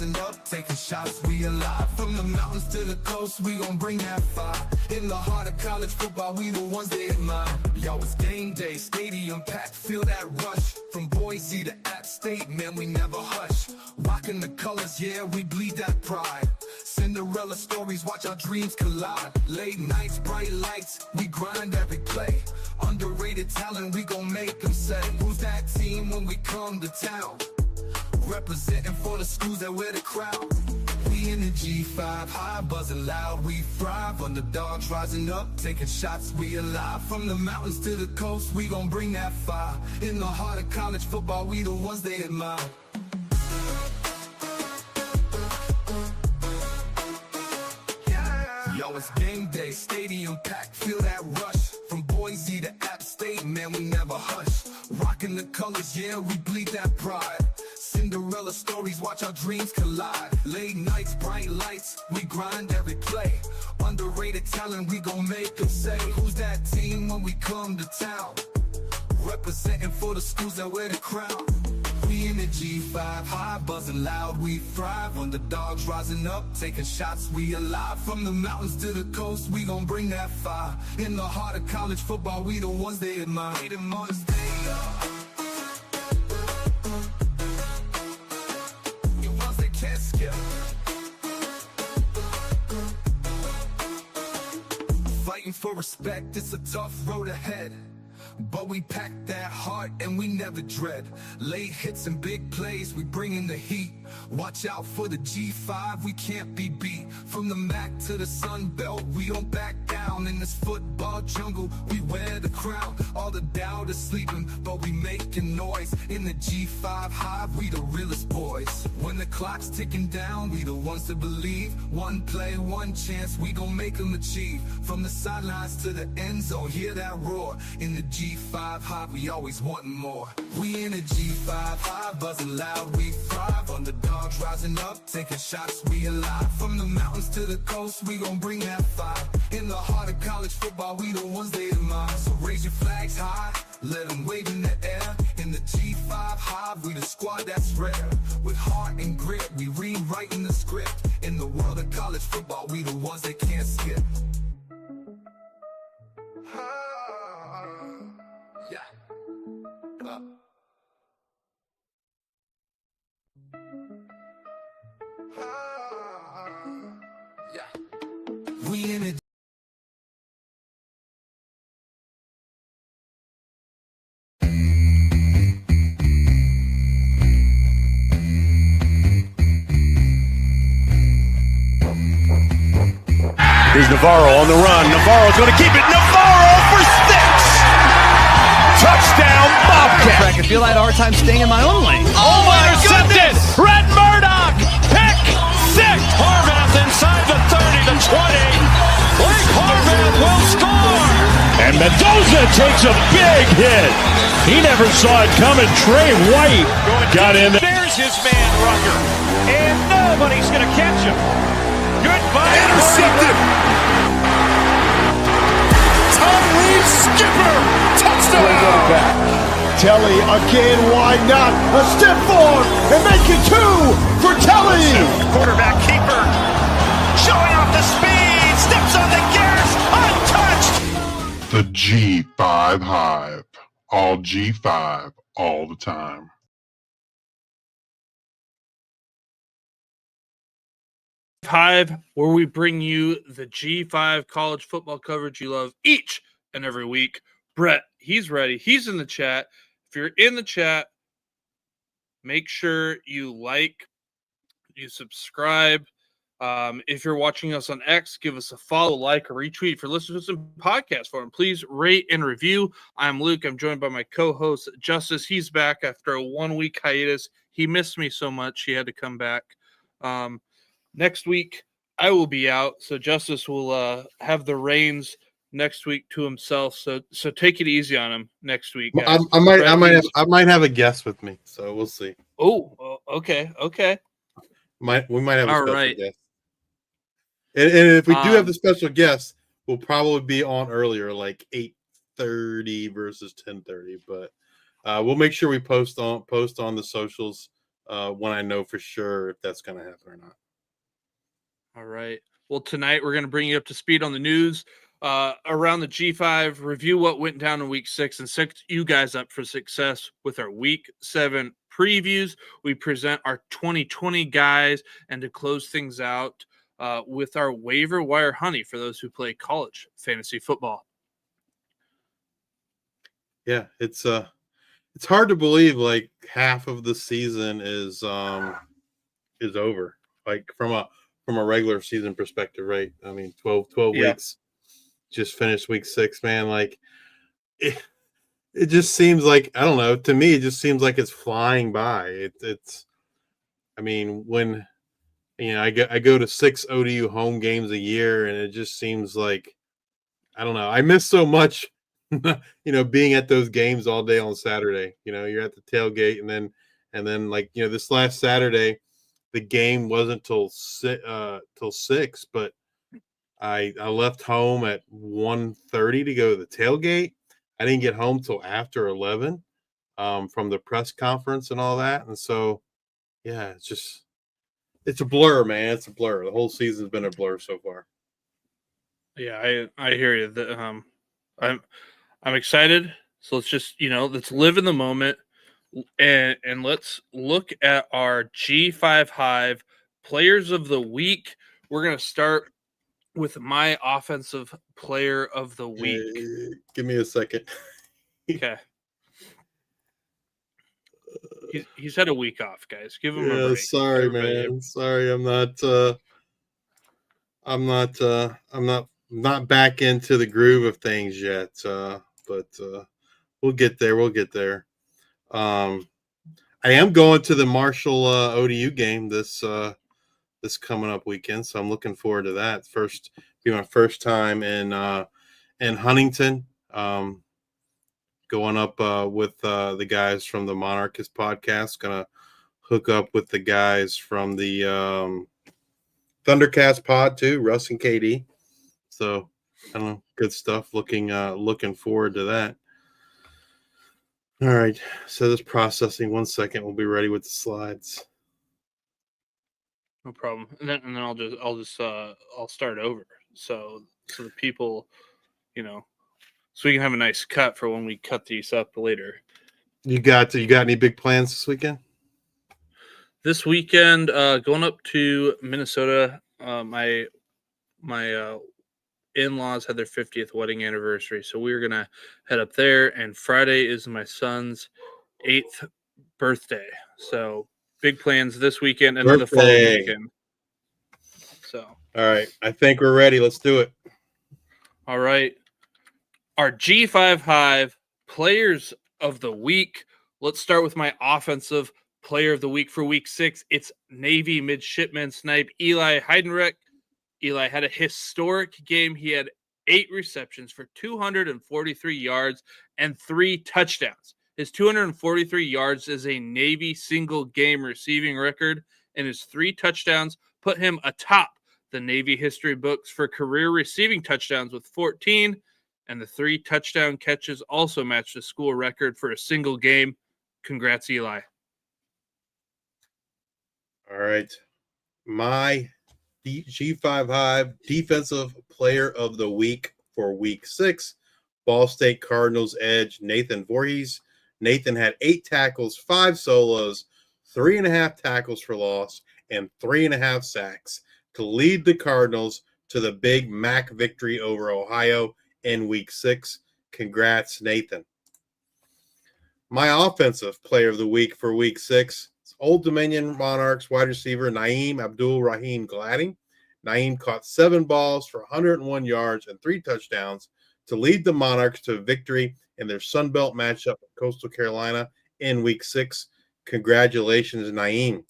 rising up, taking shots, we alive. From the mountains to the coast, we gon' bring that fire. In the heart of college football, we the ones they admire. Yo, it's game day, stadium packed, feel that rush. From Boise to App State, man, we never hush. Rocking the colors, yeah, we bleed that pride. Cinderella stories, watch our dreams collide. Late nights, bright lights, we grind every play. Underrated talent, we gon' make them say, who's that team when we come to town? Representing for the schools that wear the crown. We in the G5 Hive, buzzing loud, we thrive. Underdogs rising up, taking shots, we alive. From the mountains to the coast, we gon' bring that fire. In the heart of college football, we the ones they admire. Yo, it's game day, stadium packed, feel that rush. From Boise to App State, man, we never hush. Rocking the colors, yeah, we bleed that pride. Cinderella stories, watch our dreams collide. Late nights, bright lights, we grind every play. Underrated talent, we gon' make them say, who's that team when we come to town? Representing for the schools that wear the crown. We in the G5 Hive, buzzing loud, we thrive. Underdogs rising up, taking shots, we alive. From the mountains to the coast, we gon' bring that fire. In the heart of college football, we the ones they admire. We the ones they are. The ones they can't skip. Fighting for respect, it's a tough road ahead. But we pack that heart and we never dread. Late hits and big plays, we bring in the heat. Watch out for the G5, we can't be beat. From the MAC to the Sun Belt, we don't back down. In this football jungle, we wear the crown. All the doubters sleeping, but we making noise. In the G5 Hive, we the realest boys. When the clock's ticking down, we the ones to believe. One play, one chance, we gon' make them achieve. From the sidelines to the end zone, hear that roar. In the G5 Hive, we always wanting more. We in the G5 Hive, buzzing loud, we thrive. Underdogs rising up, taking shots, we alive. From the mountains to the coast, we gon' bring that fire. In the heart of college football, we the ones they admire. So raise your flags high, let them wave in the air. In the G5 Hive, we the squad that's rare. With heart and grit, we rewriting the script. In the world of college football, we the ones they can't skip. Yeah. Yeah. We in it. Here's Navarro on the run. Navarro's going to keep it. Navarro for 6! Touchdown, Bobcat! I feel I had a hard time staying in my own lane. Oh my goodness! Red Murdoch! Pick 6! Harvath inside the 30 to 20. Blake Harvath will score! And Mendoza takes a big hit. He never saw it coming. Trey White got in there. There's his man, Rucker. And nobody's going to catch him. Goodbye. Intercepted. Tom Reed, skipper. Touchdown. Telly again, why not? A step forward and make it 2 for Telly. Quarterback keeper showing off the speed. Steps on the gas. Untouched. The G5 Hive. All G5 all the time. Hive, where we bring you the G5 college football coverage you love each and every week. Brett, he's ready. He's in the chat. If you're in the chat, make sure you like, you subscribe. If you're watching us on X, give us a follow, like, or retweet. If you're listening to some podcast form, please rate and review. I'm Luke. I'm joined by my co-host, Justice. He's back after a 1-week hiatus. He missed me so much, he had to come back. Next week, I will be out, so Justice will have the reins next week to himself. So take it easy on him next week, guys. I might have a guest with me, so we'll see. Oh, okay. We might have a All special right. guest. And if we do have the special guest, we'll probably be on earlier, like 8:30 versus 10:30. But we'll make sure we post on the socials when I know for sure if that's going to happen or not. All right. Well, tonight we're going to bring you up to speed on the news around the G5, review what went down in week 6, and set you guys up for success with our week 7 previews. We present our 2020 guys, and to close things out with our waiver wire honey for those who play college fantasy football. Yeah, it's hard to believe like half of the season is over. Like from a regular season perspective, right? I mean, 12 weeks, just finished week 6, man. Like it just seems like, I don't know, to me, it just seems like it's flying by. It's, I mean, when, I go to 6 ODU home games a year, and it just seems like, I don't know, I miss so much, being at those games all day on Saturday. You're at the tailgate, and then like, this last Saturday, the game wasn't till 6, but I left home at 1:30 to go to the tailgate. I didn't get home till after 11 from the press conference and all that. And so, yeah, it's a blur, man. It's a blur. The whole season's been a blur so far. Yeah, I hear you. I'm excited. So let's just, let's live in the moment. And let's look at our G5 Hive Players of the Week. We're going to start with my offensive player of the week. Give me a second. Okay. He's had a week off, guys. Give him a break. Sorry, man. Sorry, I'm not back into the groove of things yet. But we'll get there. We'll get there. I am going to the Marshall ODU game this coming up weekend, so I'm looking forward to that. Be my first time in Huntington. Going up with the guys from the Monarchist podcast. Gonna hook up with the guys from the Thundercast pod too, Russ and KD. So I don't know, good stuff. Looking forward to that. All right, so this processing. 1 second, we'll be ready with the slides. No problem. And then I'll start over. So the people, so we can have a nice cut for when we cut these up later. You got any big plans this weekend? This weekend, going up to Minnesota. My in-laws had their 50th wedding anniversary, so we were gonna head up there, and Friday is my son's 8th birthday. So big plans this weekend and then the following weekend. So all right, I think we're ready. Let's do it. All right, our G5 Hive Players of the Week. Let's start with my offensive player of the week for week 6. It's Navy midshipman snipe Eli Heidenreich. Eli had a historic game. He had 8 receptions for 243 yards and 3 touchdowns. His 243 yards is a Navy single game receiving record, and his 3 touchdowns put him atop the Navy history books for career receiving touchdowns with 14, and the 3 touchdown catches also matched the school record for a single game. Congrats, Eli. All right. My G5 Hive defensive player of the week for week 6, Ball State Cardinals edge Nathan Voorhees. Nathan had 8 tackles, 5 solos, 3.5 tackles for loss, and 3.5 sacks to lead the Cardinals to the big MAC victory over Ohio in week 6. Congrats, Nathan. My offensive player of the week for week 6, Old Dominion Monarchs wide receiver Naeem Abdul-Rahim Glading. Naeem caught 7 balls for 101 yards and 3 touchdowns to lead the Monarchs to victory in their Sun Belt matchup with Coastal Carolina in week 6. Congratulations, Naeem.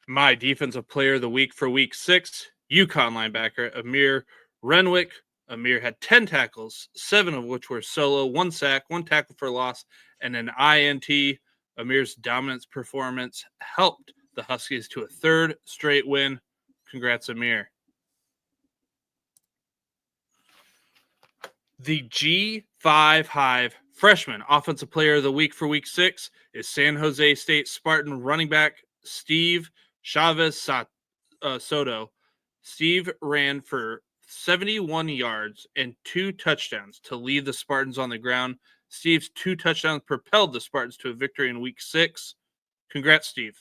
My defensive player of the week for week 6, UConn linebacker Amir Renwick. Amir had 10 tackles, 7 of which were solo, 1 sack, 1 tackle for loss, and an INT. Amir's dominance performance helped the Huskies to a 3rd straight win. Congrats, Amir. The G5 Hive Freshman Offensive Player of the Week for Week 6 is San Jose State Spartan running back Steve Chavez Soto. Steve ran for 71 yards and 2 touchdowns to lead the Spartans on the ground. Steve's 2 touchdowns propelled the Spartans to a victory in Week 6. Congrats, Steve.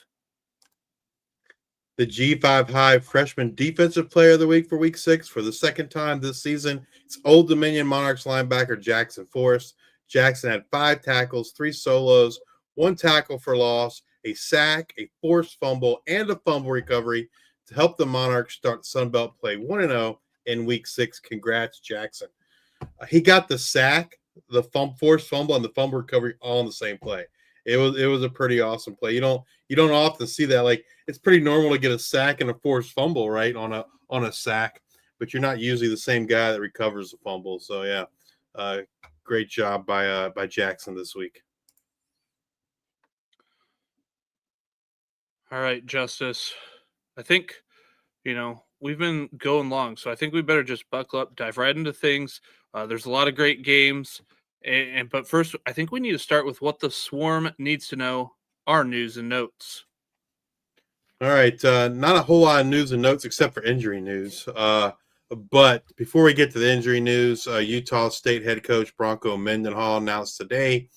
The G5 Hive Freshman Defensive Player of the Week for Week 6 for the second time this season. It's Old Dominion Monarchs linebacker Jackson Forrest. Jackson had 5 tackles, 3 solos, 1 tackle for loss, a sack, a forced fumble, and a fumble recovery to help the Monarchs start Sun Belt play 1-0 in Week 6. Congrats, Jackson. He got the sack, the forced fumble, and the fumble recovery all in the same play. It was a pretty awesome play. You don't often see that. Like, it's pretty normal to get a sack and a forced fumble, right, on a sack, but you're not usually the same guy that recovers the fumble. So yeah, great job by Jackson this week. All right, Justice. I think, we've been going long, so I think we better just buckle up, dive right into things. There's a lot of great games, but first, I think we need to start with what the Swarm needs to know, our news and notes. All right, not a whole lot of news and notes except for injury news. But before we get to the injury news, Utah State head coach Bronco Mendenhall announced today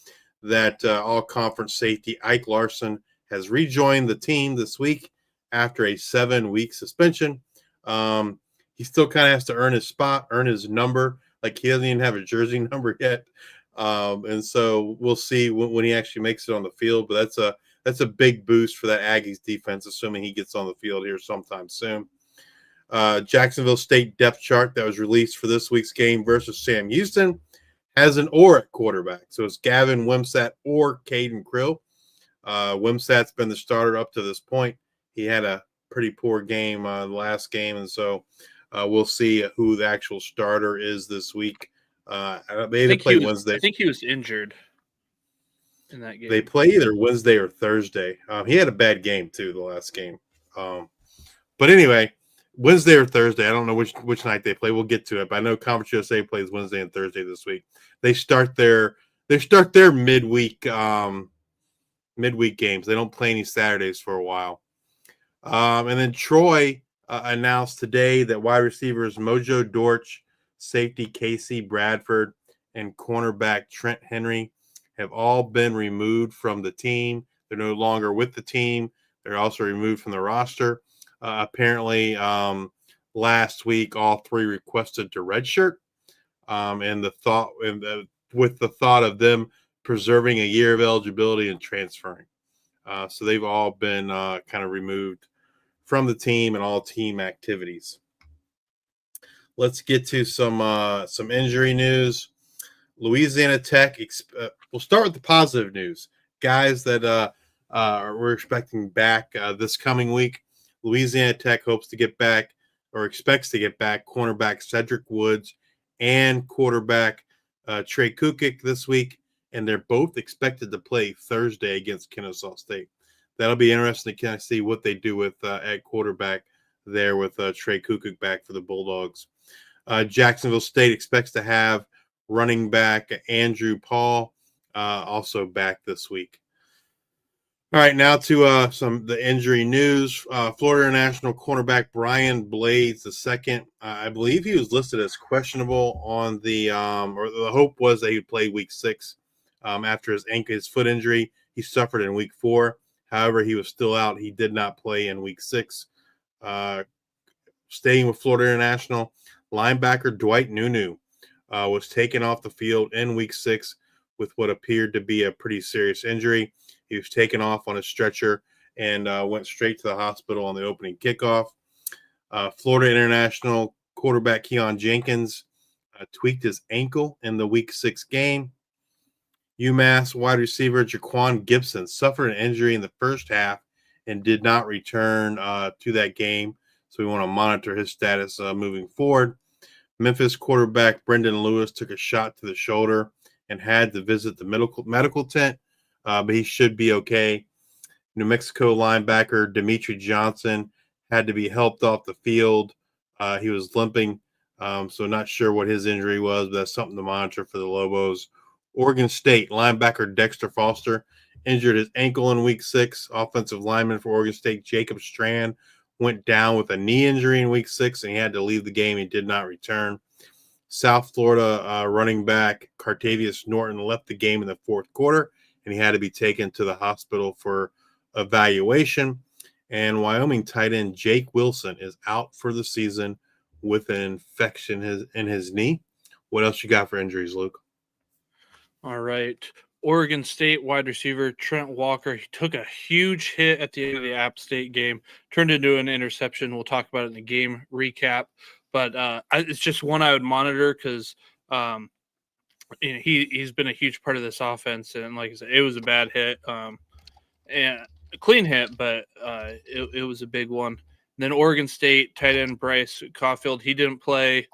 that all-conference safety Ike Larson has rejoined the team this week after a 7-week suspension. He still kind of has to earn his spot, earn his number. Like, he doesn't even have a jersey number yet. And so we'll see when he actually makes it on the field. But that's a big boost for that Aggies defense, assuming he gets on the field here sometime soon. Jacksonville State depth chart that was released for this week's game versus Sam Houston has an or at quarterback. So it's Gavin Wimsatt or Caden Krill. Wimsatt's been the starter up to this point. He had a pretty poor game the last game, and so we'll see who the actual starter is this week. They play Wednesday. I think he was injured in that game. They play either Wednesday or Thursday. He had a bad game too the last game. But anyway, Wednesday or Thursday. I don't know which night they play. We'll get to it. But I know Conference USA plays Wednesday and Thursday this week. They start their midweek games. They don't play any Saturdays for a while. And then Troy announced today that wide receivers Mojo Dortch, safety Casey Bradford, and cornerback Trent Henry have all been removed from the team. They're no longer with the team. They're also removed from the roster. Apparently, last week, all 3 requested to redshirt, with the thought of them preserving a year of eligibility and transferring. So they've all been kind of removed from the team and all team activities. Let's get to some injury news. Louisiana Tech. We'll start with the positive news. Guys that we're expecting back this coming week. Louisiana Tech hopes to get back, or expects to get back, cornerback Cedric Woods and quarterback Trey Kukic this week, and they're both expected to play Thursday against Kennesaw State. That'll be interesting to kind of see what they do with at quarterback there with Trey Kukic back for the Bulldogs. Jacksonville State expects to have running back Andrew Paul also back this week. All right, now to the injury news. Florida International cornerback Brian Blades II. I believe he was listed as questionable on the or the hope was that he'd play week 6 after his foot injury he suffered in week 4. However, he was still out. He did not play in week 6. Staying with Florida International, linebacker Dwight Nunu was taken off the field in week 6 with what appeared to be a pretty serious injury. He was taken off on a stretcher and went straight to the hospital on the opening kickoff. Florida International quarterback Keon Jenkins tweaked his ankle in the week 6 game. UMass wide receiver Jaquan Gibson suffered an injury in the first half and did not return to that game. So we want to monitor his status moving forward. Memphis quarterback Brendan Lewis took a shot to the shoulder and had to visit the medical tent, but he should be okay. New Mexico linebacker Dimitri Johnson had to be helped off the field. He was limping, so not sure what his injury was, but that's something to monitor for the Lobos Oregon State linebacker Dexter Foster injured his ankle in week 6. Offensive lineman for Oregon State Jacob Strand went down with a knee injury in week 6, and he had to leave the game. He did not return. South Florida running back Cartavius Norton left the game in the 4th quarter, and he had to be taken to the hospital for evaluation. And Wyoming tight end Jake Wilson is out for the season with an infection in his knee. What else you got for injuries, Luke? All right. Oregon State wide receiver Trent Walker, he took a huge hit at the end of the App State game, turned into an interception. We'll talk about it in the game recap. But it's just one I would monitor because he's been a huge part of this offense. And like I said, it was a bad hit. And a clean hit, but it was a big one. And then Oregon State tight end Bryce Caulfield, he didn't play.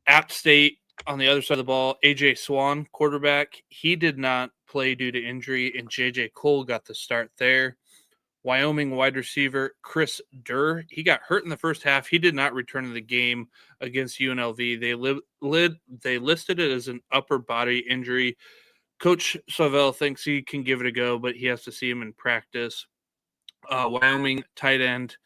App State on the other side of the ball, AJ Swan, quarterback, he did not play due to injury, and JJ Cole got the start there. Wyoming wide receiver Chris Durr, he got hurt in the first half. He did not return to the game against UNLV. They listed it as an upper body injury. Coach Savell thinks he can give it a go, but he has to see him in practice. Wyoming tight end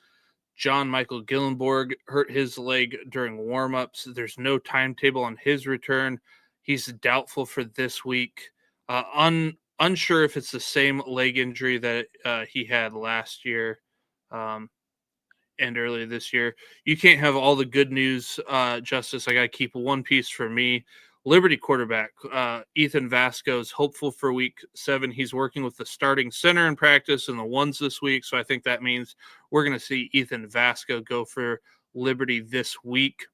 John Michael Gillenborg hurt his leg during warm-ups. There's no timetable on his return. He's doubtful for this week. Unsure if it's the same leg injury that he had last year and earlier this year. You can't have all the good news, Justice. I got to keep one piece for me. Liberty quarterback Ethan Vasco is hopeful for week 7. He's working with the starting center in practice and the ones this week, so I think that means we're going to see Ethan Vasco go for Liberty this week.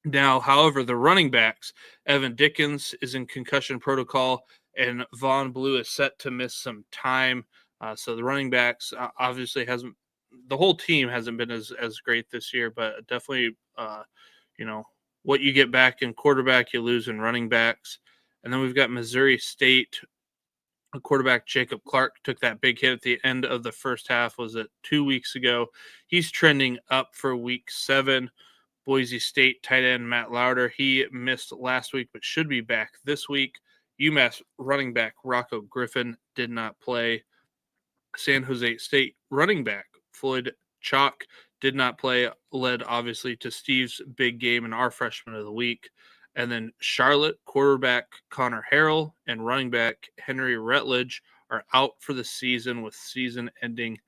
Now, however, the running backs, Evan Dickens is in concussion protocol, and Vaughn Blue is set to miss some time. So the running backs obviously the whole team hasn't been as great this year, but definitely, what you get back in quarterback, you lose in running backs. And then we've got Missouri State quarterback Jacob Clark took that big hit at the end of the first half. Was it 2 weeks ago? He's trending up for week 7. Boise State tight end Matt Lauder, he missed last week but should be back this week. UMass running back Rocco Griffin did not play. San Jose State running back Floyd Chalk did not play, led obviously to Steve's big game and our freshman of the week. And then Charlotte quarterback Connor Harrell and running back Henry Rutledge are out for the season with season-ending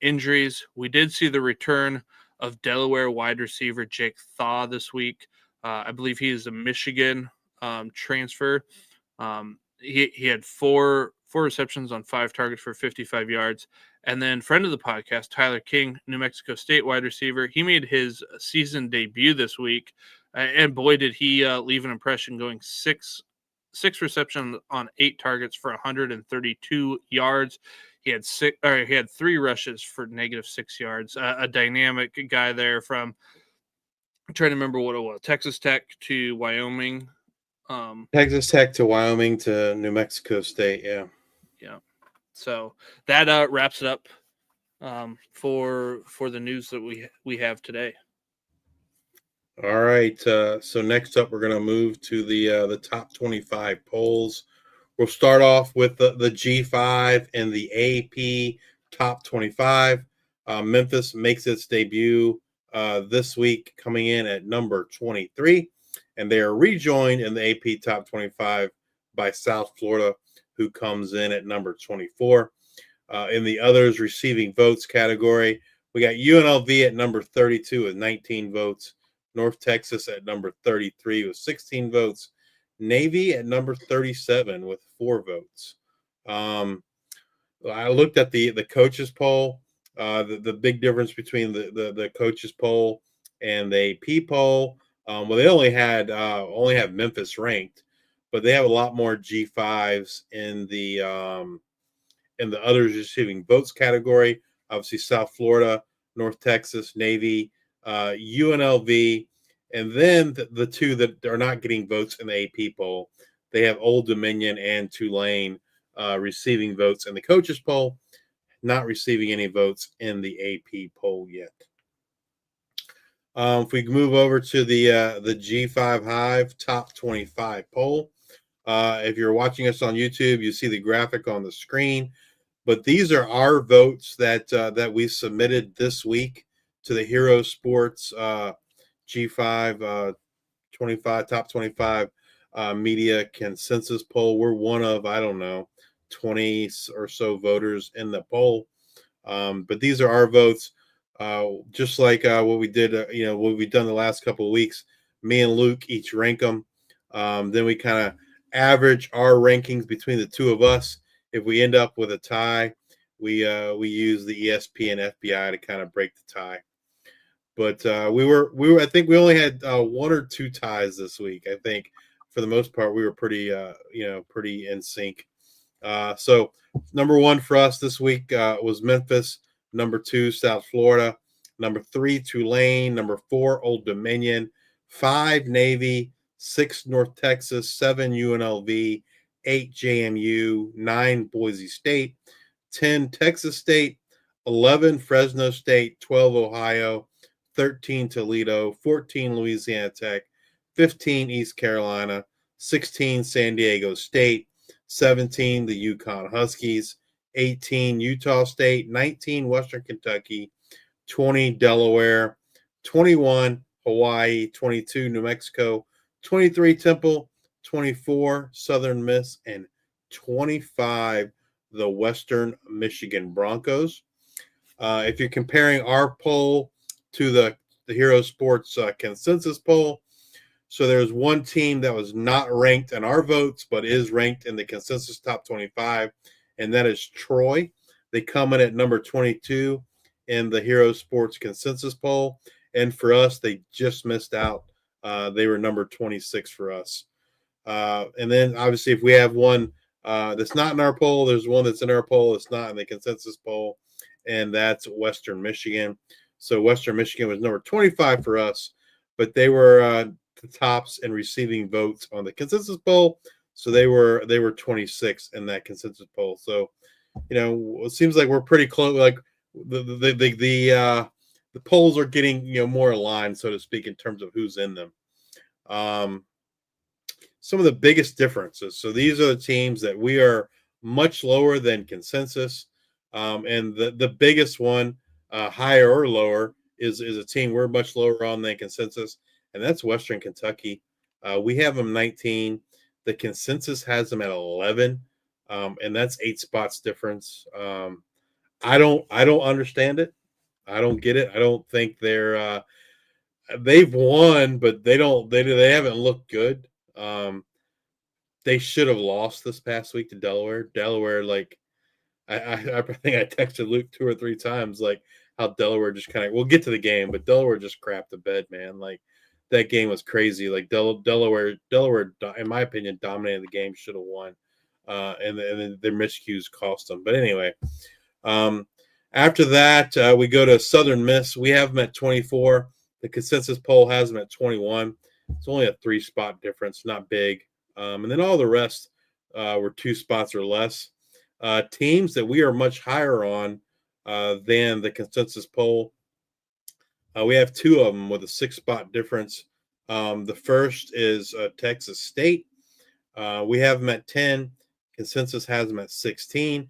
injuries. We did see the return of Delaware wide receiver Jake Thaw this week. I believe he is a Michigan transfer. He had four receptions on 5 targets for 55 yards. And then friend of the podcast, Tyler King, New Mexico State wide receiver, he made his season debut this week. And boy, did he leave an impression, going six receptions on 8 targets for 132 yards. He had 3 rushes for -6 yards. A dynamic guy there from, I'm trying to remember what it was, Texas Tech to Wyoming. Texas Tech to Wyoming to New Mexico State, yeah. So that wraps it up for the news that we have today. All right. So next up, we're going to move to the top 25 polls. We'll start off with the G5 and the AP top 25. Memphis makes its debut this week, coming in at number 23, and they are rejoined in the AP top 25 by South Florida, who comes in at number 24. In the others receiving votes category, we got UNLV at number 32 with 19 votes. North Texas at number 33 with 16 votes. Navy at number 37 with 4 votes. I looked at the coaches poll. The big difference between the coaches poll and the AP poll. Well, they only have Memphis ranked, but they have a lot more G5s in the others receiving votes category. Obviously, South Florida, North Texas, Navy, UNLV, and then the 2 that are not getting votes in the AP poll. They have Old Dominion and Tulane receiving votes in the coaches poll, not receiving any votes in the AP poll yet. If we move over to the G5 Hive top 25 poll, If you're watching us on YouTube, you see the graphic on the screen. But these are our votes that we submitted this week to the Hero Sports G5 25 top 25 media consensus poll. We're one of, I don't know, 20 or so voters in the poll. But these are our votes. Just like what we did, what we've done the last couple of weeks. Me and Luke each rank them. Then we kind of average our rankings between the two of us. If we end up with a tie, we use the ESPN FBI to kind of break the tie. But we were I think we only had one or two ties this week. I think for the most part we were pretty pretty in sync. So number one for us this week was Memphis. Number 2, South Florida. Number 3, Tulane. Number 4, Old Dominion. 5, Navy. 6, North Texas. 7, UNLV. 8, JMU. 9, Boise State. 10, Texas State. 11, Fresno State. 12, Ohio. 13, Toledo. 14, Louisiana Tech. 15, East Carolina. 16, San Diego State. 17, the Yukon Huskies. 18, Utah State. 19, Western Kentucky. 20, Delaware. 21, Hawaii. 22, New Mexico. 23, Temple. 24, Southern Miss. And 25, the Western Michigan Broncos. If you're comparing our poll to the Hero Sports consensus poll, so there's one team that was not ranked in our votes, but is ranked in the consensus top 25, and that is Troy. They come in at number 22 in the Hero Sports consensus poll, and for us, they just missed out. They were number 26 for us. And then, obviously, if we have one that's not in our poll, there's one that's in our poll that's not in the consensus poll, and that's Western Michigan. So Western Michigan was number 25 for us, but they were the tops in receiving votes on the consensus poll. So they were 26 in that consensus poll. So, it seems like we're pretty close. Like the polls are getting more aligned, so to speak, in terms of who's in them. Some of the biggest differences. So these are the teams that we are much lower than consensus, and the biggest one, higher or lower, is a team we're much lower on than consensus, and that's Western Kentucky. We have them 19. The consensus has them at 11, and that's 8 spots difference. I don't understand it. I don't get it. I don't think they've won, but they haven't looked good. They should have lost this past week to Delaware. Delaware, like I think I texted Luke 2 or 3 times, like how Delaware just kind of. We'll get to the game, but Delaware just crapped the bed, man. Like that game was crazy. Like Delaware, in my opinion, dominated the game. Should have won, and then their miscues cost them. But anyway, after that, we go to Southern Miss. We have them at 24. The consensus poll has them at 21. It's only a 3-spot difference, not big. And then all the rest were 2 spots or less. Teams that we are much higher on than the consensus poll. We have 2 of them with a 6-spot difference. The first is Texas State. We have them at 10. Consensus has them at 16.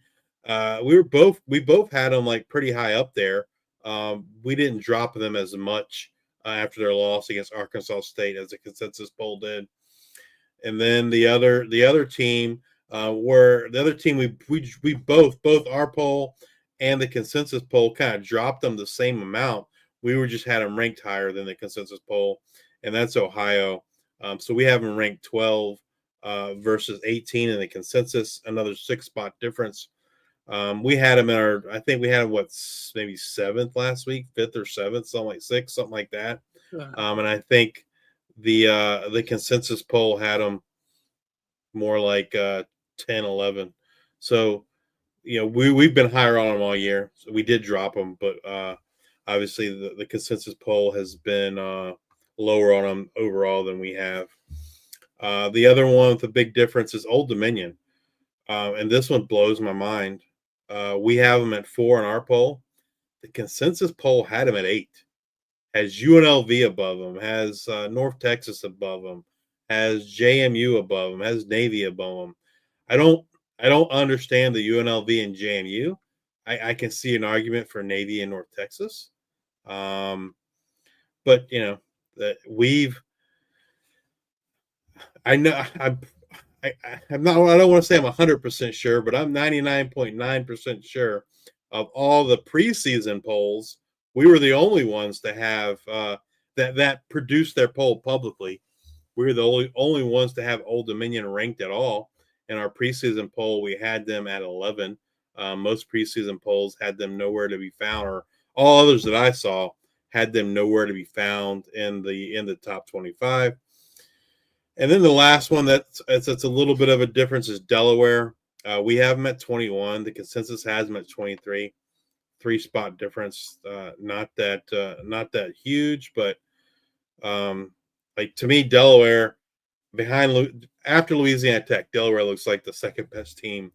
We both had them like pretty high up there. We didn't drop them as much after their loss against Arkansas State as the consensus poll did. And then the other team we both our poll and the consensus poll kind of dropped them the same amount. We were just had them ranked higher than the consensus poll, and that's Ohio. So we have them ranked 12 versus 18 in the consensus, another 6-spot difference. We had them I think we had them maybe 7th last week, 5th or 7th, something like 6th, something like that. And I think the consensus poll had them more like 10, 11. So, we've been higher on them all year. So we did drop them, but obviously the consensus poll has been lower on them overall than we have. The other one with the big difference is Old Dominion. And this one blows my mind. We have them at 4 in our poll. The consensus poll had them at 8. Has UNLV above them, has North Texas above them, has JMU above them, has Navy above them. I don't understand the UNLV and JMU. I can see an argument for Navy and North Texas. But that I know I'm not. I don't want to say I'm 100% sure, but I'm 99.9% sure of all the preseason polls. We were the only ones to have that produced their poll publicly. We were the only ones to have Old Dominion ranked at all. In our preseason poll, we had them at 11. Most preseason polls had them nowhere to be found, or all others that I saw had them nowhere to be found in the top 25. And then the last one that's a little bit of a difference is Delaware. We have them at 21. The consensus has them at 23. 3-spot difference. Not that huge, but like to me, Delaware after Louisiana Tech, Delaware looks like the second best team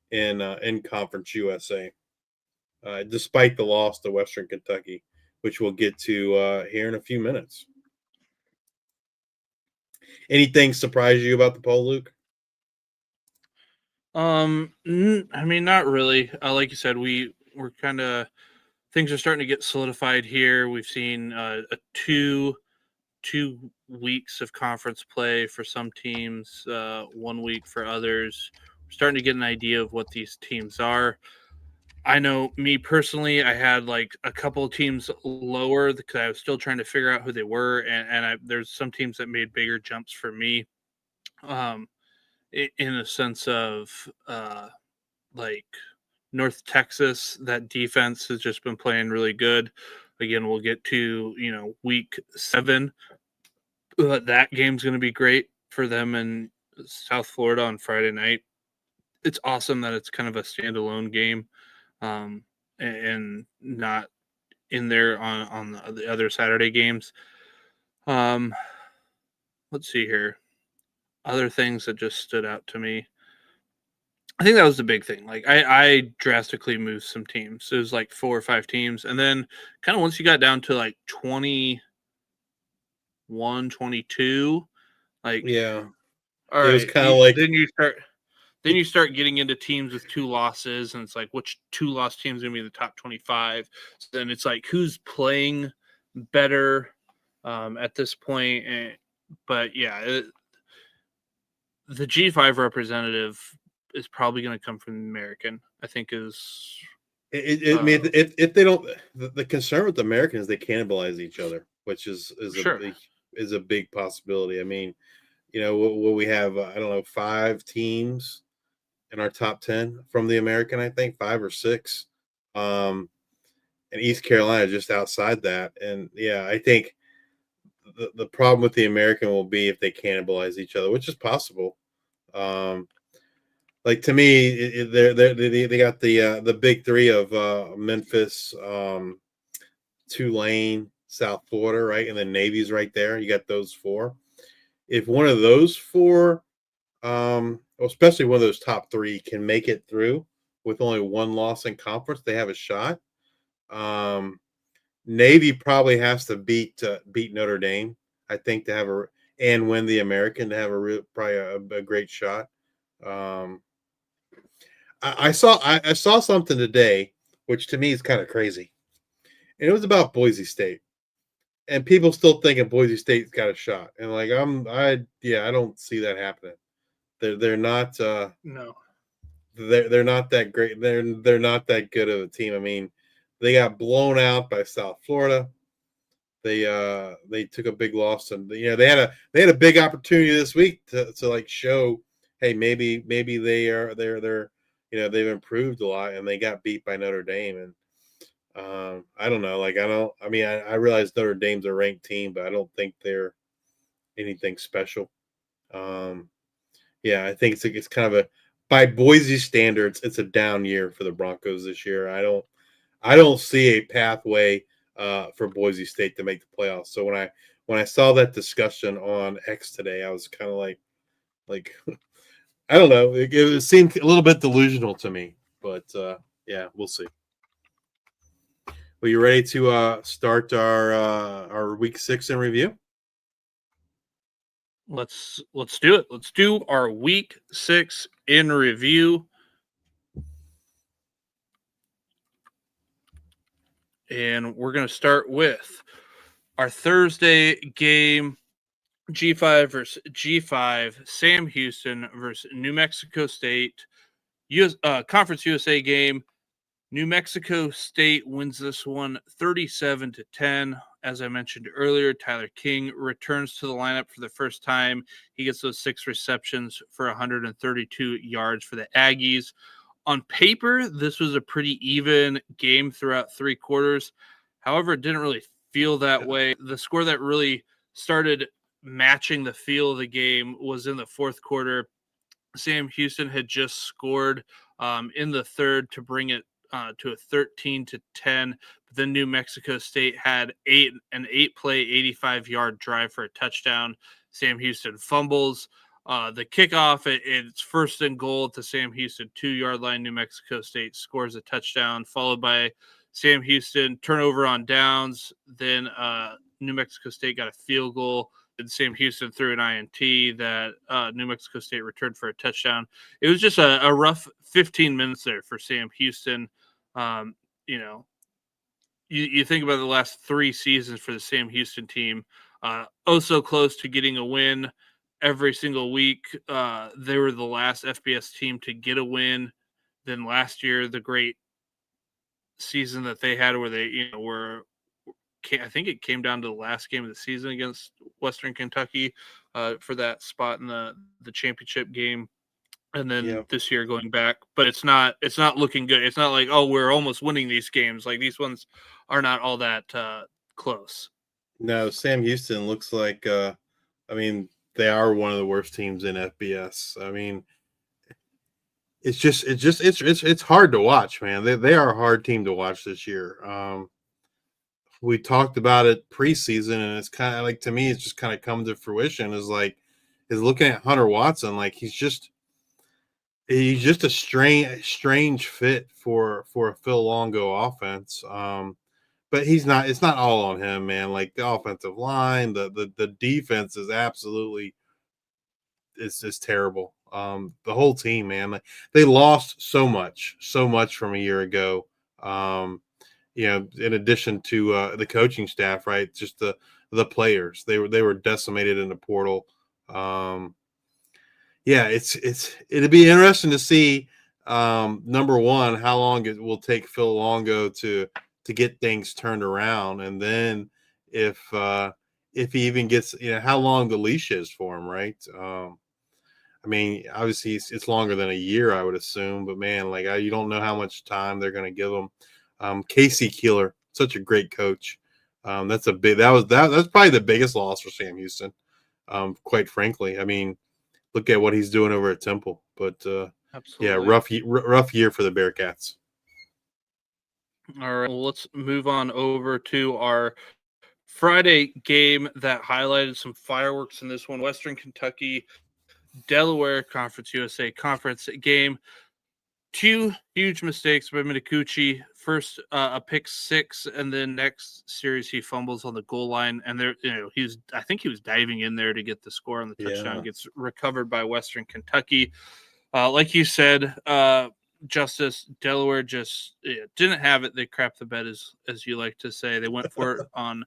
in Conference USA, despite the loss to Western Kentucky, which we'll get to here in a few minutes. Anything surprise you about the poll, Luke? I mean, not really. Like you said, we're kind of things are starting to get solidified here. We've seen a two weeks of conference play for some teams, 1 week for others. We're starting to get an idea of what these teams are. I know me personally, I had like a couple of teams lower because I was still trying to figure out who they were, and there's some teams that made bigger jumps for me, in a sense of like North Texas. That defense has just been playing really good. Again, we'll get to week 7. That game's going to be great for them in South Florida on Friday night. It's awesome that it's kind of a standalone game. And not in there on the other Saturday games. Let's see here. Other things that just stood out to me. I think that was the big thing. Like I drastically moved some teams. It was like 4 or 5 teams. And then kind of once you got down to like 21, 22, like, yeah, all it was right, kind of like then you start getting into teams with 2 losses, and it's like, which 2-loss teams going to be in the top 25? So then it's like, who's playing better at this point? But yeah, the G5 representative is probably going to come from the American. I think is. I mean, if they don't, the concern with the Americans, they cannibalize each other, which is Sure. a big possibility. I mean, what we have, I don't know, 5 teams in our top 10 from the American, I think 5 or 6, and East Carolina just outside that. And yeah, I think the problem with the American will be if they cannibalize each other, which is possible. Like to me, they got the big 3 of Memphis, Tulane, South Florida, right, and then Navy's right there. You got those 4. If one of those 4, especially one of those top 3, can make it through with only 1 loss in conference, they have a shot. Navy probably has to beat Notre Dame, I think, to have and win the American to have probably a great shot. I saw something today, which to me is kind of crazy, and it was about Boise State, and people still thinking Boise State's got a shot, and like I don't see that happening. They're not No. They're not that great. They're not that good of a team. I mean, they got blown out by South Florida. They took a big loss, and they had a big opportunity this week to like show, hey, maybe they're they've improved a lot, and they got beat by Notre Dame. And I don't know, like I realize Notre Dame's a ranked team, but I don't think they're anything special. Yeah, I think it's kind of by Boise standards, it's a down year for the Broncos this year. I don't see a pathway for Boise State to make the playoffs. So when I saw that discussion on X today, I was kind of like I don't know. It seemed a little bit delusional to me, but yeah, we'll see. Well, you ready to start our week 6 in review? Let's do it. Let's do our week 6 in review. And we're going to start with our Thursday game, G5 versus G5, Sam Houston versus New Mexico State, Conference USA game. New Mexico State wins this one 37-10. As I mentioned earlier, Tyler King returns to the lineup for the first time. He gets those 6 receptions for 132 yards for the Aggies. On paper, this was a pretty even game throughout 3 quarters. However, it didn't really feel that way. The score that really started matching the feel of the game was in the 4th quarter. Sam Houston had just scored in the 3rd to bring it to a 13-10. But then New Mexico State had an 8-play, 85-yard drive for a touchdown. Sam Houston fumbles. The kickoff, it's 1st and goal at the Sam Houston 2-yard line. New Mexico State scores a touchdown, followed by Sam Houston turnover on downs. Then New Mexico State got a field goal. And Sam Houston threw an INT that New Mexico State returned for a touchdown. It was just a rough 15 minutes there for Sam Houston. You think about the last 3 seasons for the Sam Houston team, so close to getting a win every single week. They were the last FBS team to get a win. Then last year, the great season that they had where they were, I think it came down to the last game of the season against Western Kentucky for that spot in the championship game. And then this year going back, but it's not looking good. It's not like, we're almost winning these games. Like, these ones are not all that close. No, Sam Houston looks like, they are one of the worst teams in FBS. I mean, it's hard to watch, man. They are a hard team to watch this year. We talked about it preseason, and it's kind of like, to me, it's just kind of come to fruition. Is looking at Hunter Watson, like he's just a strange fit for a Phil Longo offense. But it's not all on him, man. Like, the offensive line, the defense is absolutely it's terrible. The whole team, man, like, they lost so much from a year ago. In addition to the coaching staff, right? Just the players, they were decimated in the portal. It'd be interesting to see, number one, how long it will take Phil Longo to get things turned around, and then if he even gets, how long the leash is for him, right? Obviously it's longer than a year, I would assume, but man, like, you don't know how much time they're going to give him. Casey Keeler, such a great coach. That's probably the biggest loss for Sam Houston. Quite frankly, look at what he's doing over at Temple, but Absolutely. rough year for the Bearcats. All right, well, let's move on over to our Friday game that highlighted some fireworks in this one. Western Kentucky, Delaware, Conference USA conference game. 2 huge mistakes by Mitakuchi. First, a pick 6, and then next series he fumbles on the goal line, and I think he was diving in there to get the score on the touchdown. Gets recovered by Western Kentucky. Like you said, Justice, Delaware just didn't have it. They crapped the bed, as you like to say. They went for it on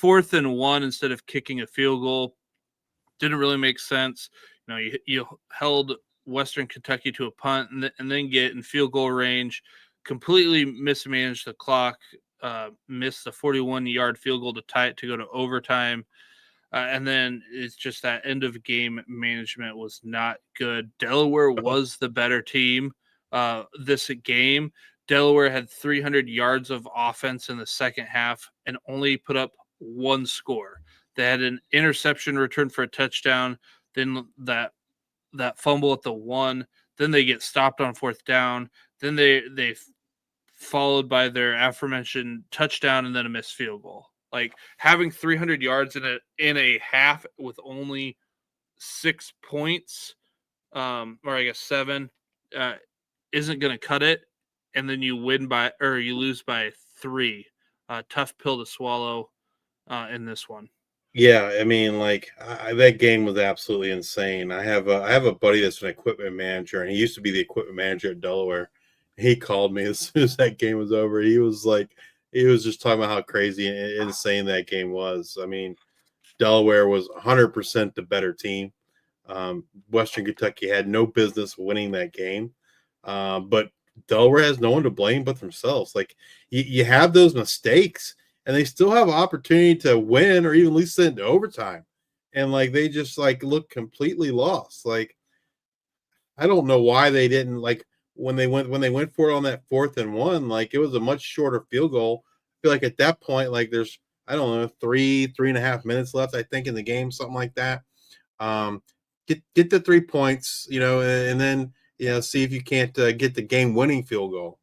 4th and 1 instead of kicking a field goal. Didn't really make sense. You held Western Kentucky to a punt and then get in field goal range, completely mismanaged the clock, missed the 41-yard field goal to tie it to go to overtime. And then it's just that end of game management was not good. Delaware was the better team this game. Delaware had 300 yards of offense in the second half and only put up 1 score. They had an interception return for a touchdown, then that fumble at the 1, then they get stopped on 4th down, then they followed by their aforementioned touchdown and then a missed field goal. Like, having 300 yards in a half with only 6 points, or I guess 7, isn't going to cut it. And then you lose by 3. Tough pill to swallow in this one. Yeah, I mean, like that game was absolutely insane. I have a buddy that's an equipment manager, and he used to be the equipment manager at Delaware. He called me as soon as that game was over. He was just talking about how crazy and insane that game was. I mean, Delaware was 100% the better team. Western Kentucky had no business winning that game, but Delaware has no one to blame but themselves. Like you have those mistakes, and they still have an opportunity to win or even at least send to overtime, and like they just like look completely lost. Like I don't know why they didn't like when they went for it on that 4th and 1. Like it was a much shorter field goal. I feel like at that point, like there's I don't know 3.5 minutes left. I think in the game, something like that. Um, get the 3 points, and then see if you can't get the game winning field goal.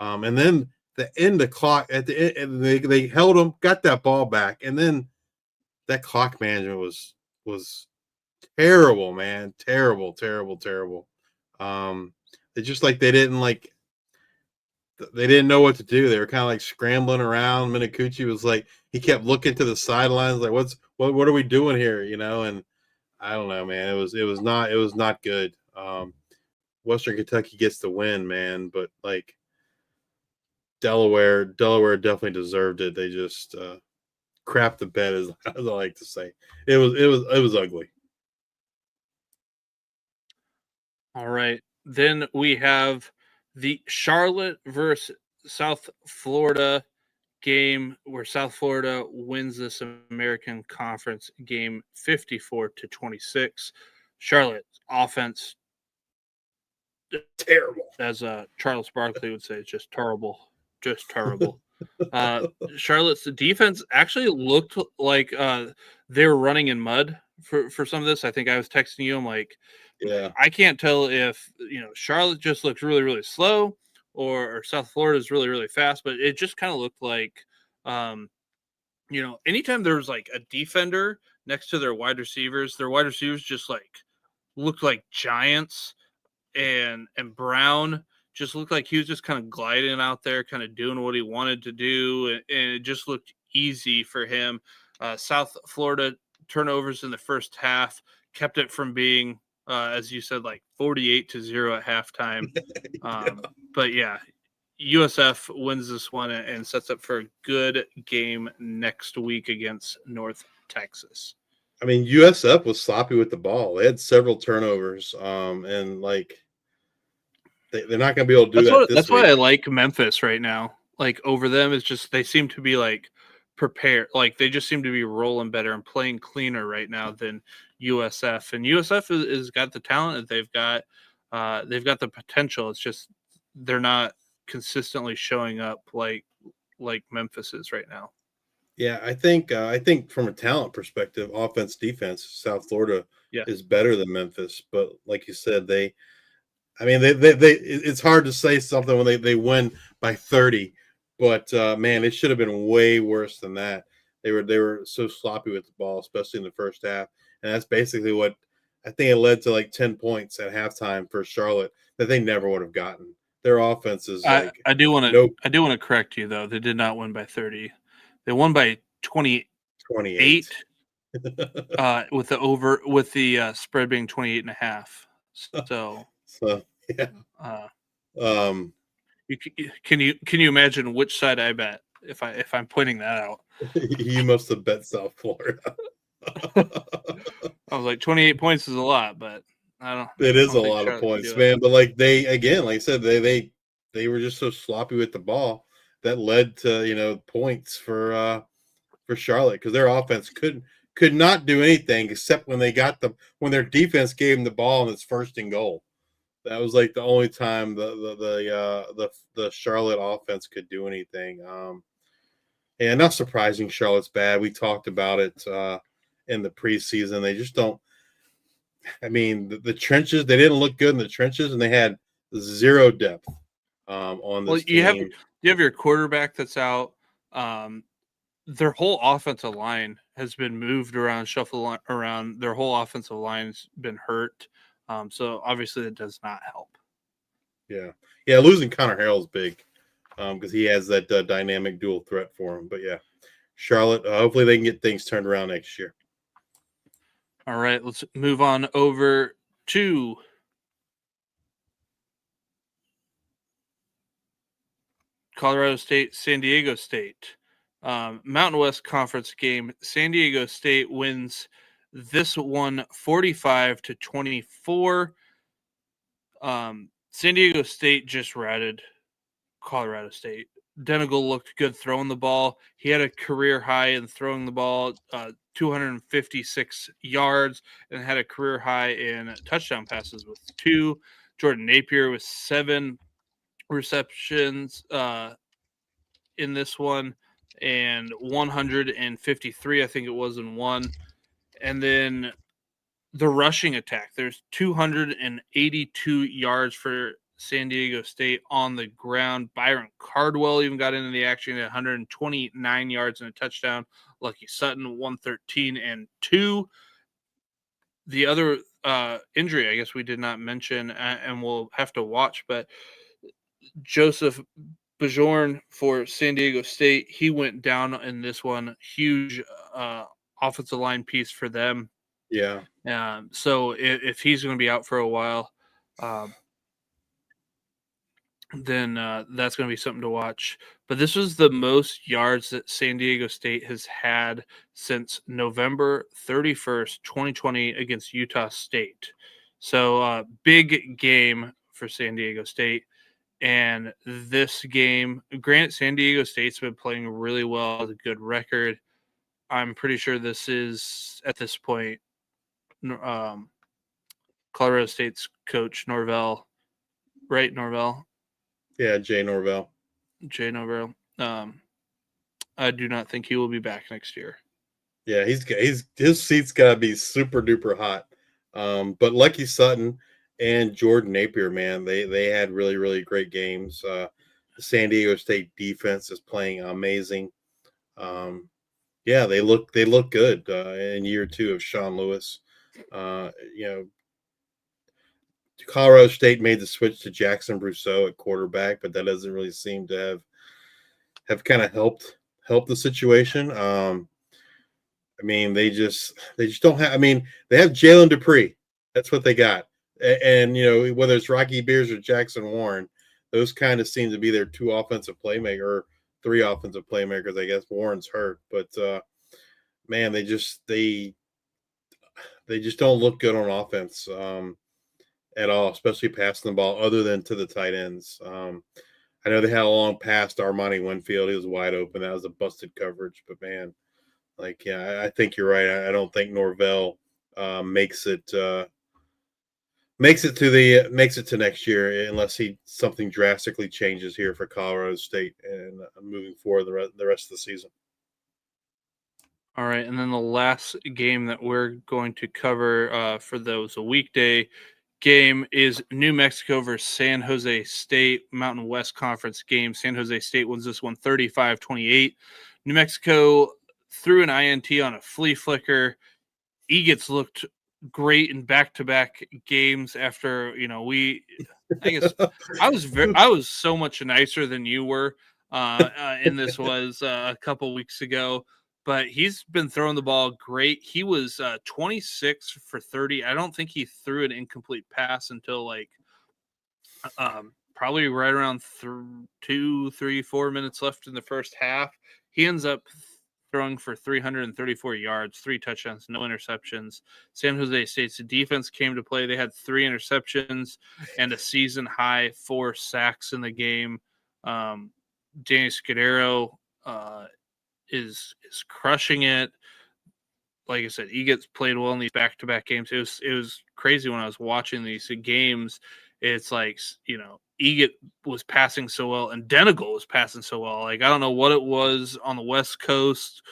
And then the end the clock at the end, they held them, got that ball back, and then that clock management was terrible, man. Terrible, terrible, terrible. They just like they didn't know what to do. They were kind of like scrambling around. Minicucci was like he kept looking to the sidelines, like what are we doing here, and I don't know, man. It was not good. Western Kentucky gets the win, man, but like Delaware definitely deserved it. They just crapped the bed, as I like to say. It was ugly. All right. Then we have the Charlotte versus South Florida game where South Florida wins this American Conference game 54-26. Charlotte's offense Terrible. As Charles Barkley would say, it's just terrible. Just terrible. Charlotte's defense actually looked like they were running in mud for some of this. I think I was texting you. I'm like, yeah, I can't tell if Charlotte just looks really, really slow or South Florida is really, really fast, but it just kind of looked like anytime there was like a defender next to their wide receivers just like looked like giants. And Brown just looked like he was just kind of gliding out there, kind of doing what he wanted to do, and it just looked easy for him. South Florida turnovers in the first half kept it from being, as you said, like 48-0 at halftime. But yeah, USF wins this one and sets up for a good game next week against North Texas. I mean, USF was sloppy with the ball. They had several turnovers, and like they're not going to be able to do that. That's why I like Memphis right now. Like over them, it's just they seem to be like prepared. Like they just seem to be rolling better and playing cleaner right now than USF. And USF is got the talent. They've got the potential. It's just they're not consistently showing up like Memphis is right now. Yeah, I think from a talent perspective, offense, defense, South Florida is better than Memphis. But like you said, they it's hard to say something when they win by 30. But man, it should have been way worse than that. They were so sloppy with the ball, especially in the first half, and that's basically what I think it led to, like 10 points at halftime for Charlotte that they never would have gotten. Their offense is like I do want to correct you though. They did not win by 30. They won by 28 with the spread being 28.5. So yeah. Can you imagine which side I bet if I'm pointing that out? You must have bet South Florida. I was like 28 points is a lot, but I don't. It is a lot of points, man. But like like I said, they were just so sloppy with the ball that led to points for Charlotte because their offense could not do anything except when their defense gave them the ball and it's 1st and goal. That was like the only time the Charlotte offense could do anything. And not surprising, Charlotte's bad. We talked about it in the preseason. They just don't. I mean, the trenches. They didn't look good in the trenches, and they had zero depth on this team. You have your quarterback that's out. Their whole offensive line has been moved around, shuffled around. Their whole offensive line's been hurt. So obviously that does not help. Yeah. Losing Connor Harrell's big because he has that dynamic dual threat for him. But yeah, Charlotte. Hopefully they can get things turned around next year. All right, let's move on over to Colorado State, San Diego State. Mountain West Conference game. San Diego State wins this one 45-24. San Diego State just ratted Colorado State. Denegal looked good throwing the ball. He had a career high in throwing the ball, 256 yards, and had a career high in touchdown passes with 2. Jordan Napier with 7 receptions in this one, and 153, I think it was, in one. And then the rushing attack. There's 282 yards for San Diego State on the ground. Byron Cardwell even got into the action at 129 yards and a touchdown. Lucky Sutton, 113 and 2. The other injury, I guess we did not mention, and we'll have to watch, but Joseph Bajorn for San Diego State, he went down in this one. Huge offensive line piece for them. Yeah. So if he's going to be out for a while, then that's going to be something to watch. But this was the most yards that San Diego State has had since November 31st, 2020 against Utah State. So big game for San Diego State. And this game, granted, San Diego State's been playing really well with a good record. I'm pretty sure this is, at this point, Colorado State's coach, Norvell. Right, Norvell? Yeah, Jay Norvell. Jay Norvell. I do not think he will be back next year. Yeah, his seat's got to be super duper hot. But Lucky Sutton and Jordan Napier, man, they had really, really great games. The San Diego State defense is playing amazing. Yeah, they look good in year 2 of Sean Lewis. Colorado State made the switch to Jackson Brousseau at quarterback, but that doesn't really seem to have kind of helped the situation. They just don't have. They have Jalen Dupree. That's what they got. And whether it's Rocky Beers or Jackson Warren, those kind of seem to be their 2 offensive playmakers, or 3 offensive playmakers. I guess Warren's hurt, but man, they just don't look good on offense at all, especially passing the ball, other than to the tight ends. I know they had a long pass to Armani Winfield. He was wide open. That was a busted coverage, but man, I think you're right. I don't think Norvell makes it to next year unless something drastically changes here for Colorado State and moving forward the rest of the season. All right, and then the last game that we're going to cover for those a weekday game is New Mexico versus San Jose State, Mountain West Conference game. San Jose State wins this one 35-28. New Mexico threw an INT on a flea flicker. Eagles looked great in back-to-back games after, I guess I was so much nicer than you were and this was a couple weeks ago, but he's been throwing the ball great. He was 26 for 30. I don't think he threw an incomplete pass until probably right around 2, 3, 4 minutes left in the first half. He ends up throwing for 334 yards, 3 touchdowns, no interceptions. San Jose State's defense came to play. They had 3 interceptions and a season high 4 sacks in the game. Danny Scudero is crushing it. Like I said, he gets played well in these back-to-back games. It was crazy when I was watching these games. It's like, Eget was passing so well and Denegal was passing so well. I don't know what it was on the West Coast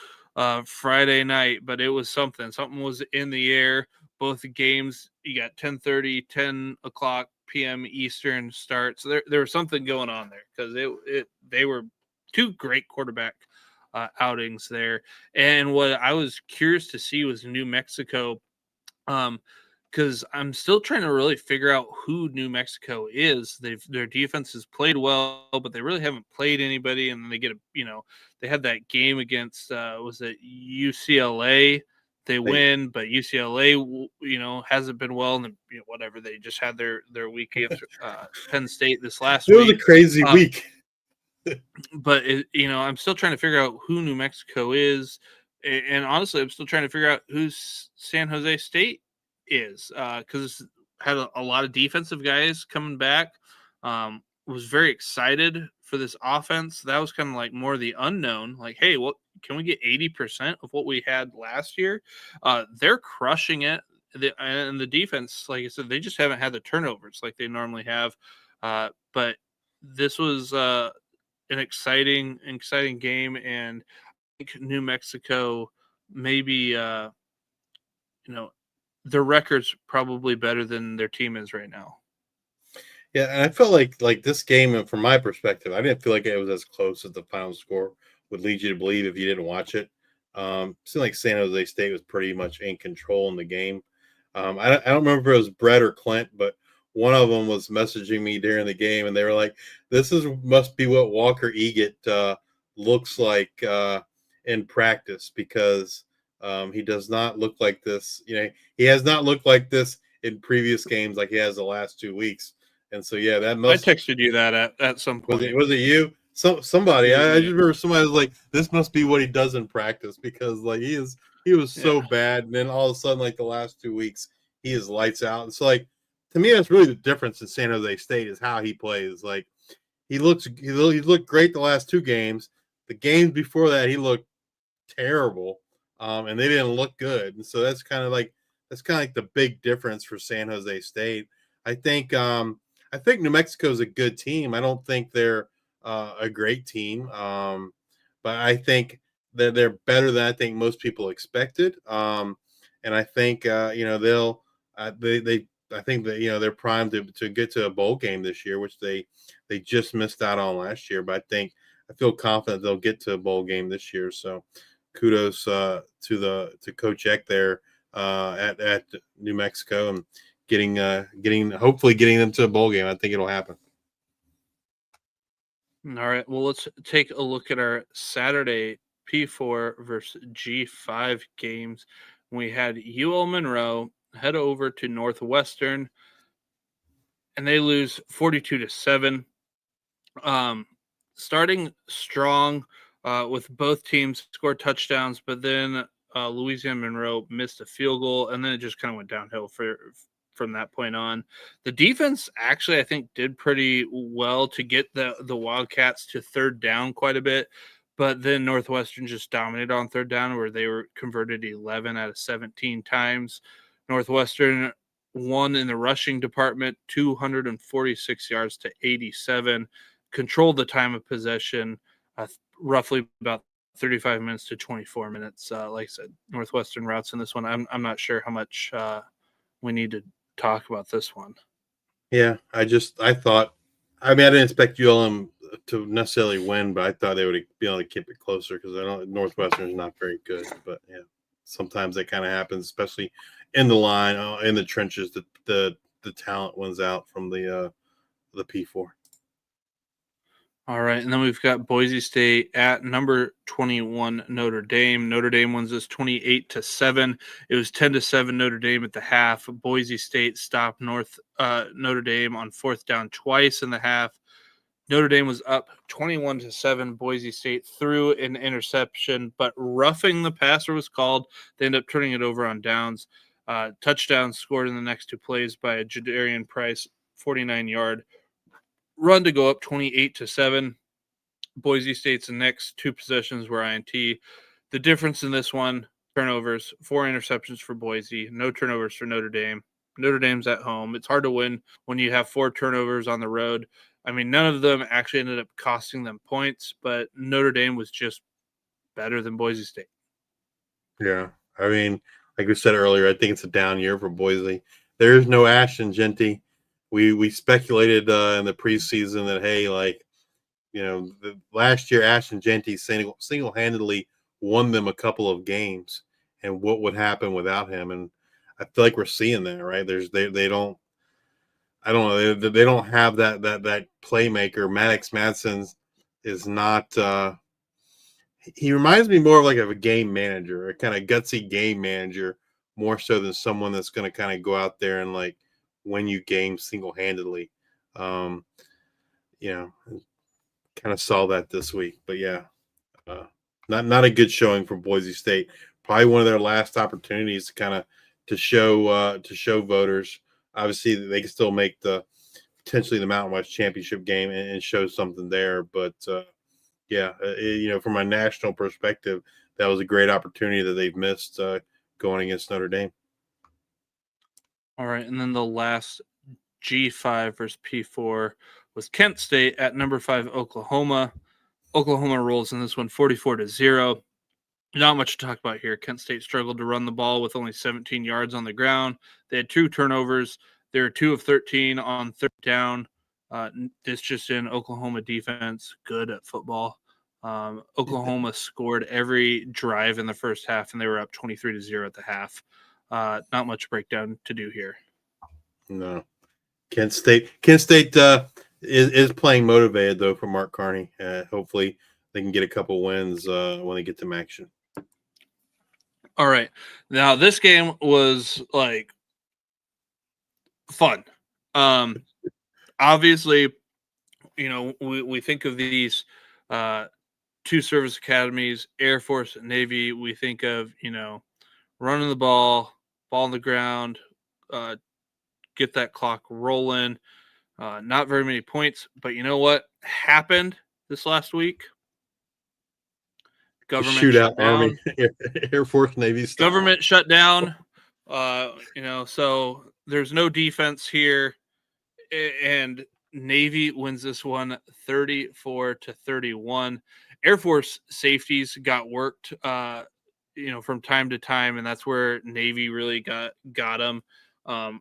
Friday night, but it was something. Something was in the air. Both games, you got 10:30, 10 o'clock p.m. Eastern start. So there was something going on there because they were 2 great quarterback outings there. And what I was curious to see was New Mexico. because I'm still trying to really figure out who New Mexico is. Their defense has played well, but they really haven't played anybody. And then they get they had that game against was it UCLA? They win, but UCLA hasn't been well, and whatever, they just had their week against Penn State this last It week. was a crazy week. But I'm still trying to figure out who New Mexico is, and honestly, I'm still trying to figure out who San Jose State is, because had a lot of defensive guys coming back. Was very excited for this offense. That was kind of like more the unknown. Like, hey, what can we get 80% of what we had last year? They're crushing it. And the defense, like I said, they just haven't had the turnovers like they normally have. But this was an exciting game, and I think New Mexico maybe their record's probably better than their team is right now. Yeah, and I felt like this game, from my perspective, I didn't feel like it was as close as the final score would lead you to believe if you didn't watch it. It seemed like San Jose State was pretty much in control in the game. I don't remember if it was Brett or Clint, but one of them was messaging me during the game, and they were like, must be what Walker Eget looks like in practice, because he does not look like this. He has not looked like this in previous games like he has the last 2 weeks. And so, yeah, that must. I texted you that at some point. Was it you? Somebody. I just remember somebody was like, "This must be what he does in practice," because like he was so bad, and then all of a sudden, like the last 2 weeks, he is lights out. And so, like, to me, that's really the difference in San Jose State is how he plays. Like, he looked great the last 2 games. The games before that, he looked terrible, and they didn't look good. And so that's kind of like the big difference for San Jose State. I think New Mexico is a good team. I don't think they're a great team, but I think that they're better than I think most people expected. And I think they'll I think that they're primed to get to a bowl game this year, which they just missed out on last year. But I feel confident they'll get to a bowl game this year. So kudos to Coach Eck there at New Mexico, and hopefully getting them to a bowl game. I think it'll happen. All right. Well, let's take a look at our Saturday P4 versus G5 games. We had UL Monroe head over to Northwestern, and they lose 42-7. Starting strong with both teams scored touchdowns, but then Louisiana Monroe missed a field goal, and then it just kind of went downhill from that point on. The defense actually, I think, did pretty well to get the Wildcats to third down quite a bit, but then Northwestern just dominated on third down, where they were converted 11 out of 17 times. Northwestern won in the rushing department, 246 yards to 87, controlled the time of possession, roughly about 35 minutes to 24 minutes. Like I said, Northwestern routes in this one. I'm not sure how much we need to talk about this one. Yeah, I didn't expect ULM to necessarily win, but I thought they would be able to keep it closer, because I know Northwestern is not very good. But yeah, sometimes that kind of happens, especially in the line, in the trenches. The talent wins out from the P4. All right, and then we've got Boise State at number 21 Notre Dame. Notre Dame wins this 28-7. It was 10-7 Notre Dame at the half. Boise State stopped Notre Dame on fourth down twice in the half. Notre Dame was up 21-7. Boise State threw an interception, but roughing the passer was called. They ended up turning it over on downs. Touchdown scored in the next 2 plays by Jadarian Price, 49-yard run to go up 28-7. Boise State's next 2 possessions were INT. The difference in this one, turnovers, 4 interceptions for Boise, no turnovers for Notre Dame. Notre Dame's at home. It's hard to win when you have 4 turnovers on the road. I mean, none of them actually ended up costing them points, but Notre Dame was just better than Boise State. Yeah. I mean, like we said earlier, I think it's a down year for Boise. There is no Ashton Genty. We speculated in the preseason that, hey, last year Ashton Genty single-handedly won them a couple of games, and what would happen without him. And I feel like we're seeing that, right? They don't. I don't know. They don't have that playmaker. MACtion is not. He reminds me more of a game manager, a kind of gutsy game manager, more so than someone that's going to kind of go out there and win you games single handedly. Kind of saw that this week, but yeah, not a good showing from Boise State. Probably one of their last opportunities to kind of to show voters. Obviously, they can still make potentially the Mountain West Championship game and show something there, but. From a national perspective, that was a great opportunity that they've missed going against Notre Dame. All right, and then the last G5 versus P4 was Kent State at number 5 Oklahoma. Oklahoma rolls in this one 44-0. Not much to talk about here. Kent State struggled to run the ball with only 17 yards on the ground. They had 2 turnovers. They were 2 of 13 on third down. This just in Oklahoma defense, good at football. Oklahoma scored every drive in the first half, and they were up 23-0 at the half. Not much breakdown to do here. No, Kent State is playing motivated though for Mark Carney. Hopefully, they can get a couple wins when they get to MACtion. All right, now this game was fun. Obviously, we think of these 2 service academies, Air Force and Navy. We think of, running the ball on the ground, get that clock rolling. Not very many points, but you know what happened this last week? Government shootout, Army, Air Force, Navy style. Government shut down. So there's no defense here, and Navy wins this one 34-31. Air Force safeties got worked, from time to time, and that's where Navy really got them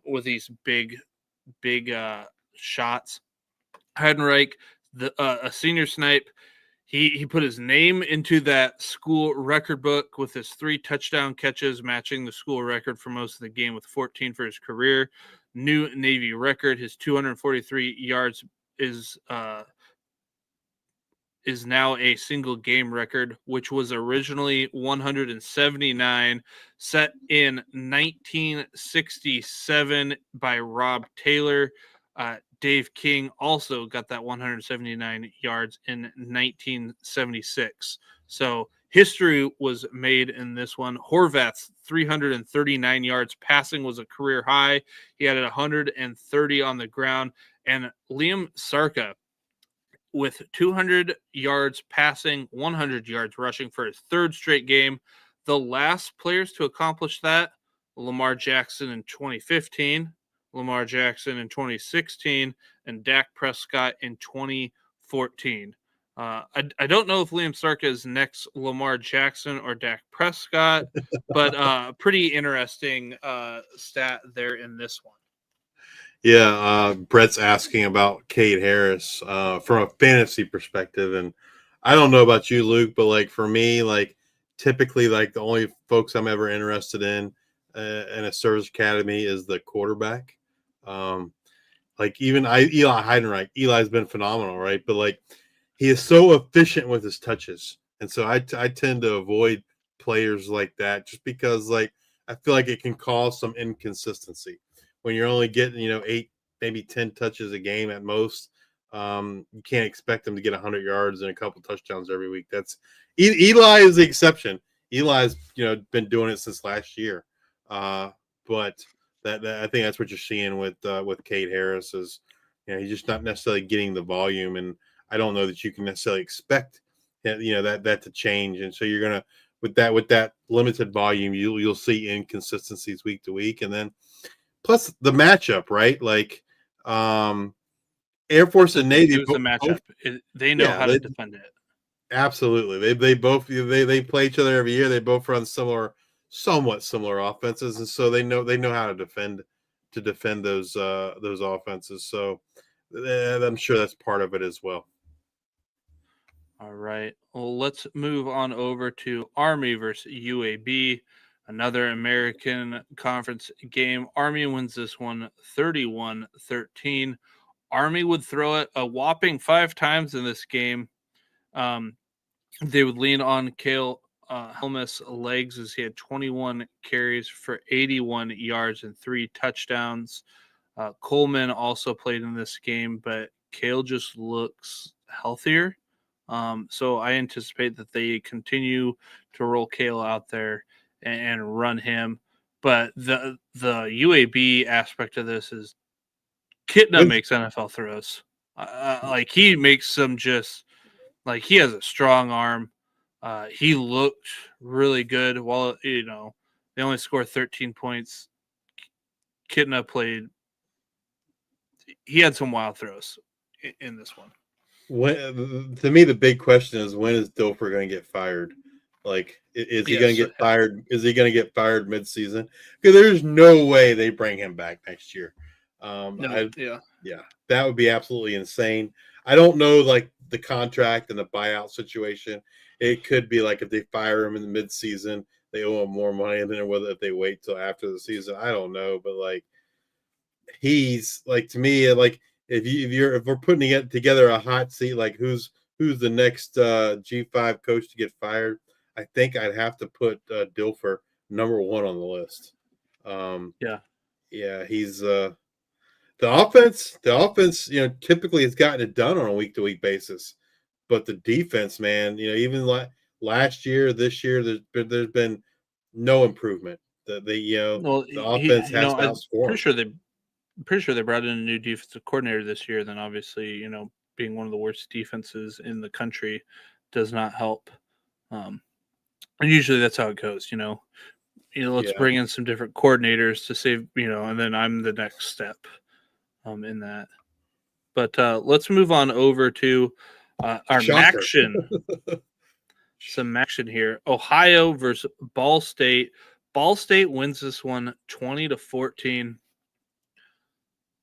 with these big shots. Heidenreich, a senior snipe, he put his name into that school record book with his 3 touchdown catches, matching the school record for most of the game with 14 for his career. New Navy record. His 243 yards is now a single game record, which was originally 179, set in 1967 by Rob Taylor. Dave King also got that 179 yards in 1976. So history was made in this one. Horvath's 339 yards passing was a career high. He had 130 on the ground. And Liam Sarka with 200 yards passing, 100 yards rushing for his 3rd straight game. The last players to accomplish that, Lamar Jackson in 2015, Lamar Jackson in 2016, and Dak Prescott in 2014. I don't know if Liam Sarka is next Lamar Jackson or Dak Prescott, but pretty interesting stat there in this one. Yeah, Brett's asking about Cade Harris from a fantasy perspective, and I don't know about you, Luke, but for me, typically the only folks I'm ever interested in a service academy is the quarterback. Even Eli Heidenreich. Eli's been phenomenal, right? But he is so efficient with his touches, and so I tend to avoid players like that just because I feel like it can cause some inconsistency. When you're only getting 8, maybe 10 touches a game at most, you can't expect them to get 100 yards and a couple touchdowns every week. That's Eli is the exception. Eli's been doing it since last year, but that I think that's what you're seeing with Cade Harris is he's just not necessarily getting the volume, and I don't know that you can necessarily expect that to change. And so you're gonna with that limited volume, you'll see inconsistencies week to week, and then. Plus the matchup, right? Air Force and Navy. It was the matchup. They know how to defend it. Absolutely. They both play each other every year. They both run somewhat similar offenses, and so they know how to defend those offenses. So I'm sure that's part of it as well. All right. Well, let's move on over to Army versus UAB. Another American Conference game. Army wins this one 31-13. Army would throw it a whopping 5 times in this game. They would lean on Cale Helmus' legs as he had 21 carries for 81 yards and 3 touchdowns. Coleman also played in this game, but Cale just looks healthier. So I anticipate that they continue to roll Cale out there and run him. But the UAB aspect of this is Kitna makes NFL throws. Like he makes some just like he has a strong arm. He looked really good. While they only scored 13 points. Kitna played. He had some wild throws in this one. To me, the big question is, when is Dilfer going to get fired? Like, is he going to get fired? Is he going to get fired mid-season? Because there's no way they bring him back next year. That would be absolutely insane. I don't know, like, the contract and the buyout situation. It could be like if they fire him in the mid-season, they owe him more money, and then whether if they wait till after the season, I don't know. But like, he's like, to me, like, if we're putting together a hot seat, like who's the next G5 coach to get fired, I think I'd have to put Dilfer number 1 on the list. He's the offense, typically has gotten it done on a week-to-week basis, but the defense, man, even last year, this year, there's been no improvement. The offense has to outscore. Pretty sure they brought in a new defensive coordinator this year. Then obviously, being one of the worst defenses in the country does not help. And usually that's how it goes. Let's bring in some different coordinators to save. And then I'm the next step in that. But let's move on over to our MACtion. Some MACtion here. Ohio versus Ball State. Ball State wins this one 20-14.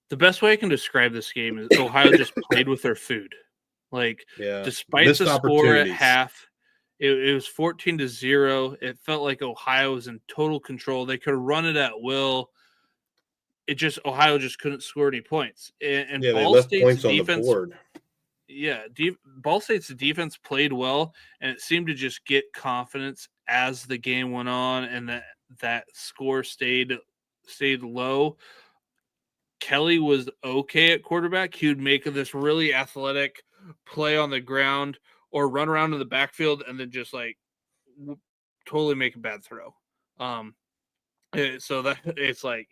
The best way I can describe this game is Ohio just played with their food. Like, despite the score at half, it was 14-0. It felt like Ohio was in total control. They could run it at will. Ohio just couldn't score any points. And Ball State's defense, Ball State's defense played well, and it seemed to just get confidence as the game went on, and that score stayed low. Kelly was okay at quarterback. He would make this really athletic play on the ground or run around in the backfield and then just like totally make a bad throw. So that it's like,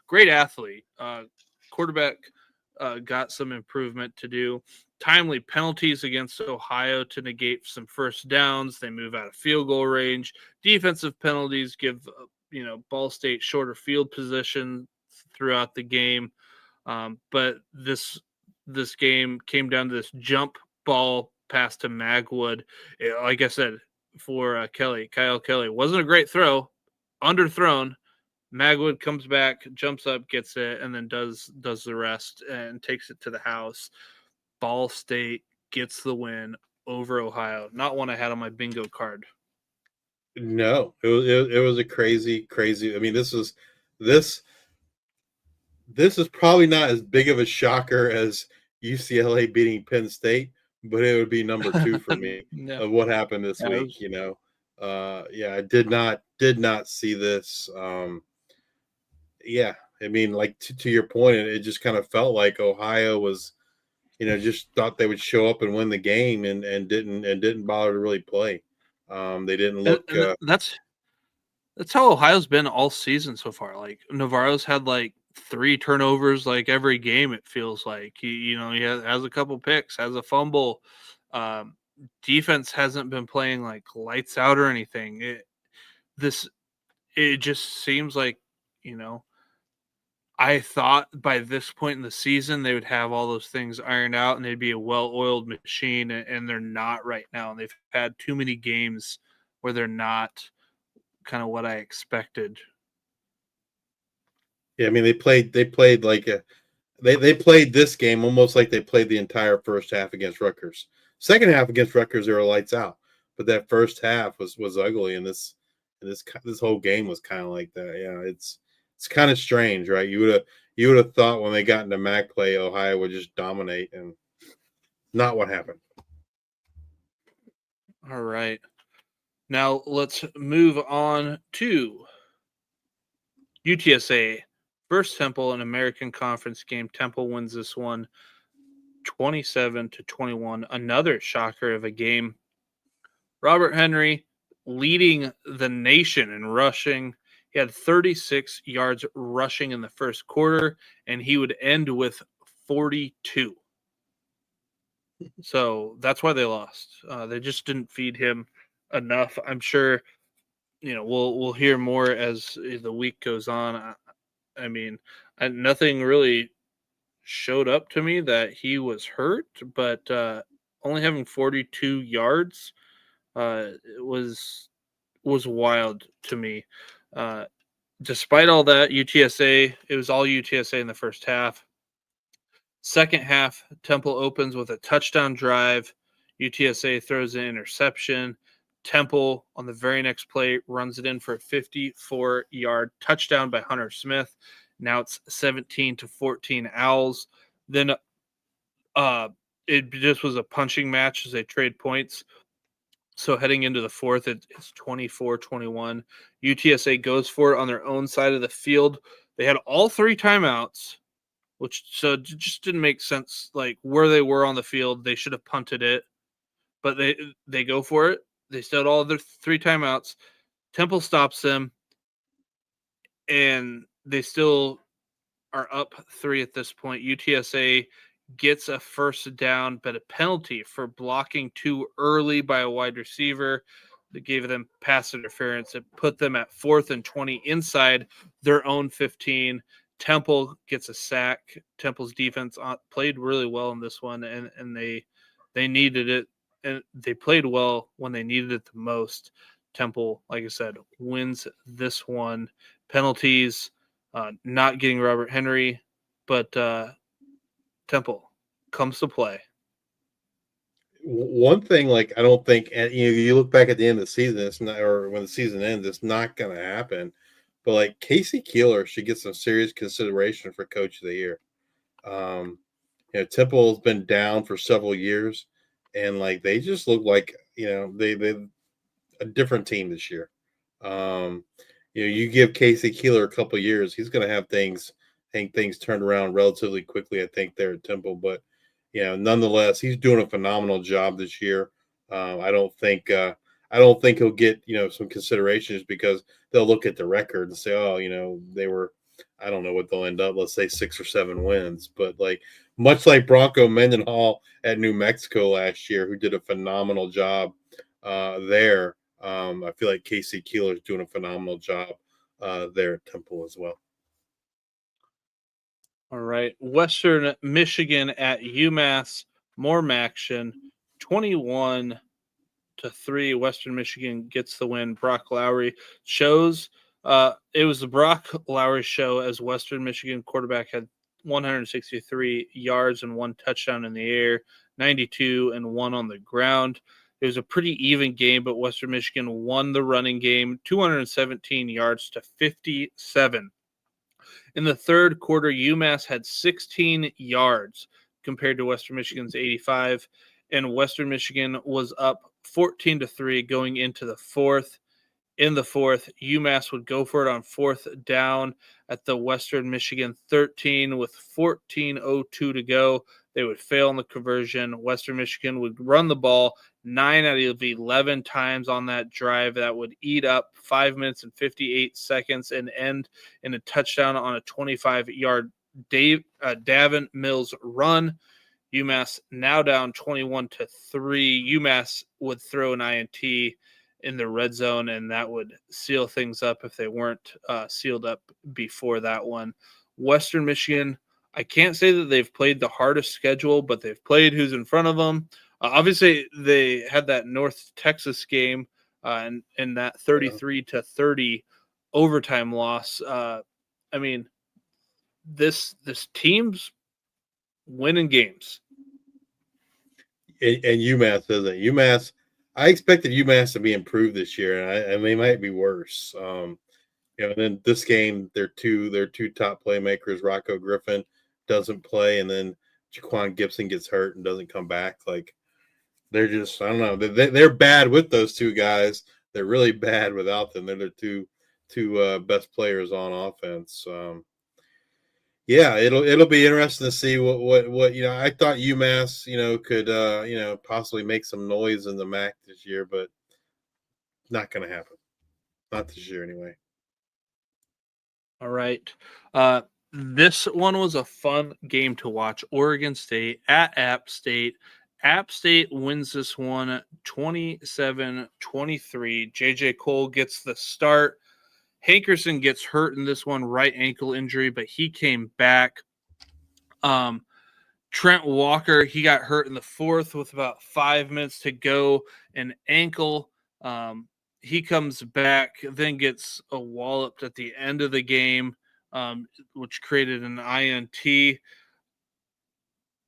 great athlete. Quarterback got some improvement to do. Timely penalties against Ohio to negate some first downs. They move out of field goal range. Defensive penalties give Ball State shorter field position throughout the game. But this game came down to this jump ball pass to Magwood. Like I said, for Kyle Kelly, wasn't a great throw, underthrown. Magwood comes back, jumps up, gets it, and then does the rest and takes it to the house. Ball State gets the win over Ohio. Not one I had on my bingo card. No, it was a crazy. I mean, this is probably not as big of a shocker as UCLA beating Penn State, but it would be number 2 for me of what happened this week. I did not see this. I mean, like to your point, it just kind of felt like Ohio was, just thought they would show up and win the game and didn't bother to really play. They didn't look. That's how Ohio's been all season so far. Like Navarro's had like 3 turnovers like every game. It feels like he has a couple picks, has a fumble. Defense hasn't been playing like lights out or anything. It just seems like I thought by this point in the season they would have all those things ironed out and they'd be a well-oiled machine, and they're not right now. And they've had too many games where they're not kind of what I expected. Yeah, I mean they played like they played this game almost like they played the entire first half against Rutgers. Second half against Rutgers, they were lights out, but that first half was ugly, and And this whole game was kind of like that. Yeah, it's kind of strange, right? You would have thought when they got into MAC play, Ohio would just dominate, and not what happened. All right. Now let's move on to UTSA. First Temple, an American Conference game. Temple wins this one 27-21. Another shocker of a game. Robert Henry leading the nation in rushing. He had 36 yards rushing in the first quarter, and he would end with 42. So that's why they lost. They just didn't feed him enough. I'm sure, we'll hear more as the week goes on. I mean, nothing really showed up to me that he was hurt, but only having 42 yards was wild to me. Despite all that, it was all UTSA in the first half. Second half, Temple opens with a touchdown drive. UTSA throws an interception. Temple on the very next play runs it in for a 54-yard touchdown by Hunter Smith. Now it's 17-14 Owls. Then it just was a punching match as they trade points. So heading into the fourth, it's 24-21. UTSA goes for it on their own side of the field. They had all 3 timeouts, so it just didn't make sense. Like where they were on the field, they should have punted it, but they go for it. They still had all their 3 timeouts. Temple stops them, and they still are up 3 at this point. UTSA gets a first down, but a penalty for blocking too early by a wide receiver that gave them pass interference. It put them at 4th and 20 inside their own 15. Temple gets a sack. Temple's defense played really well in this one, and they needed it, and they played well when they needed it the most. Temple, like I said, wins this one. Penalties, not getting Robert Henry, but Temple comes to play. One thing, like I don't think, and you look back at the end of the season, it's not, or when the season ends, it's not going to happen. But like Casey Keeler should get some serious consideration for Coach of the Year. Temple's been down for several years, and like they just look like they a different team this year. You give Casey Keeler a couple of years, he's going to have things turned around relatively quickly. I think there at Temple, but nonetheless, he's doing a phenomenal job this year. I don't think he'll get some considerations because they'll look at the record and say, oh, they were, I don't know what they'll end up. Let's say 6 or 7 wins, but like much like Bronco Mendenhall at New Mexico last year, who did a phenomenal job there. I feel like Casey Keeler is doing a phenomenal job there at Temple as well. All right. Western Michigan at UMass. More MACtion. 21-3. Western Michigan gets the win. Brock Lowry shows. It was the Brock Lowry show as Western Michigan quarterback had 163 yards and 1 touchdown in the air, 92 and 1 on the ground. It was a pretty even game, but Western Michigan won the running game, 217 yards to 57. In the third quarter, UMass had 16 yards compared to Western Michigan's 85, and Western Michigan was up 14-3 going into the fourth. In the fourth, UMass would go for it on 4th down at the Western Michigan 13 with 14:02 to go. They would fail on the conversion. Western Michigan would run the ball 9 out of 11 times on that drive. That would eat up 5 minutes and 58 seconds and end in a touchdown on a 25-yard Davin Mills run. UMass now down 21-3. UMass would throw an INT in the red zone, and that would seal things up if they weren't sealed up before that one. Western Michigan, I can't say that they've played the hardest schedule, but they've played who's in front of them. Obviously, they had that North Texas game and that 33-30 overtime loss. I mean, this team's winning games. And UMass isn't. UMass, I expected UMass to be improved this year, and they might be worse. And then this game, their two top playmakers, Rocco Griffin doesn't play, and then Jaquan Gibson gets hurt and doesn't come back. Like they're just, I don't know, they're bad with those two guys. They're really bad without them. They're the two best players on offense. Yeah, it'll be interesting to see what I thought UMass could possibly make some noise in the MAC this year, but not going to happen. Not this year anyway. All right. This one was a fun game to watch. Oregon State at App State. App State wins this one 27-23. JJ Cole gets the start. Hankerson gets hurt in this one, right ankle injury, but he came back. Trent Walker, he got hurt in the fourth with about 5 minutes to go, an ankle. He comes back, then gets a walloped at the end of the game, which created an INT.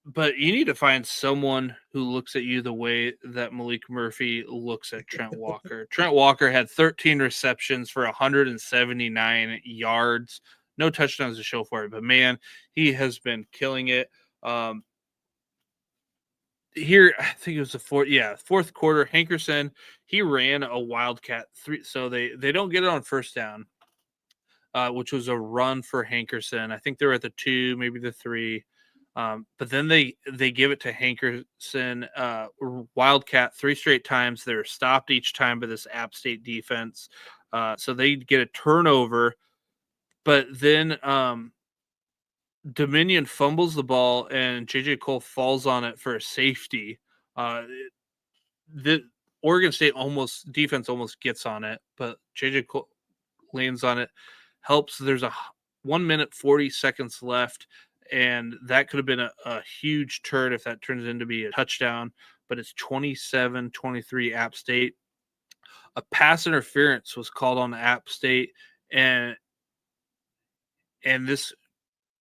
But you need to find someone who looks at you the way that Malik Murphy looks at Trent Walker. Trent Walker had 13 receptions for 179 yards. No touchdowns to show for it, but man, he has been killing it. Here, I think it was the fourth quarter. Hankerson, he ran a Wildcat 3, so they don't get it on first down, which was a run for Hankerson. I think they were at the 2, maybe the 3. But then they give it to Hankerson, Wildcat 3 straight times. They're stopped each time by this App State defense. So they get a turnover, but then Dominion fumbles the ball and JJ Cole falls on it for a safety. The Oregon State defense almost gets on it, but JJ Cole lands on it, helps. There's a 1 minute 40 seconds left. And that could have been a huge turn if that turns into be a touchdown. But it's 27-23 App State. A pass interference was called on App State, and this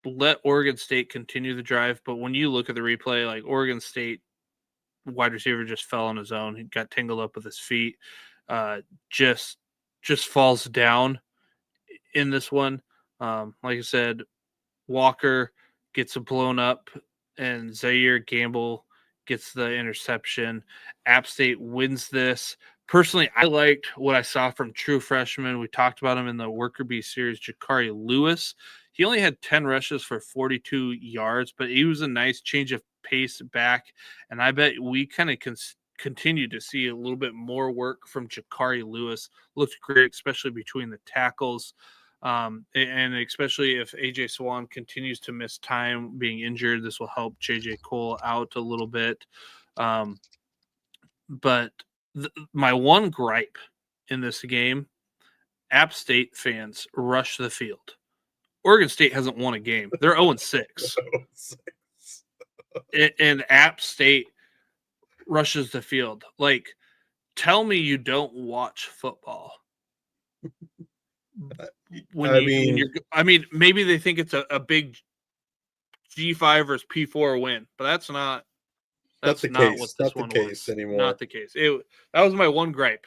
let Oregon State continue the drive. But when you look at the replay, like Oregon State wide receiver just fell on his own. He got tangled up with his feet. Just falls down in this one. Like I said, Walker gets blown up, and Zaire Gamble gets the interception. App State wins this. Personally, I liked what I saw from true freshman. We talked about him in the Worker Bee series, Jakari Lewis. He only had 10 rushes for 42 yards, but he was a nice change of pace back, and I bet we kind of continue to see a little bit more work from Jakari Lewis. Looked great, especially between the tackles. And especially if AJ Swan continues to miss time being injured, this will help JJ Cole out a little bit. But my one gripe in this game, App State fans rush the field. Oregon State hasn't won a game. They're 0-6. And App State rushes the field. Like, tell me you don't watch football. Maybe they think it's a big G5 versus P4 win, but that's not the not case. what this Not one the case was. anymore. Not the case. That was my one gripe.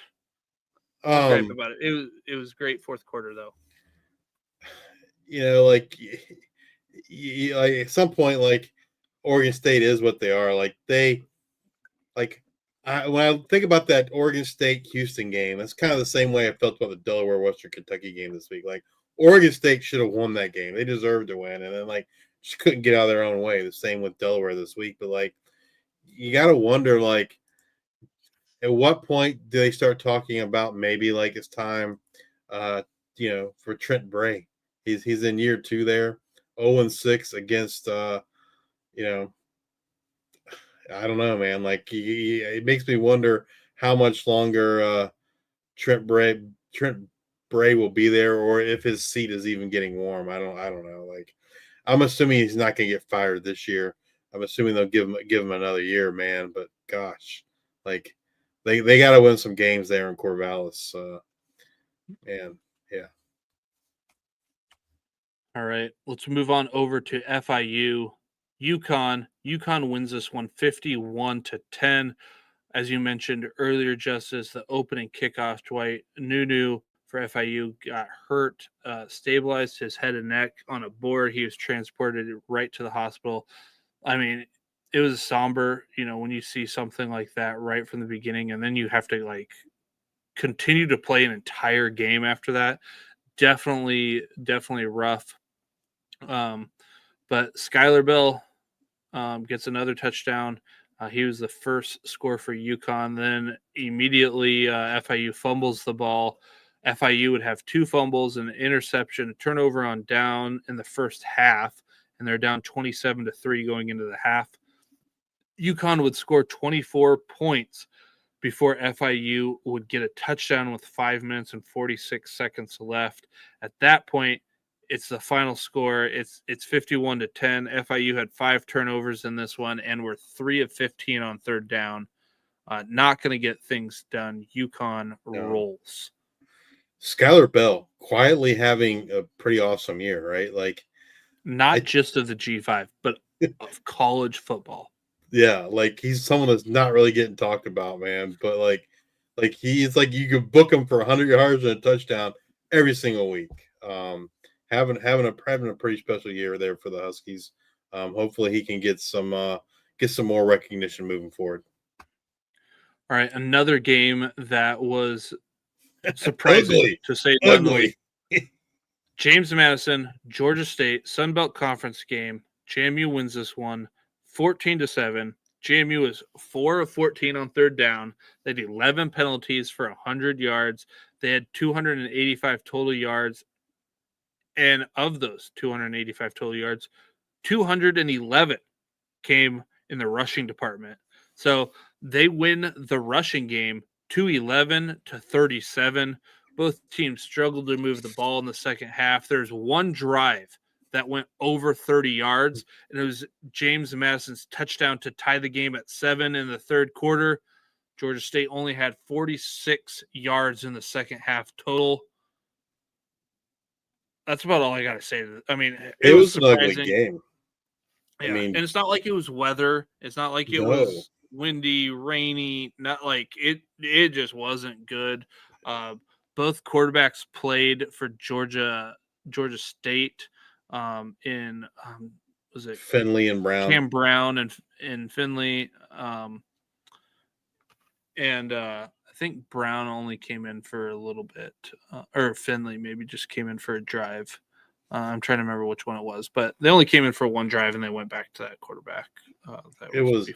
Gripe about it. It was great fourth quarter though. Like at some point, like Oregon State is what they are. Like when I think about that Oregon State Houston game, that's kind of the same way I felt about the Delaware Western Kentucky game this week. Like Oregon State should have won that game; they deserved to win, and then just couldn't get out of their own way. The same with Delaware this week. But you got to wonder, at what point do they start talking about maybe it's time, for Trent Bray? He's in year 2 there, 0-6 against I don't know, man. It makes me wonder how much longer Trent Bray will be there, or if his seat is even getting warm. I don't know. I'm assuming he's not going to get fired this year. I'm assuming they'll give him another year, man. But gosh, they got to win some games there in Corvallis, man. Yeah. All right, let's move on over to FIU. UConn wins this one 51-10. as you mentioned earlier, Justice, the opening kickoff, Dwight Nunu for FIU got hurt, stabilized his head and neck on a board. He was transported right to the hospital. I mean, it was somber, when you see something like that right from the beginning, and then you have to continue to play an entire game after that. Definitely rough. But Skylar Bell gets another touchdown. He was the first score for UConn. Then immediately FIU fumbles the ball. FIU would have 2 fumbles, an interception, a turnover on down in the first half, and they're down 27-3 going into the half. UConn would score 24 points before FIU would get a touchdown with 5 minutes and 46 seconds left. At that point, it's the final score. It's 51-10. FIU had 5 turnovers in this one and were 3 of 15 on third down. Not going to get things done. UConn rolls. Skylar Bell quietly having a pretty awesome year, right? Not just of the G5, but of college football. Yeah, he's someone that's not really getting talked about, man. But he's you could book him for 100 yards and a touchdown every single week. Having a pretty special year there for the Huskies. Hopefully he can get some more recognition moving forward. All right, another game that was surprising to say ugly. James Madison, Georgia State, Sun Belt Conference game. JMU wins this one 14-7. JMU is 4 of 14 on third down. They had 11 penalties for 100 yards. They had 285 total yards. And of those 285 total yards, 211 came in the rushing department. So they win the rushing game 211-37. Both teams struggled to move the ball in the second half. There's one drive that went over 30 yards, and it was James Madison's touchdown to tie the game at 7 in the third quarter. Georgia State only had 46 yards in the second half total. That's about all I got to say. I mean, it was an ugly game. Yeah. And it's not like it was weather. It's not like it was windy, rainy. Not like it. It just wasn't good. Both quarterbacks played for Georgia State. In was it Finley and Brown? Cam Brown and Finley. I think Brown only came in for a little bit, or Finley maybe just came in for a drive. I'm trying to remember which one it was, but they only came in for one drive and they went back to that quarterback. It was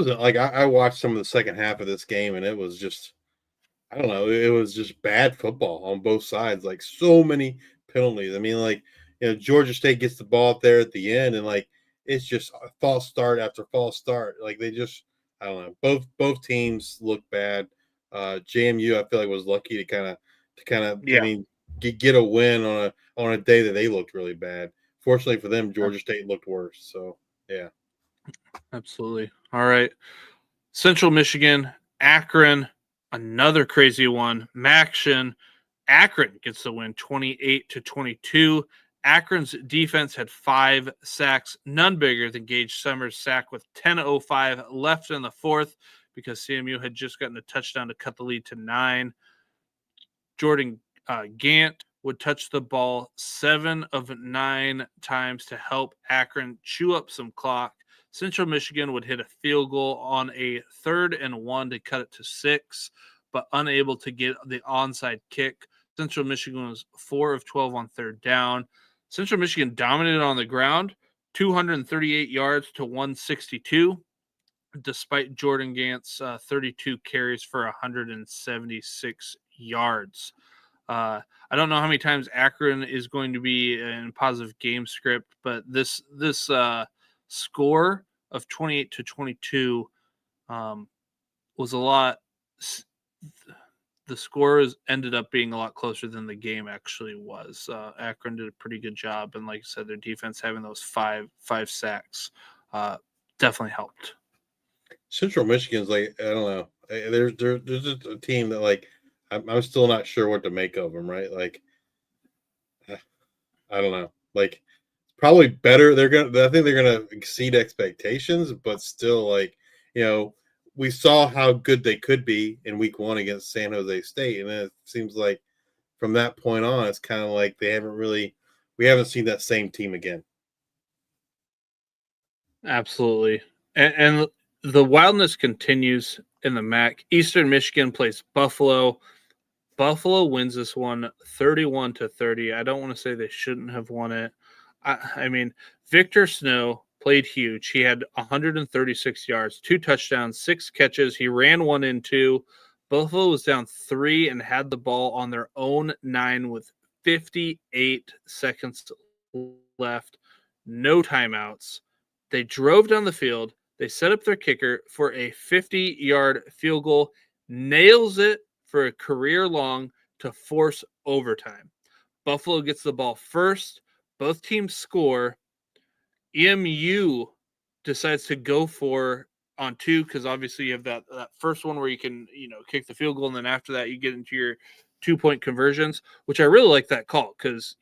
I watched some of the second half of this game and it was just, I don't know, it was just bad football on both sides. So many penalties. I mean, Georgia State gets the ball up there at the end and it's just a false start after false start. They just, I don't know. Both teams look bad. JMU, I feel like, was lucky to kind of I mean, get a win on a day that they looked really bad. Fortunately for them, Georgia State looked worse. So yeah, absolutely. All right, Central Michigan, Akron, another crazy one. MACtion, Akron gets the win, 28-22. Akron's defense had 5 sacks, none bigger than Gage Summers' sack with 10:05 left in the fourth, because CMU had just gotten a touchdown to cut the lead to 9. Jordan Gant would touch the ball 7 of 9 times to help Akron chew up some clock. Central Michigan would hit a field goal on a 3rd and 1 to cut it to 6, but unable to get the onside kick. Central Michigan was 4 of 12 on third down. Central Michigan dominated on the ground, 238 yards to 162. Despite Jordan Gant's 32 carries for 176 yards. I don't know how many times Akron is going to be in positive game script, but this score of 28-22 was a lot. The score ended up being a lot closer than the game actually was. Akron did a pretty good job, and like I said, their defense having those five sacks definitely helped. Central Michigan's I don't know. There's just a team that I'm still not sure what to make of them. Right? I don't know. Probably better. I think they're gonna exceed expectations, but still, we saw how good they could be in week 1 against San Jose State. And then it seems like from that point on, it's kind of like we haven't seen that same team again. Absolutely. And the wildness continues in the MAC. Eastern Michigan plays Buffalo. Buffalo wins this one 31-30. I don't want to say they shouldn't have won it. I mean, Victor Snow played huge. He had 136 yards, 2 touchdowns, 6 catches. He ran 1 and 2. Buffalo was down 3 and had the ball on their own 9 with 58 seconds left. No timeouts. They drove down the field. They set up their kicker for a 50-yard field goal. Nails it for a career long to force overtime. Buffalo gets the ball first. Both teams score. EMU decides to go for on 2 because obviously you have that first one where you can kick the field goal, and then after that you get into your 2-point conversions, which I really like that call because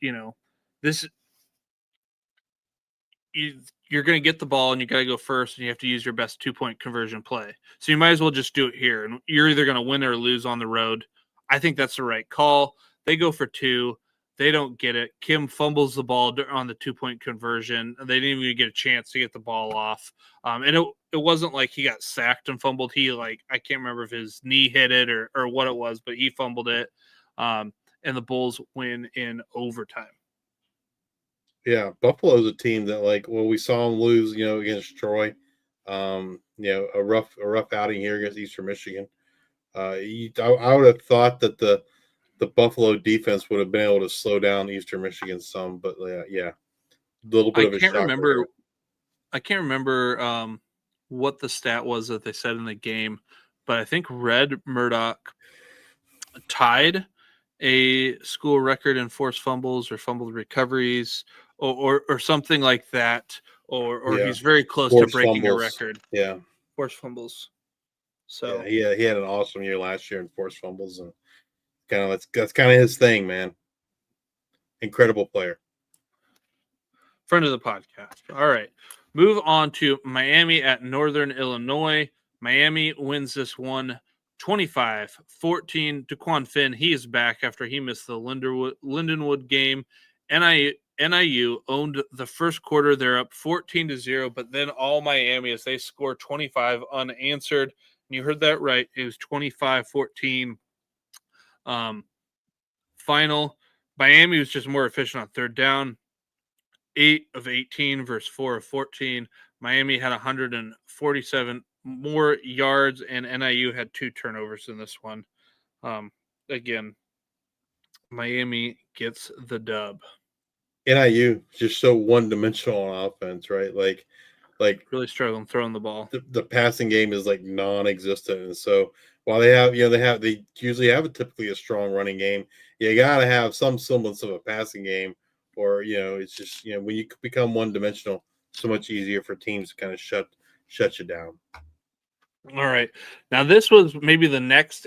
this you're going to get the ball and you got to go first, and you have to use your best 2-point conversion play. So you might as well just do it here, and you're either going to win or lose on the road. I think that's the right call. They go for 2. They don't get it. Kim fumbles the ball on the 2-point conversion. They didn't even get a chance to get the ball off. And it wasn't like he got sacked and fumbled. He I can't remember if his knee hit it or what it was, but he fumbled it. And the Bulls win in overtime. Yeah, Buffalo's a team that we saw them lose, against Troy. A rough outing here against Eastern Michigan. I would have thought that the Buffalo defense would have been able to slow down Eastern Michigan some, but a little bit of a shock. I can't remember what the stat was that they said in the game, but I think Red Murdoch tied a school record in forced fumbles or fumbled recoveries or something like that, or he's very close to breaking a record. Yeah, forced fumbles. So he had an awesome year last year in forced fumbles, and that's kind of his thing, man. Incredible player. Friend of the podcast. All right. Move on to Miami at Northern Illinois. Miami wins this one 25-14. Daquan Finn, he is back after he missed the Lindenwood game. NIU owned the first quarter. They're up 14-0, but then all Miami as they score 25 unanswered. And you heard that right. It was 25-14. Final. Miami was just more efficient on third down. 8 of 18 versus 4 of 14. Miami had 147 more yards, and NIU had 2 turnovers in this one. Again, Miami gets the dub. NIU just so one-dimensional on offense, right? Like really struggling throwing the ball. The passing game is non-existent, and so while they usually have typically a strong running game, you got to have some semblance of a passing game, or it's just when you become one-dimensional, so much easier for teams to kind of shut you down. All right, now this was maybe the next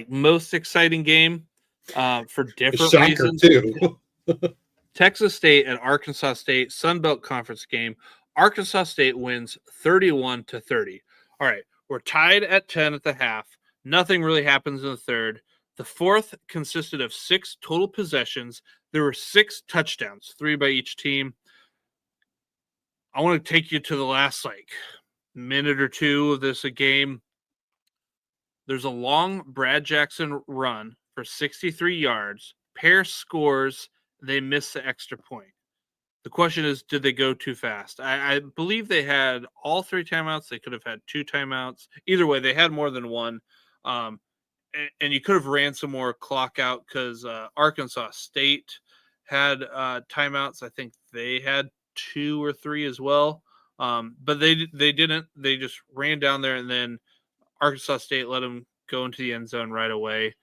most exciting game for different reasons too. Texas State and Arkansas State, Sun Belt Conference game. Arkansas State wins 31-30. All right, we're tied at 10 at the half. Nothing really happens in the third. The fourth consisted of 6 total possessions. There were 6 touchdowns, 3 by each team. I want to take you to the last minute or 2 of this game. There's a long Brad Jackson run for 63 yards. Pair scores. They miss the extra point. The question is, did they go too fast? I believe they had all 3 timeouts. They could have had 2 timeouts. Either way, they had more than one. And you could have ran some more clock out because Arkansas State had timeouts. I think they had 2 or 3 as well. But they didn't. They just ran down there, and then Arkansas State let them go into the end zone right away.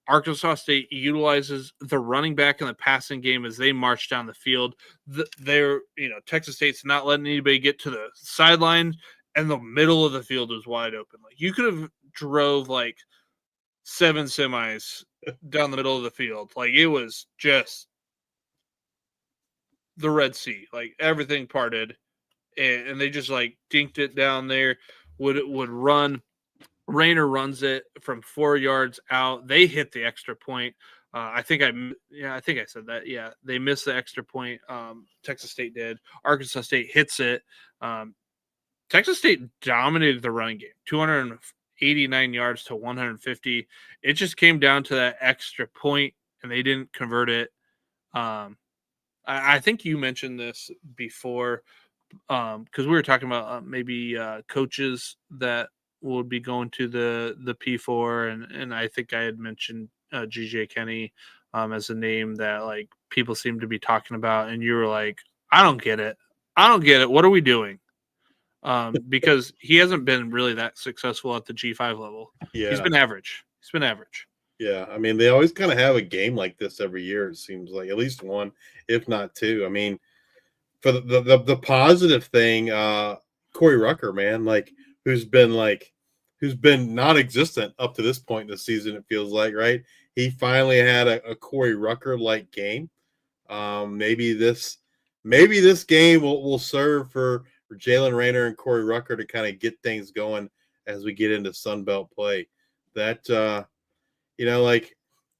Arkansas State utilizes the running back in the passing game as they march down the field. Texas State's not letting anybody get to the sideline, and the middle of the field is wide open. You could have drove 7 semis down the middle of the field. It was just the Red Sea. Everything parted, and they just dinked it down there. Would run. Rayner runs it from 4 yards out. They hit the extra point. I think I said that. Yeah, they missed the extra point. Texas State did. Arkansas State hits it. Texas State dominated the running game, 289 yards to 150. It just came down to that extra point, and they didn't convert it. I think you mentioned this before, because we were talking about maybe coaches that would be going to the P4, and I think I had mentioned GJ Kenny as a name that like people seem to be talking about, and you were like, I don't get it. What are we doing? Because he hasn't been really that successful at the G5 level. Yeah, he's been average. Yeah, I mean, they always kind of have a game like this every year. It seems like at least one, if not two. I mean, for the positive thing, Corey Rucker, man, like who's been non-existent up to this point in the season. It feels like, right? He finally had a Corey Rucker like game. Maybe this game will serve for Jalen Rayner and Corey Rucker to kind of get things going as we get into Sun Belt play. That like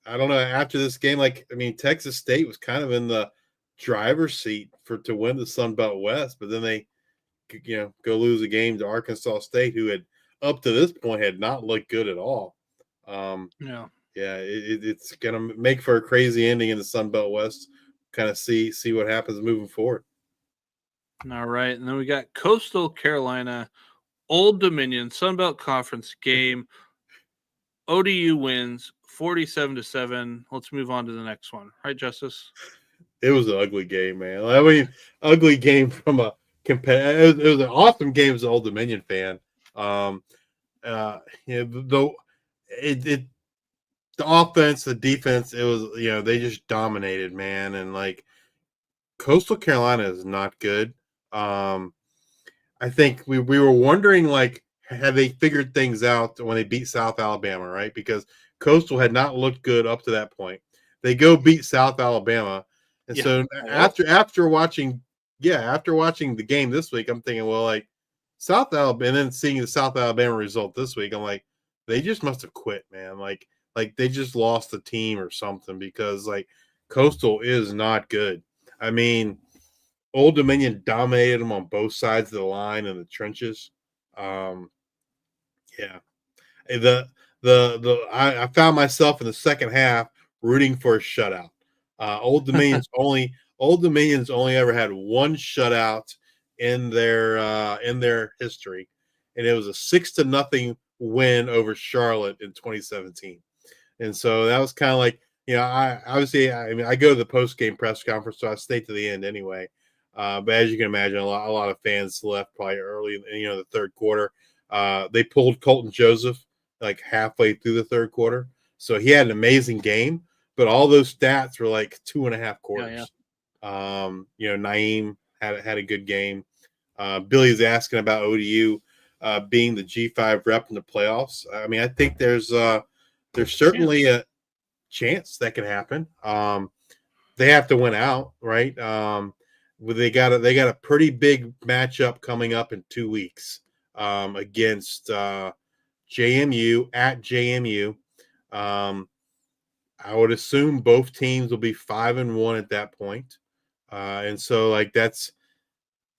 I don't know, after this game, like I mean, Texas State was kind of in the driver's seat to win the Sun Belt West, but then they go lose a game to Arkansas State, who had up to this point had not looked good at all. It's gonna make for a crazy ending in the Sun Belt West. Kind of see what happens moving forward. All right, and then we got Coastal Carolina, Old Dominion Sun Belt Conference game. ODU wins 47-7. Let's move on to the next one, right, Justice? It was an ugly game, man. I mean, ugly game from a competitive. It was an awesome game as an Old Dominion fan. The offense, the defense, it was, they just dominated, man. And like Coastal Carolina is not good. I think we were wondering, like, had they figured things out when they beat South Alabama, right? Because Coastal had not looked good up to that point. They go beat South Alabama. And so after watching the game this week, I'm thinking, well, like South Alabama, and then seeing the South Alabama result this week, I'm like, they just must have quit, man. Like they just lost the team or something, because like Coastal is not good. I mean, Old Dominion dominated them on both sides of the line in the trenches. I found myself in the second half rooting for a shutout. Old Dominion's only ever had one shutout in their history, and it was a 6-0 win over Charlotte in 2017. And so that was kind of like, I go to the post game press conference, so I stay to the end anyway. But as you can imagine, a lot of fans left probably early in the third quarter. They pulled Colton Joseph like halfway through the third quarter, so he had an amazing game. But all those stats were like 2.5 quarters. Naeem had a good game. Billy's asking about ODU being the G5 rep in the playoffs. I mean, I think there's certainly a chance that could happen. They have to win out, right? They got a pretty big matchup coming up in 2 weeks against JMU at JMU. I would assume both teams will be 5-1 at that point. And so like that's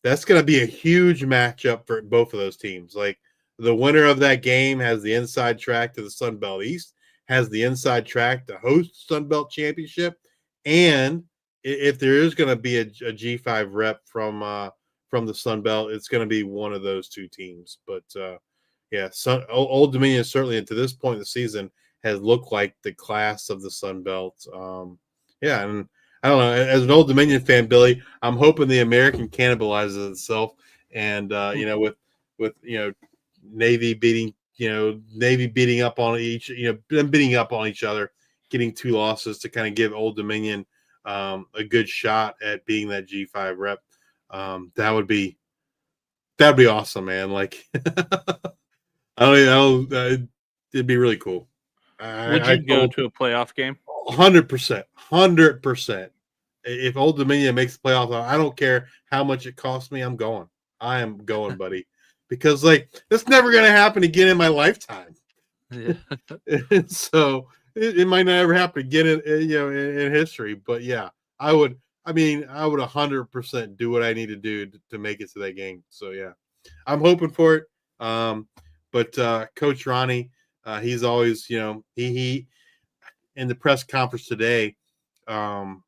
going to be a huge matchup for both of those teams. Like the winner of that game has the inside track to the Sun Belt East, has the inside track to host Sun Belt Championship, and if there is going to be a G5 rep from the Sun Belt, it's going to be one of those two teams. But Old Dominion certainly, to this point in the season, has looked like the class of the Sun Belt. And I don't know. As an Old Dominion fan, Billy, I'm hoping the American cannibalizes itself, and with Navy beating up on them beating up on each other, getting 2 losses to kind of give Old Dominion a good shot at being that G5 rep. That'd be awesome, man. Like, it'd be really cool. Would you go to a playoff game? 100%. If Old Dominion makes the playoffs, I don't care how much it costs me. I'm going. I am going, buddy, because like that's never going to happen again in my lifetime. Yeah. And so it might not ever happen again in history. But yeah, I would 100% do what I need to do to make it to that game. So yeah, I'm hoping for it. But Coach Ronnie, he's always, he in the press conference today, the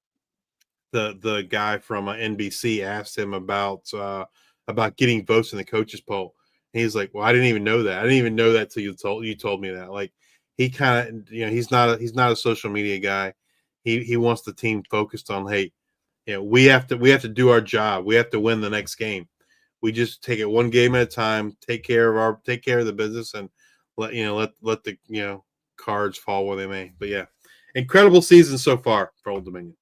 guy from NBC asked him about getting votes in the coaches poll. And he's like, "Well, I didn't even know that. I didn't even know that till you told me that." Like he kind of, he's not a social media guy. He wants the team focused on, hey, we have to do our job. We have to win the next game. We just take it one game at a time. Take care of the business, and let the cards fall where they may. But yeah, incredible season so far for Old Dominion.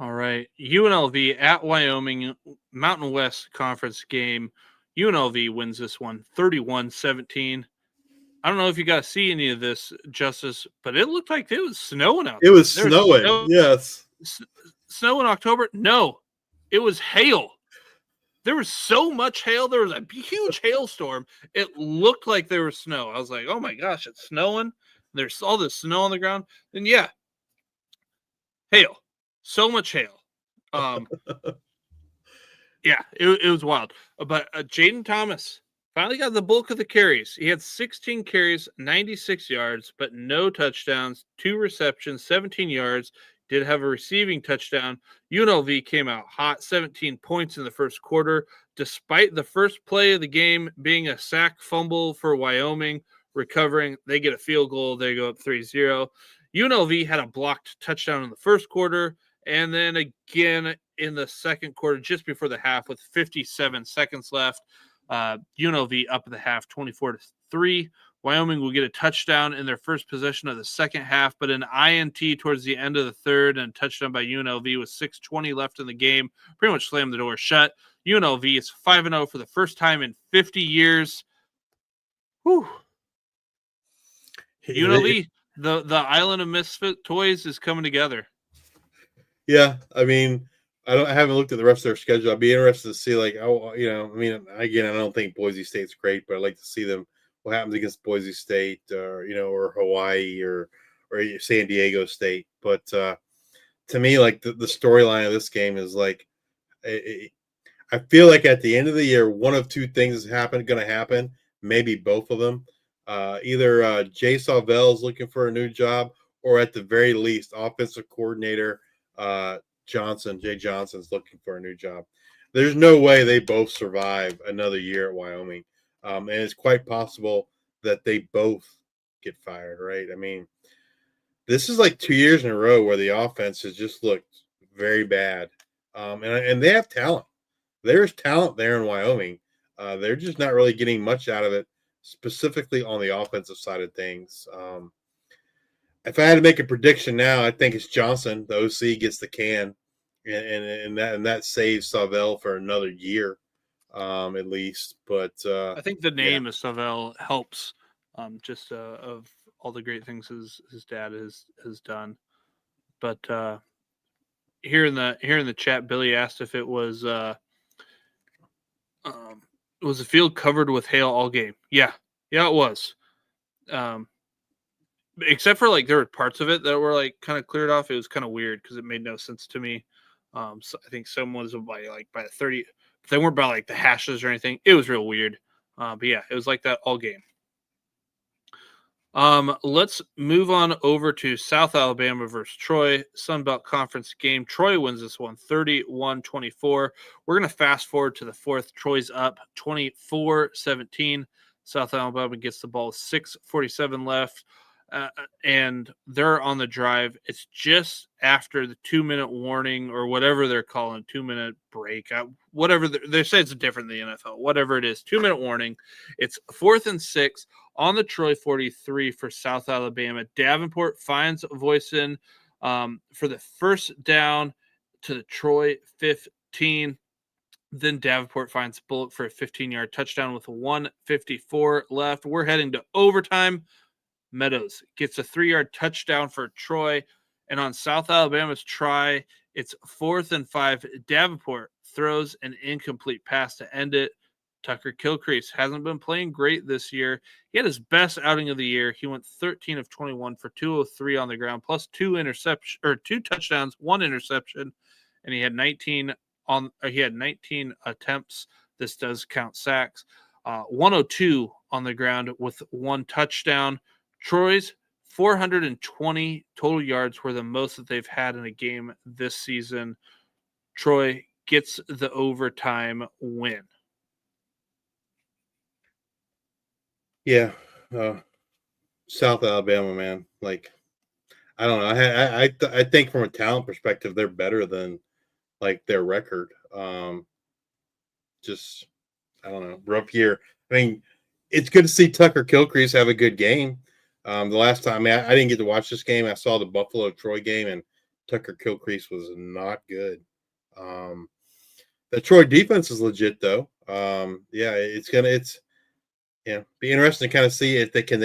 All right. UNLV at Wyoming, Mountain West Conference game. UNLV wins this one 31-17. I don't know if you got to see any of this, Justice, but it looked like it was snowing out there. It was snowing. Yes. Snow in October? No. It was hail. There was so much hail. There was a huge hailstorm. It looked like there was snow. I was like, oh my gosh, it's snowing. There's all this snow on the ground. And yeah, hail. So much hail. Yeah, it was wild. But Jaden Thomas finally got the bulk of the carries. He had 16 carries, 96 yards, but no touchdowns, 2 receptions, 17 yards. Did have a receiving touchdown. UNLV came out hot, 17 points in the first quarter, despite the first play of the game being a sack fumble for Wyoming. Recovering, they get a field goal. They go up 3-0. UNLV had a blocked touchdown in the first quarter, and then again in the second quarter, just before the half, with 57 seconds left. UNLV up at the half, 24-3. Wyoming will get a touchdown in their first possession of the second half, but an INT towards the end of the third and touchdown by UNLV with 6:20 left in the game. Pretty much slammed the door shut. UNLV is 5-0 for the first time in 50 years. Whew. UNLV, the island of misfit toys is coming together. Yeah, I mean, I haven't looked at the rest of their schedule. I'd be interested to see, like, again, I don't think Boise State's great, but I'd like to see them. What happens against Boise State, or Hawaii, or San Diego State. But to me, like the storyline of this game is like, I feel like at the end of the year, one of two things is going to happen. Maybe both of them. Either Jay Sauvel is looking for a new job, or at the very least, offensive coordinator Jay Johnson's looking for a new job. There's no way they both survive another year at Wyoming. And it's quite possible that they both get fired, right? I mean, this is like 2 years in a row where the offense has just looked very bad. And they have talent. There's talent there in Wyoming. They're just not really getting much out of it, specifically on the offensive side of things. If I had to make a prediction now, I think it's Johnson. The OC gets the can, and that saves Sauvel for another year. At least, but I think the name of Sauvel helps, just of all the great things his dad has done. But here in the chat, Billy asked if it was a field covered with hail all game. Yeah, it was. Except for like there were parts of it that were like kind of cleared off. It was kind of weird because it made no sense to me. So I think some was by the 30. They weren't by like the hashes or anything. It was real weird. But yeah, it was like that all game. Let's move on over to South Alabama versus Troy. Sun Belt Conference game. Troy wins this one 31-24. We're going to fast forward to the fourth. Troy's up 24-17. South Alabama gets the ball, 6:47 left. And they're on the drive. It's just after the 2-minute warning or whatever they're calling, 2-minute break. Whatever they say it's different than the NFL. Whatever it is, 2-minute warning. It's 4th and 6 on the Troy 43 for South Alabama. Davenport finds Voisin for the first down to the Troy 15. Then Davenport finds Bullock for a 15-yard touchdown with 1:54 left. We're heading to overtime. Meadows gets a 3-yard touchdown for Troy. And on South Alabama's try, it's 4th and 5. Davenport throws an incomplete pass to end it. Tucker Kilcrease hasn't been playing great this year. He had his best outing of the year. He went 13 of 21 for 203 on the ground, plus 2 touchdowns, 1 interception, and he had 19 attempts. This does count sacks. 102 on the ground with 1 touchdown. Troy's 420 total yards were the most that they've had in a game this season. Troy gets the overtime win. Yeah, South Alabama, man. Like, I don't know. I think from a talent perspective, they're better than like their record. Just I don't know, rough year. I mean, it's good to see Tucker Kilcrease have a good game. The last time I didn't get to watch this game. I saw the Buffalo Troy game, and Tucker Kilcrease was not good. The Troy defense is legit though. It's be interesting to kind of see if they can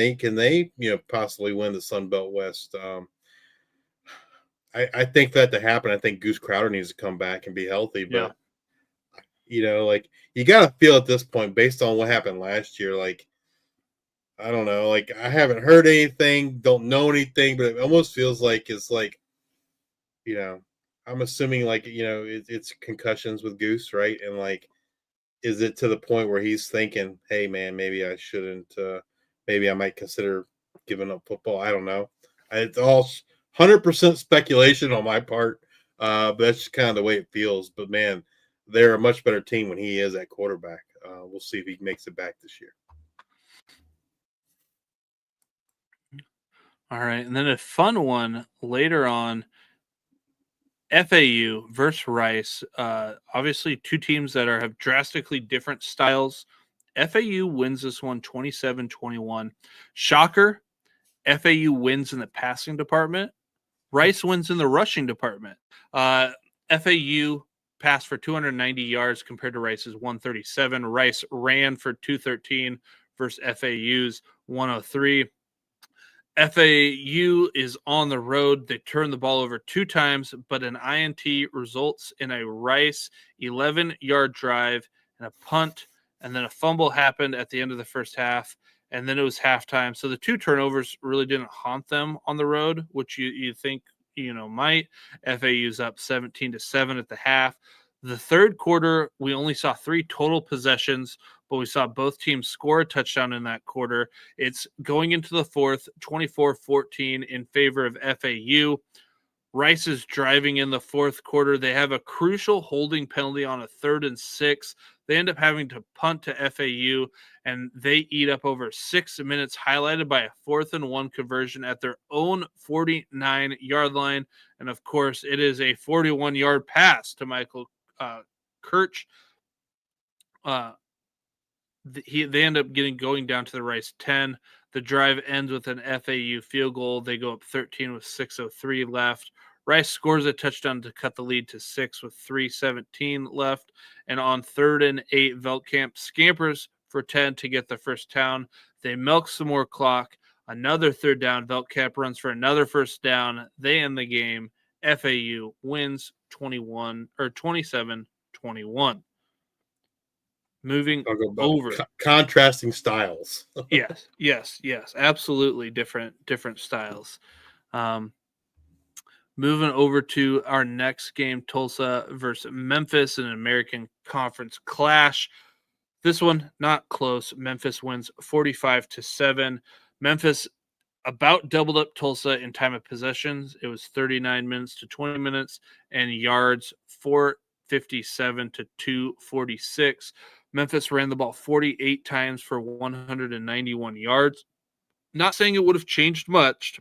possibly win the Sun Belt West. I think that to happen, I think Goose Crowder needs to come back and be healthy. But like you got to feel at this point, based on what happened last year, like I don't know, like I haven't heard anything, don't know anything, but it almost feels like it's like, I'm assuming like it's concussions with Goose, right? And like, is it to the point where he's thinking, hey man, maybe I shouldn't, maybe I might consider giving up football? I don't know. It's all 100% speculation on my part, but that's just kind of the way it feels. But man, they're a much better team when he is at quarterback. We'll see if he makes it back this year. All right, and then a fun one later on. FAU versus Rice. Obviously, two teams that have drastically different styles. FAU wins this one 27-21. Shocker, FAU wins in the passing department. Rice wins in the rushing department. FAU passed for 290 yards compared to Rice's 137. Rice ran for 213 versus FAU's 103. FAU is on the road. They turn the ball over 2 times, but an INT results in a Rice 11-yard drive and a punt, and then a fumble happened at the end of the first half, and then it was halftime. So the 2 turnovers really didn't haunt them on the road, which you think might. FAU's up 17-7 at the half. The third quarter, we only saw 3 total possessions, but we saw both teams score a touchdown in that quarter. It's going into the fourth, 24-14 in favor of FAU. Rice is driving in the fourth quarter. They have a crucial holding penalty on a 3rd and 6. They end up having to punt to FAU, and they eat up over 6 minutes, highlighted by a 4th and 1 conversion at their own 49-yard line. And, of course, it is a 41-yard pass to Michael Kirch. They end up going down to the Rice 10. The drive ends with an FAU field goal. They go up 13 with 6:03 left. Rice scores a touchdown to cut the lead to 6 with 3:17 left. And on 3rd and 8, Veldkamp scampers for 10 to get the first down. They milk some more clock. Another 3rd down. Veldkamp runs for another first down. They end the game. FAU wins 27-21. Moving over contrasting styles. yes, absolutely different styles. Moving over to our next game, Tulsa versus Memphis, an American Conference clash. This one not close. Memphis wins 45-7. Memphis about doubled up Tulsa in time of possessions. It was 39 minutes to 20 minutes, and yards 457 to 246. Memphis ran the ball 48 times for 191 yards. Not saying it would have changed much,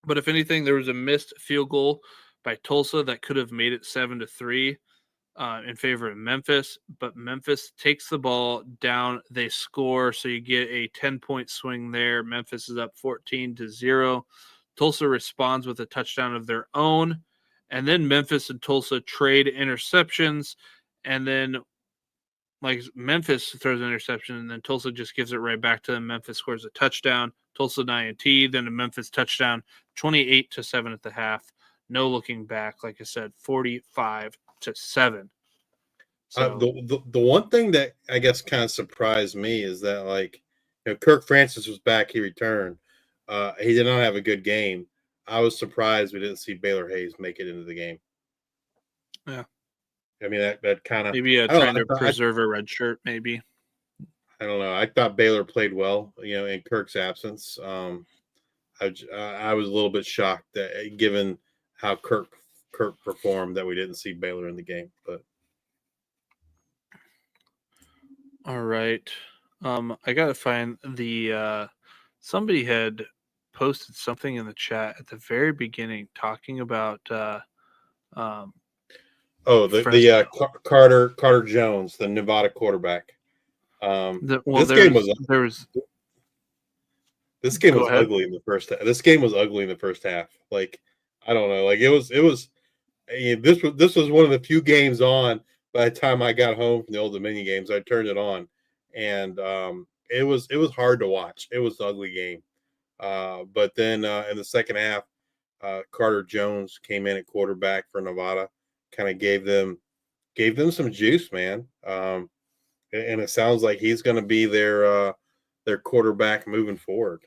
but if anything, there was a missed field goal by Tulsa that could have made it 7-3 in favor of Memphis. But Memphis takes the ball down. They score, so you get a 10-point swing there. Memphis is up 14-0. Tulsa responds with a touchdown of their own. And then Memphis and Tulsa trade interceptions. And then Memphis throws an interception, and then Tulsa just gives it right back to them. Memphis scores a touchdown. Tulsa an INT, then a Memphis touchdown, 28-7 at the half. No looking back. Like I said, 45-7. So The one thing that I guess kind of surprised me is that, like, Kirk Francis was back. He returned. He did not have a good game. I was surprised we didn't see Baylor Hayes make it into the game. yeah, I mean, that kind of maybe trying to preserve a red shirt, maybe. I don't know. I thought Baylor played well, in Kirk's absence. I was a little bit shocked that, given how Kirk performed, that we didn't see Baylor in the game. But all right, I gotta find the somebody had posted something in the chat at the very beginning talking about Carter Jones, the Nevada quarterback. This game was ugly in the first half. This game was ugly in the first half. Like, I don't know. Like, this was one of the few games on by the time I got home from the Old Dominion games. I turned it on, and it was hard to watch. It was an ugly game. But then in the second half, Carter Jones came in at quarterback for Nevada, kind of gave them some juice, man. And it sounds like he's going to be their quarterback moving forward.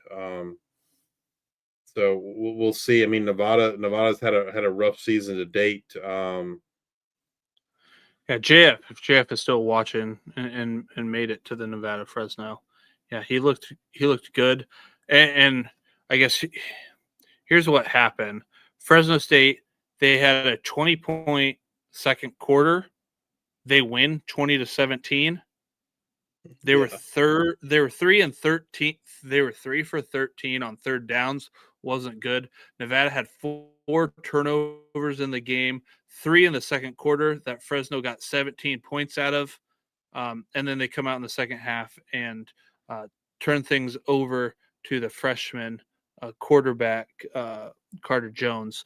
So we'll see. I mean, Nevada's had a rough season to date. Yeah, if JF is still watching and made it to the Nevada Fresno, yeah, he looked good. And I guess here's what happened. Fresno State, they had a 20-point second quarter. They win 20-17. They were 3 and 13. They were 3 for 13 on third downs. Wasn't good. Nevada had 4 turnovers in the game, 3 in the second quarter that Fresno got 17 points out of. And then they come out in the second half and turn things over to the freshman quarterback, Carter Jones.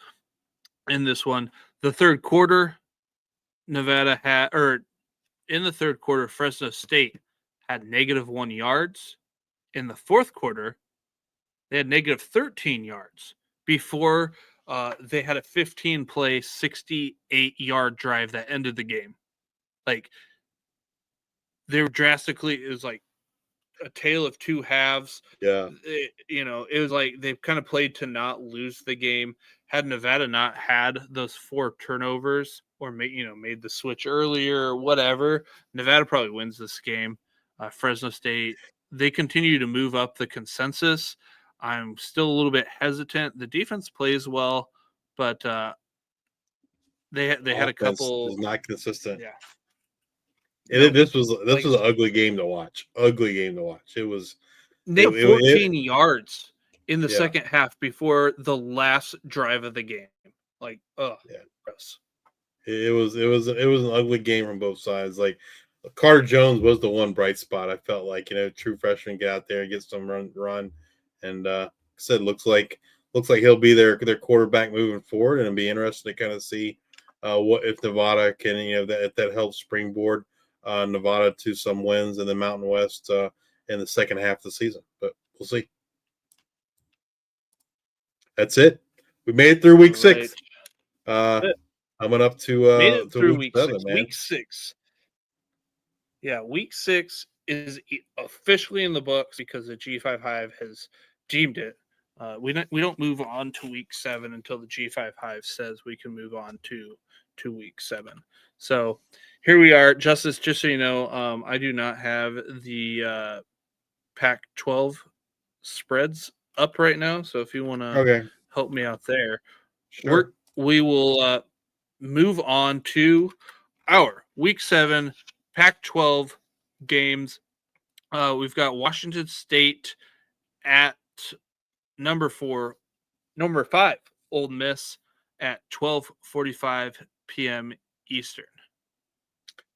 In this one, the third quarter, in the third quarter, Fresno State had -1 yards. In the fourth quarter, they had -13 yards before they had a 15-play, 68-yard drive that ended the game. Like, they were it was like a tale of two halves. Yeah. It was like they've kind of played to not lose the game. Had Nevada not had those 4 turnovers or made the switch earlier or whatever, Nevada probably wins this game. Fresno State, they continue to move up the consensus. I'm still a little bit hesitant. The defense plays well, but they had a couple. Is not consistent. Yeah. This was an ugly game to watch. Ugly game to watch. It was. They had 14 yards in the second half before the last drive of the game. Like, gross. It was an ugly game from both sides. Like, Carter Jones was the one bright spot. I felt like, true freshman, get out there and get some run, and said looks like he'll be their quarterback moving forward, and it'll be interesting to kind of see what if Nevada can if that helps springboard Nevada to some wins in the Mountain West in the second half of the season. But we'll see. That's it. We made it through week 6. Coming up to week 7, man. Week 6. Yeah, week 6 is officially in the books because the G5 Hive has deemed it. We don't move on to week 7 until the G5 Hive says we can move on to week 7. So here we are. Justice, just so you know, I do not have the Pac-12 spreads up right now. So if you want to help me out there, sure. We will move on to our week 7 Pac-12 games. We've got Washington State at number 5, Ole Miss at 12:45 p.m. Eastern.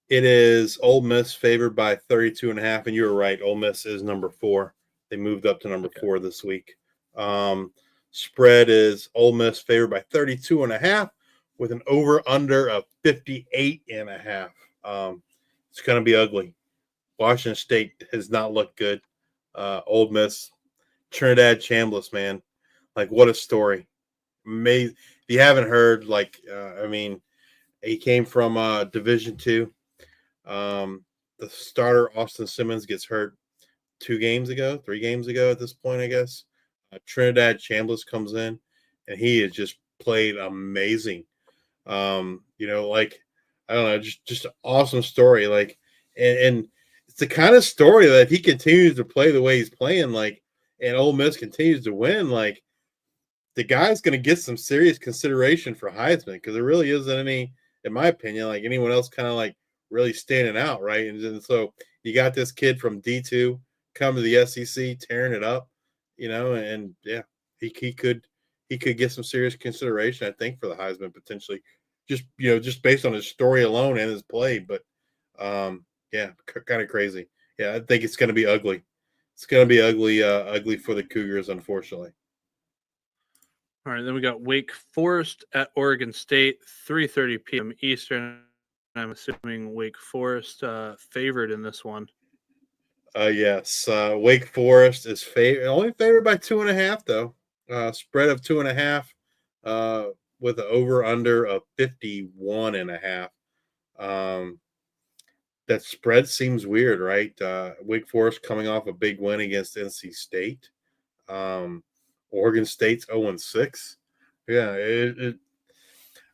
It is Ole Miss favored by 32.5, and you were right. Ole Miss is number 4. They moved up to number 4 this week. Spread is Ole Miss favored by 32.5 with an over/under of 58.5. It's going to be ugly. Washington State has not looked good. Ole Miss, Trinidad Chambliss, man, like, what a story! If you haven't heard, he came from Division II. The starter, Austin Simmons, gets hurt 3 games ago at this point, I guess. Trinidad Chambliss comes in, and he has just played amazing. Like, I don't know, just an awesome story. Like, and it's the kind of story that if he continues to play the way he's playing, like, and Ole Miss continues to win, like, the guy's going to get some serious consideration for Heisman, because there really isn't any, in my opinion, like anyone else kind of like really standing out, right? And so you got this kid from D2 coming to the SEC, tearing it up, and yeah, he could get some serious consideration, I think, for the Heisman potentially, just based on his story alone and his play. But yeah, kind of crazy. Yeah, I think it's going to be ugly. It's going to be ugly for the Cougars, unfortunately. All right, then we got Wake Forest at Oregon State, 3:30 p.m. Eastern. I'm assuming Wake Forest favored in this one. Yes, Wake Forest is only favored by 2.5, though. Spread of 2.5, with an over/under of 51.5. That spread seems weird, right? Wake Forest coming off a big win against NC State. Oregon State's 0-6. Yeah,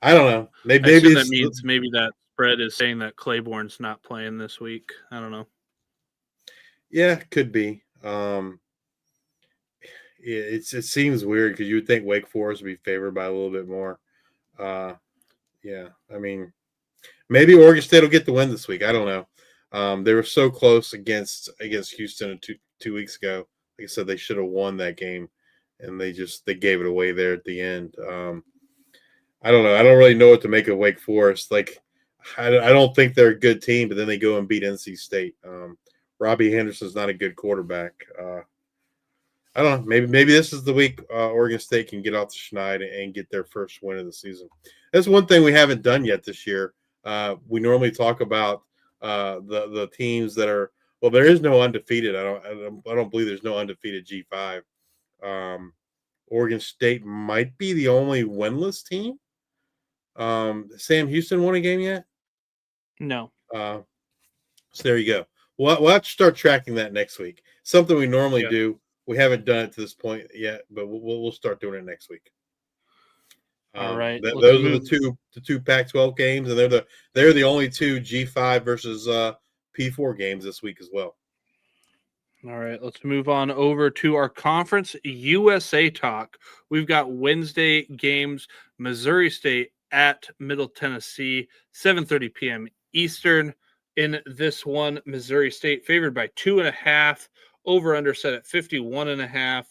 I don't know. Maybe that means maybe that spread is saying that Claiborne's not playing this week. I don't know. Yeah, could be. It seems weird because you would think Wake Forest would be favored by a little bit more. Yeah, I mean, maybe Oregon State will get the win this week. I don't know. They were so close against Houston two weeks ago. Like I said, they should have won that game, and they gave it away there at the end. I don't know. I don't really know what to make of Wake Forest. Like, I don't think they're a good team, but then they go and beat NC State. Robbie Henderson's not a good quarterback. I don't know. Maybe this is the week Oregon State can get off the schneid and get their first win of the season. That's one thing we haven't done yet this year. We normally talk about the teams that are, well, there is no undefeated. I don't believe there's no undefeated G5. Oregon State might be the only winless team. Sam Houston won a game yet? No. So there you go. We'll have to start tracking that next week. Something we normally do. We haven't done it to this point yet, but we'll start doing it next week. All right. Those are the two Pac-12 games, and they're the only two G5 versus P4 games this week as well. All right, let's move on over to our Conference USA talk. We've got Wednesday games: Missouri State at Middle Tennessee, 7:30 p.m. Eastern. In this one, Missouri State favored by 2.5. Over/under set at 51.5.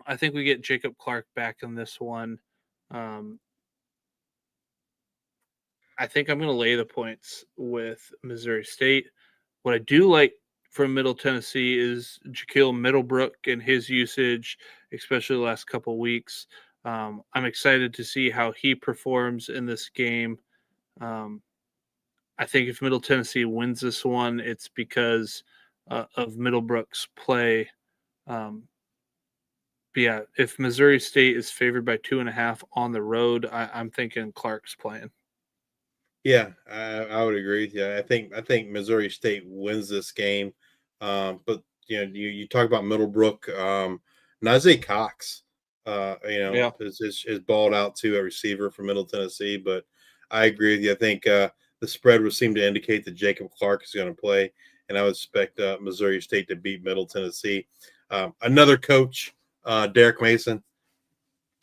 I think we get Jacob Clark back in this one. I think I'm going to lay the points with Missouri State. What I do like from Middle Tennessee is Jaquil Middlebrook and his usage, especially the last couple of weeks. I'm excited to see how he performs in this game. I think if Middle Tennessee wins this one, it's because of Middlebrook's play. But yeah, if Missouri State is favored by 2.5 on the road, I'm thinking Clark's playing. Yeah, I would agree with you. I think Missouri State wins this game. But you talk about Middlebrook, Najee Cox, is balled out to a receiver for Middle Tennessee. But I agree with you. I think the spread would seem to indicate that Jacob Clark is going to play, and I would expect Missouri State to beat Middle Tennessee. Another coach, Derek Mason,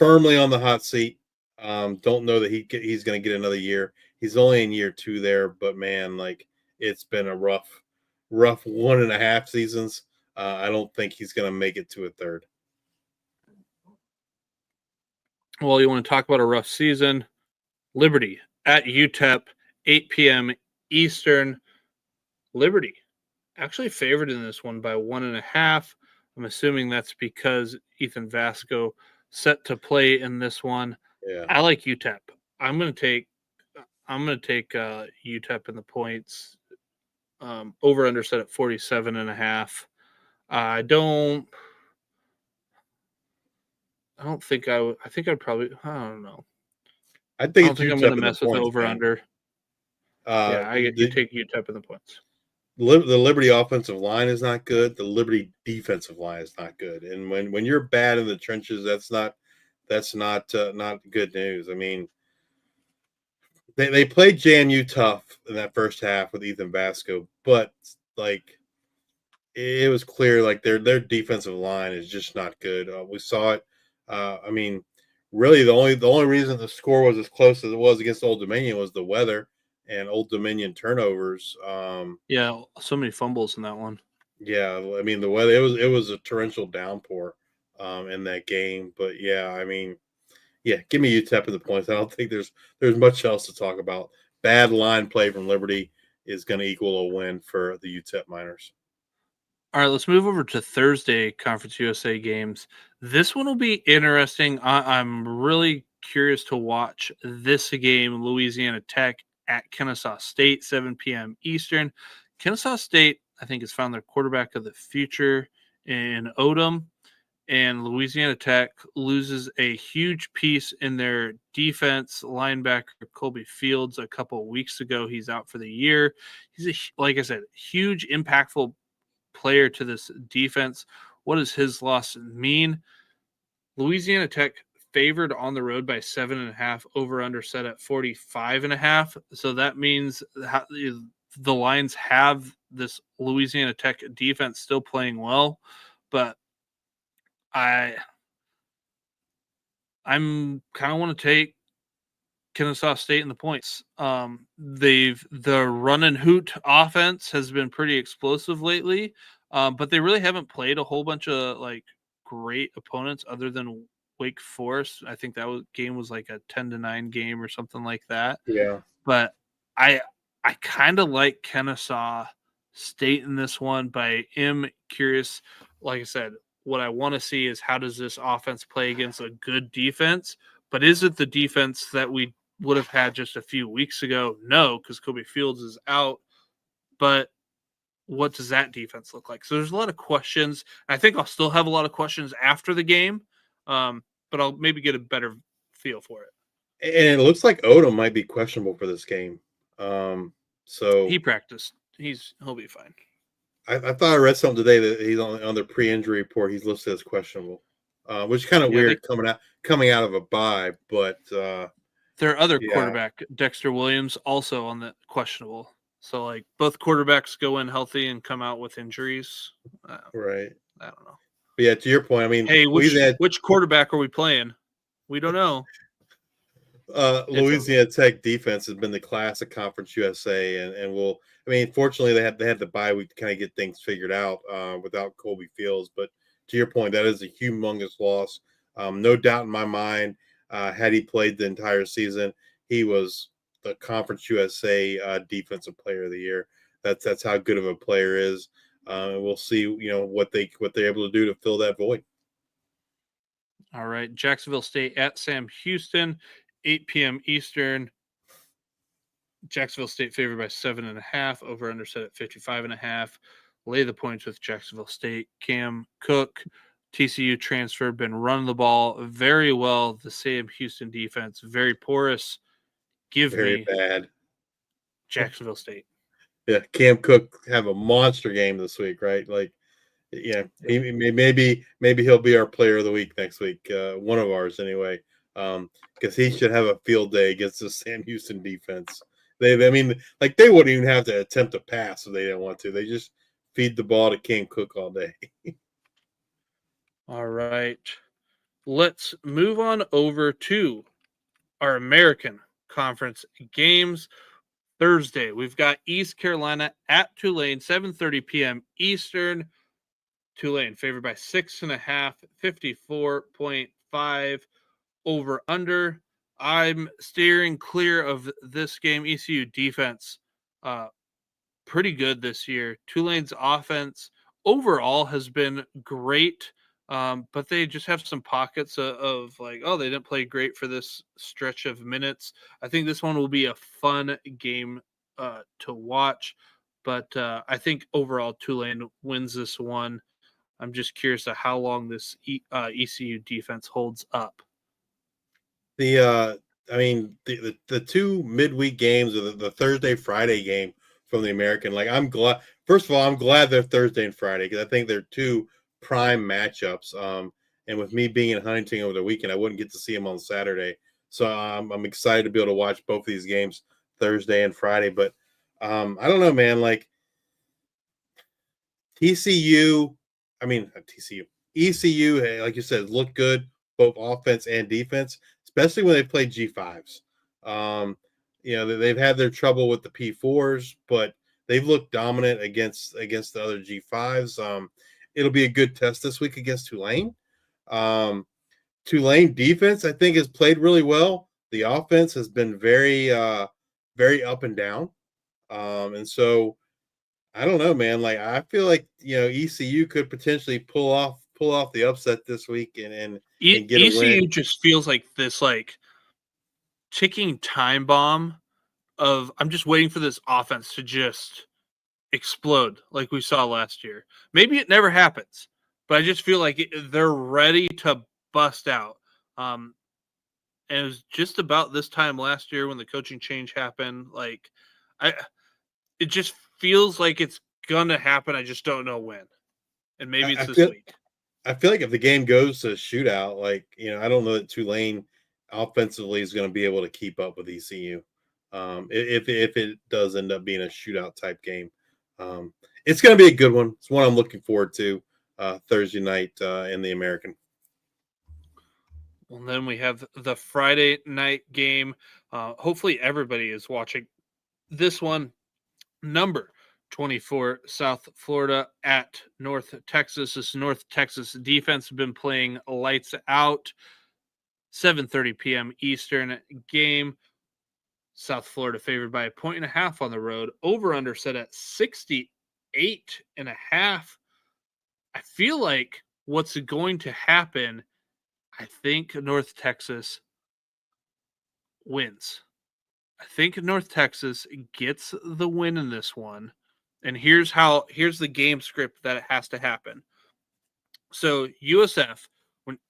firmly on the hot seat. Don't know that he's going to get another year. He's only in year 2 there, but man, like, it's been a rough 1.5 seasons. I don't think he's going to make it to a third. Well, you want to talk about a rough season? Liberty at UTEP, 8 p.m. Eastern. Liberty actually favored in this one by 1.5. I'm assuming that's because Ethan Vasco set to play in this one. Yeah, I like UTEP. I'm going to take UTEP in the points. Over under set at 47.5. I don't think I think I'd probably, I don't know. I think I'm going to mess with the over under. I take UTEP in the points. The Liberty offensive line is not good. The Liberty defensive line is not good. And when you're bad in the trenches, that's not good news. I mean, they played JMU tough in that first half with Ethan Vasco, but like it was clear like their defensive line is just not good. We saw it. I mean, really the only reason the score was as close as it was against Old Dominion was the weather and Old Dominion turnovers. So many fumbles in that one. Yeah, I mean the weather. It was a torrential downpour in that game. But yeah, I mean, yeah, give me UTEP at the points. I don't think there's much else to talk about. Bad line play from Liberty is going to equal a win for the UTEP Miners. All right, let's move over to Thursday Conference USA games. This one will be interesting. I'm really curious to watch this game, Louisiana Tech at Kennesaw State, 7 p.m. Eastern. Kennesaw State, I think, has found their quarterback of the future in Odom, and Louisiana Tech loses a huge piece in their defense. Linebacker Colby Fields a couple of weeks ago, he's out for the year. He's, like I said, huge, impactful player to this defense. What does his loss mean? Louisiana Tech favored on the road by 7.5, over under set at 45.5. So that means the Lions have this Louisiana Tech defense still playing well, but I'm kind of want to take Kennesaw State in the points. The run and hoot offense has been pretty explosive lately, but they really haven't played a whole bunch of like great opponents other than Wake Forest. I think that game was like a 10-9 game or something like that. Yeah, but I kind of like Kennesaw State in this one, but I am curious. Like I said, what I want to see is how does this offense play against a good defense? But is it the defense that we would have had just a few weeks ago? No, because Kobe Fields is out. But what does that defense look like? So there's a lot of questions. I think I'll still have a lot of questions after the game, but I'll maybe get a better feel for it. And it looks like Odom might be questionable for this game. So he practiced. He'll be fine. I thought I read something today that he's on the pre-injury report. He's listed as questionable, which is kind of weird coming out of a bye. But their other quarterback, Dexter Williams, also on the questionable. So like both quarterbacks go in healthy and come out with injuries. Right. I don't know. But yeah, to your point, I mean, hey, which quarterback are we playing? We don't know. Louisiana Tech defense has been the class of Conference USA, and will. I mean, fortunately, they had the bye week to kind of get things figured out without Colby Fields. But to your point, that is a humongous loss. No doubt in my mind, had he played the entire season, he was the Conference USA Defensive Player of the Year. That's how good of a player is. And we'll see, what they're able to do to fill that void. All right, Jacksonville State at Sam Houston, 8 p.m. Eastern. Jacksonville State favored by 7.5, over under set at 55.5. Lay the points with Jacksonville State. Cam Cook, TCU transfer, been running the ball very well. The Sam Houston defense, very porous. Very bad. Jacksonville State. Yeah, Cam Cook have a monster game this week, right? Like, yeah, maybe he'll be our player of the week next week. One of ours anyway, because he should have a field day against the Sam Houston defense. They wouldn't even have to attempt to pass if they didn't want to. They just feed the ball to Cam Cook all day. All right, let's move on over to our American Conference games. Thursday, we've got East Carolina at Tulane, 7:30 p.m. Eastern. Tulane favored by 6.5, 54.5 over under. I'm steering clear of this game. ECU defense, pretty good this year. Tulane's offense overall has been great, but they just have some pockets of like, oh, they didn't play great for this stretch of minutes. I think this one will be a fun game to watch, but I think overall Tulane wins this one. I'm just curious to how long this ECU defense holds up. The I mean, the two midweek games, or the Thursday Friday game from the American, like I'm glad. First of all, I'm glad they're Thursday and Friday because I think they're two prime matchups. And with me being in Huntington over the weekend, I wouldn't get to see them on Saturday, so I'm excited to be able to watch both of these games Thursday and Friday. But I don't know, man. Like TCU, I mean TCU, ECU, like you said, look good both offense and defense, especially when they play G5s. They've had their trouble with the P4s, but they've looked dominant against the other G5s. It'll be a good test this week against Tulane. Tulane defense, I think, has played really well. The offense has been very, very up and down. And so I don't know, man. Like I feel like ECU could potentially pull off the upset this week and get a ECU win. just feels like this ticking time bomb of I'm just waiting for this offense to just explode like we saw last year. Maybe it never happens, but I just feel like they're ready to bust out. And it was just about this time last year when the coaching change happened. It just feels like it's gonna happen. I just don't know when. And maybe it's this week. I feel like if the game goes to a shootout, I don't know that Tulane offensively is going to be able to keep up with ECU. If it does end up being a shootout type game, it's going to be a good one. It's one I'm looking forward to Thursday night in the American. Well, then we have the Friday night game. Hopefully everybody is watching this one. Number 24, South Florida at North Texas. This North Texas defense has been playing lights out. 7:30 p.m. Eastern game. South Florida favored by 1.5 on the road. Over under set at 68.5. I feel like what's going to happen, I think North Texas wins. I think North Texas gets the win in this one. And here's the game script that it has to happen. So USF,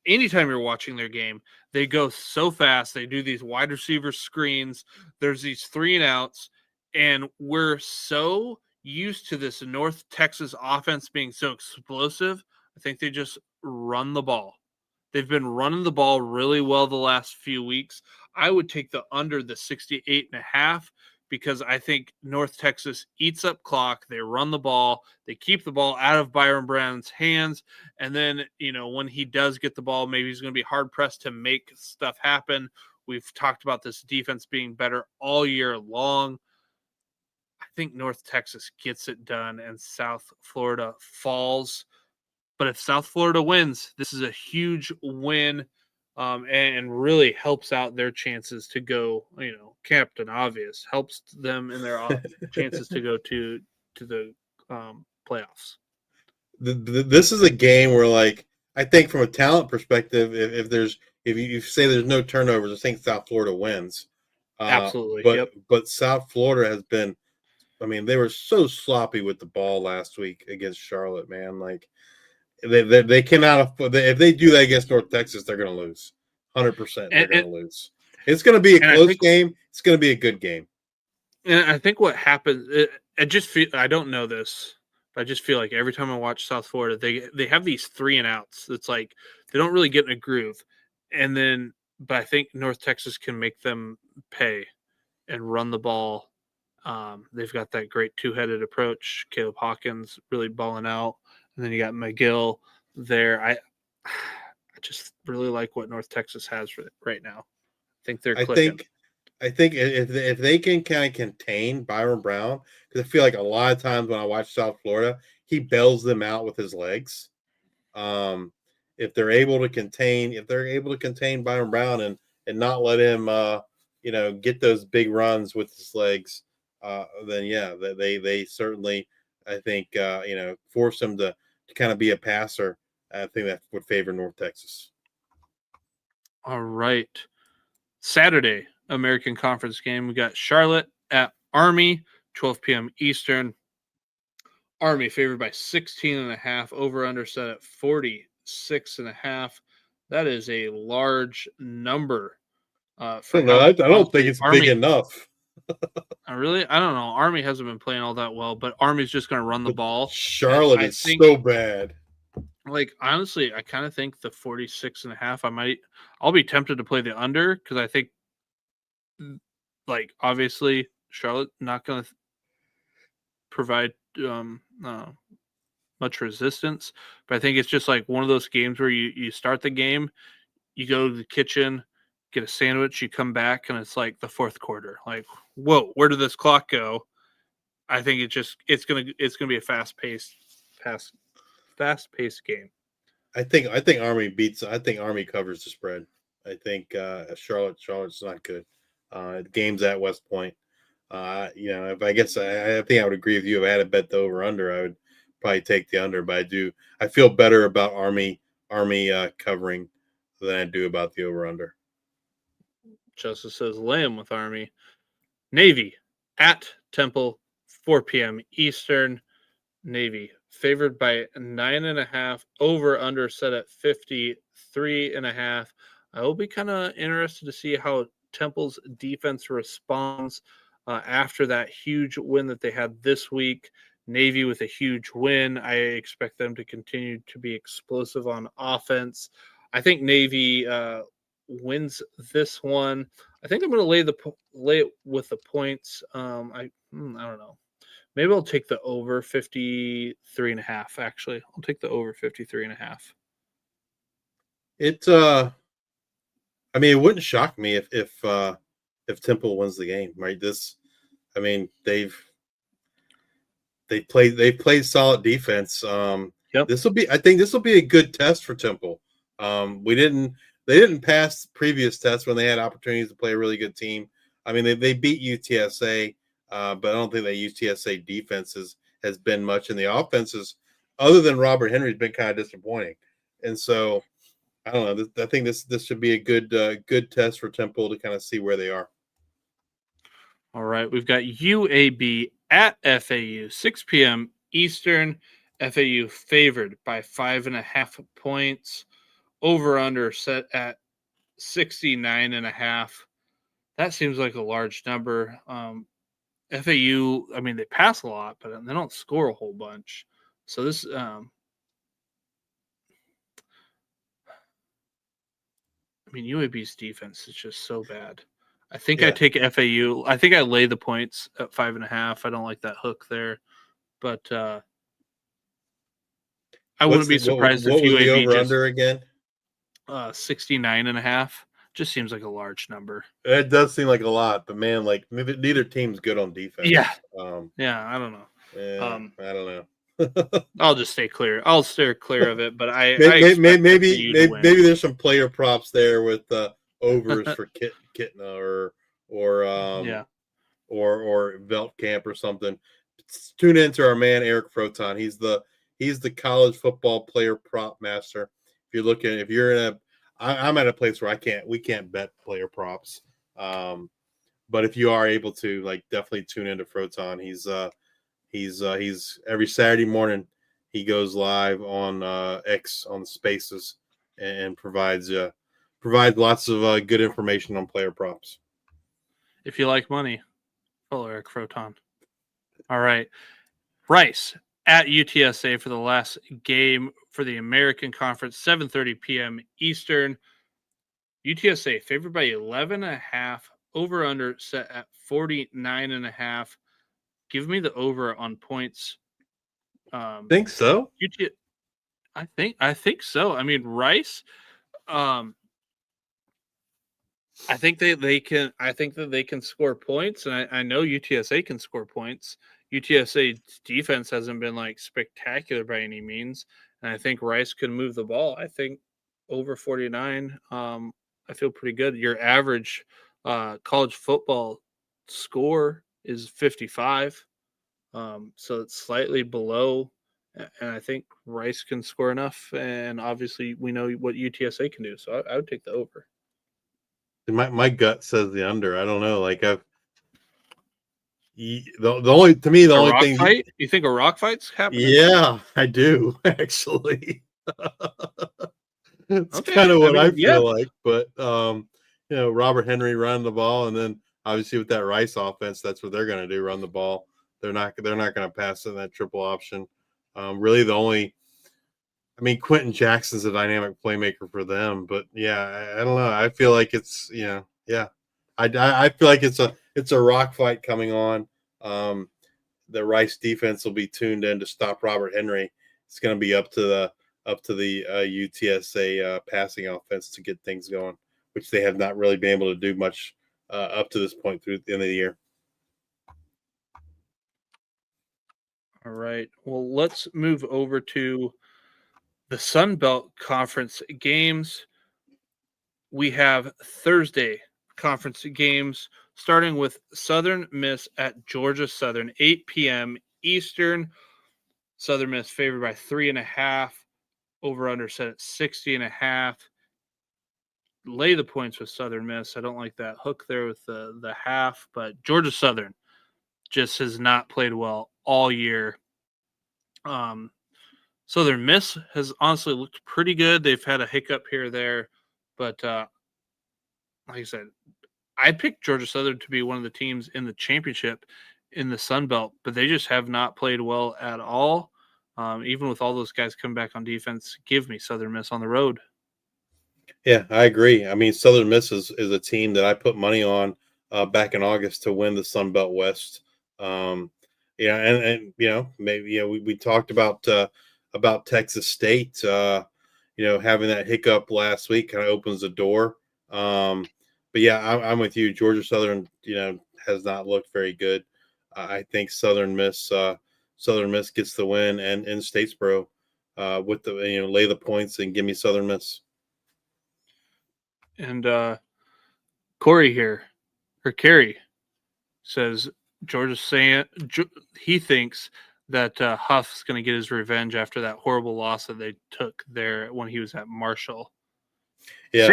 anytime you're watching their game, they go so fast. They do these wide receiver screens. There's these 3 and outs, and we're so used to this North Texas offense being so explosive. I think they just run the ball. They've been running the ball really well the last few weeks. I would take the under the 68.5 because I think North Texas eats up clock. They run the ball. They keep the ball out of Byron Brown's hands. And then, when he does get the ball, maybe he's going to be hard-pressed to make stuff happen. We've talked about this defense being better all year long. I think North Texas gets it done and South Florida falls. But if South Florida wins, this is a huge win and really helps out their chances to go, Captain Obvious, helps them in their chances to go to the playoffs. This is a game where, I think from a talent perspective, if you say there's no turnovers, I think South Florida wins. Absolutely. But South Florida has been, they were so sloppy with the ball last week against Charlotte, man. They cannot afford. If they do that against North Texas, they're going to lose. 100%. They're going to lose. It's going to be a close game. It's going to be a good game. And I think what happens, I just feel, I don't know this, but I just feel like every time I watch South Florida, they have these 3 and outs. It's like they don't really get in a groove. But I think North Texas can make them pay and run the ball. They've got that great 2-headed approach. Caleb Hawkins really balling out. And then you got McGill there. I just really like what North Texas has right now. I think they're clicking. I think if they can kind of contain Byron Brown, because I feel like a lot of times when I watch South Florida, he bails them out with his legs. If they're able to contain Byron Brown and not let him get those big runs with his legs, then yeah, they certainly, I think, force him to kind of be a passer. I think that would favor North Texas. All right. Saturday American Conference game. We got Charlotte at Army, 12 p.m. Eastern. Army favored by 16.5. Over under set at 46.5. That is a large number. I don't think it's Army, big enough. Really? I don't know. Army hasn't been playing all that well, but Army's just going to run the ball. Charlotte is so bad. Like, honestly, I kind of think the 46.5, I'll be tempted to play the under because I think, like, obviously, Charlotte not going to provide much resistance. But I think it's just like one of those games where you start the game, you go to the kitchen, get a sandwich, you come back, and it's like the fourth quarter. Like, whoa, where did this clock go? I think it's gonna be a fast paced game. I think Army covers the spread. I think Charlotte's not good. The game's at West Point. If I think I would agree with you. If I had to bet the over under, I would probably take the under. But I feel better about Army covering than I do about the over under. Justice says lay him with Army. Navy at Temple, 4 p.m. Eastern. Navy favored by 9.5. Over under set at 53.5. I will be kind of interested to see how Temple's defense responds after that huge win that they had this week. Navy with a huge win. I expect them to continue to be explosive on offense. I think Navy wins this one. I think I'm going to lay it with the points. I don't know. Maybe I'll take the over 53.5. Actually, I'll take the over 53.5. It wouldn't shock me if Temple wins the game, right? They played solid defense. Yep. I think this will be a good test for Temple. They didn't pass previous tests when they had opportunities to play a really good team. I mean, they beat UTSA, but I don't think that UTSA defense has been much, and the offenses, other than Robert Henry, has been kind of disappointing. And so, I don't know. I think this should be a good test for Temple to kind of see where they are. All right, we've got UAB at FAU, 6 p.m. Eastern. FAU favored by 5.5 points. Over under set at 69.5. That seems like a large number. FAU, I mean, they pass a lot, but they don't score a whole bunch. So this, UAB's defense is just so bad. I think I take FAU. I think I lay the points at 5.5. I don't like that hook there, but I wouldn't be surprised if UAB over under again. 69.5. Just seems like a large number. It does seem like a lot, but man, like neither team's good on defense. Yeah. I don't know. I don't know. I'll just stay clear. I'll steer clear of it, but maybe there's some player props there with overs for Kitna or Veltkamp or something. Tune into our man Eric Froton. He's the college football player prop master. I'm at a place where we can't bet player props. But if you are able to, like, definitely tune into Froton. He's every Saturday morning he goes live on X on Spaces and provides lots of good information on player props. If you like money, follow Eric Froton. All right. Rice at UTSA for the last game for the American Conference, 7:30 p.m. Eastern. UTSA favored by 11.5. Over under set at 49.5. Give me the over on points. Think so? I think so. I mean, Rice. I think they can. I think that they can score points, and I know UTSA can score points. UTSA's defense hasn't been like spectacular by any means, and I think Rice can move the ball. I think over 49. I feel pretty good. Your average college football score is 55, so it's slightly below, and I think Rice can score enough. And obviously, we know what UTSA can do, so I would take the over. My gut says the under. I don't know. Like the only thing. Fight? You think a rock fight's happening? Yeah, I do actually. It's kind of what I feel like, but Robert Henry running the ball, and then obviously with that Rice offense, that's what they're going to do: run the ball. They're not going to pass in that triple option. Really, Quentin Jackson's a dynamic playmaker for them, but yeah, I don't know. I feel like it's I feel like it's a rock fight coming on. The Rice defense will be tuned in to stop Robert Henry. It's going to be up to the UTSA passing offense to get things going, which they have not really been able to do much up to this point through the end of the year. All right. Well, let's move over to the Sun Belt Conference games. We have Thursday conference games, starting with Southern Miss at Georgia Southern, 8 p.m. Eastern. Southern Miss favored by 3.5. Over under set at 60.5. Lay the points with Southern Miss. I don't like that hook there with the half, but Georgia Southern just has not played well all year. Southern Miss has honestly looked pretty good. They've had a hiccup here or there, but like I said, I picked Georgia Southern to be one of the teams in the championship in the Sun Belt, but they just have not played well at all. Even with all those guys coming back on defense, give me Southern Miss on the road. Yeah, I agree. Southern Miss is a team that I put money on back in August to win the Sun Belt West. And maybe we talked about Texas State. Having that hiccup last week kind of opens the door. But yeah, I'm with you. Georgia Southern, has not looked very good. I think Southern Miss gets the win, and in Statesboro with the lay the points and give me Southern Miss. And Corey here, or Kerry, says he thinks that Huff's going to get his revenge after that horrible loss that they took there when he was at Marshall. Yeah.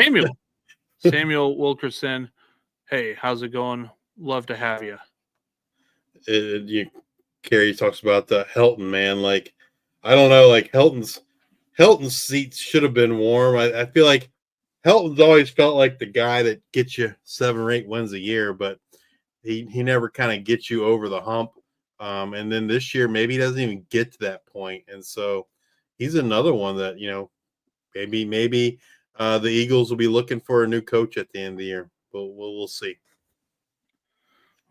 Samuel Wilkerson, hey, how's it going? Love to have you. Kerry talks about the Helton, man. Like, I don't know, like Helton's seats should have been warm. I feel like Helton's always felt like the guy that gets you 7 or 8 wins a year, but he never kind of gets you over the hump. And then this year, maybe he doesn't even get to that point. And so he's another one that, maybe the Eagles will be looking for a new coach at the end of the year. But we'll see.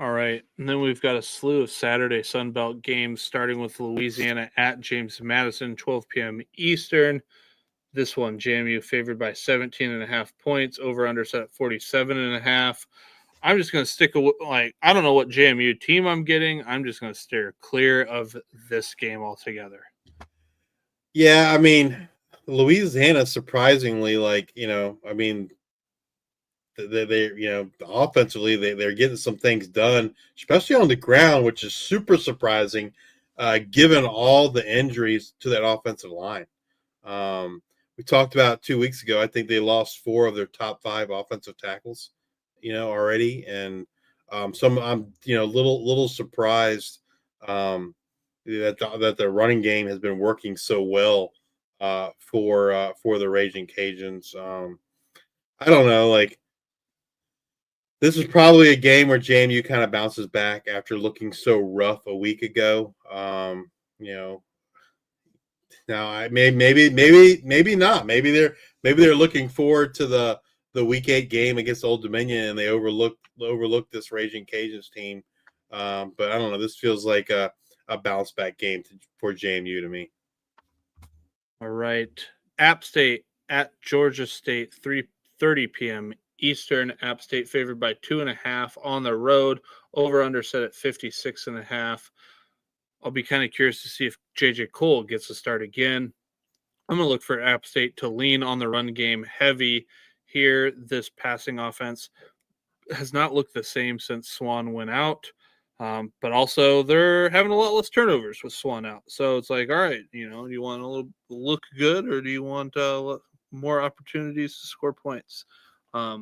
All right. And then we've got a slew of Saturday Sun Belt games, starting with Louisiana at James Madison, 12 p.m. Eastern. This one, JMU favored by 17.5 points, over under set at 47.5. I'm just going to stick I don't know what JMU team I'm getting. I'm just going to steer clear of this game altogether. Yeah, Louisiana surprisingly, they offensively they're getting some things done, especially on the ground, which is super surprising, given all the injuries to that offensive line. We talked about 2 weeks ago. I think they lost 4 of their top 5 offensive tackles, already, and some I'm little surprised that the running game has been working so well for the Raging Cajuns. I don't know, this is probably a game where JMU kind of bounces back after looking so rough a week ago. Now maybe not. Maybe they're looking forward to the Week 8 game against Old Dominion, and they overlooked this Raging Cajuns team. But I don't know. This feels like a bounce back game for JMU to me. All right, App State at Georgia State, 3:30 p.m. Eastern. App State favored by 2.5 on the road. Over under set at 56.5. I'll be kind of curious to see if JJ Cole gets a start again. I'm going to look for App State to lean on the run game heavy here. This passing offense has not looked the same since Swan went out. But also they're having a lot less turnovers with Swan out. So it's like, all right, do you want to look good, or do you want more opportunities to score points? I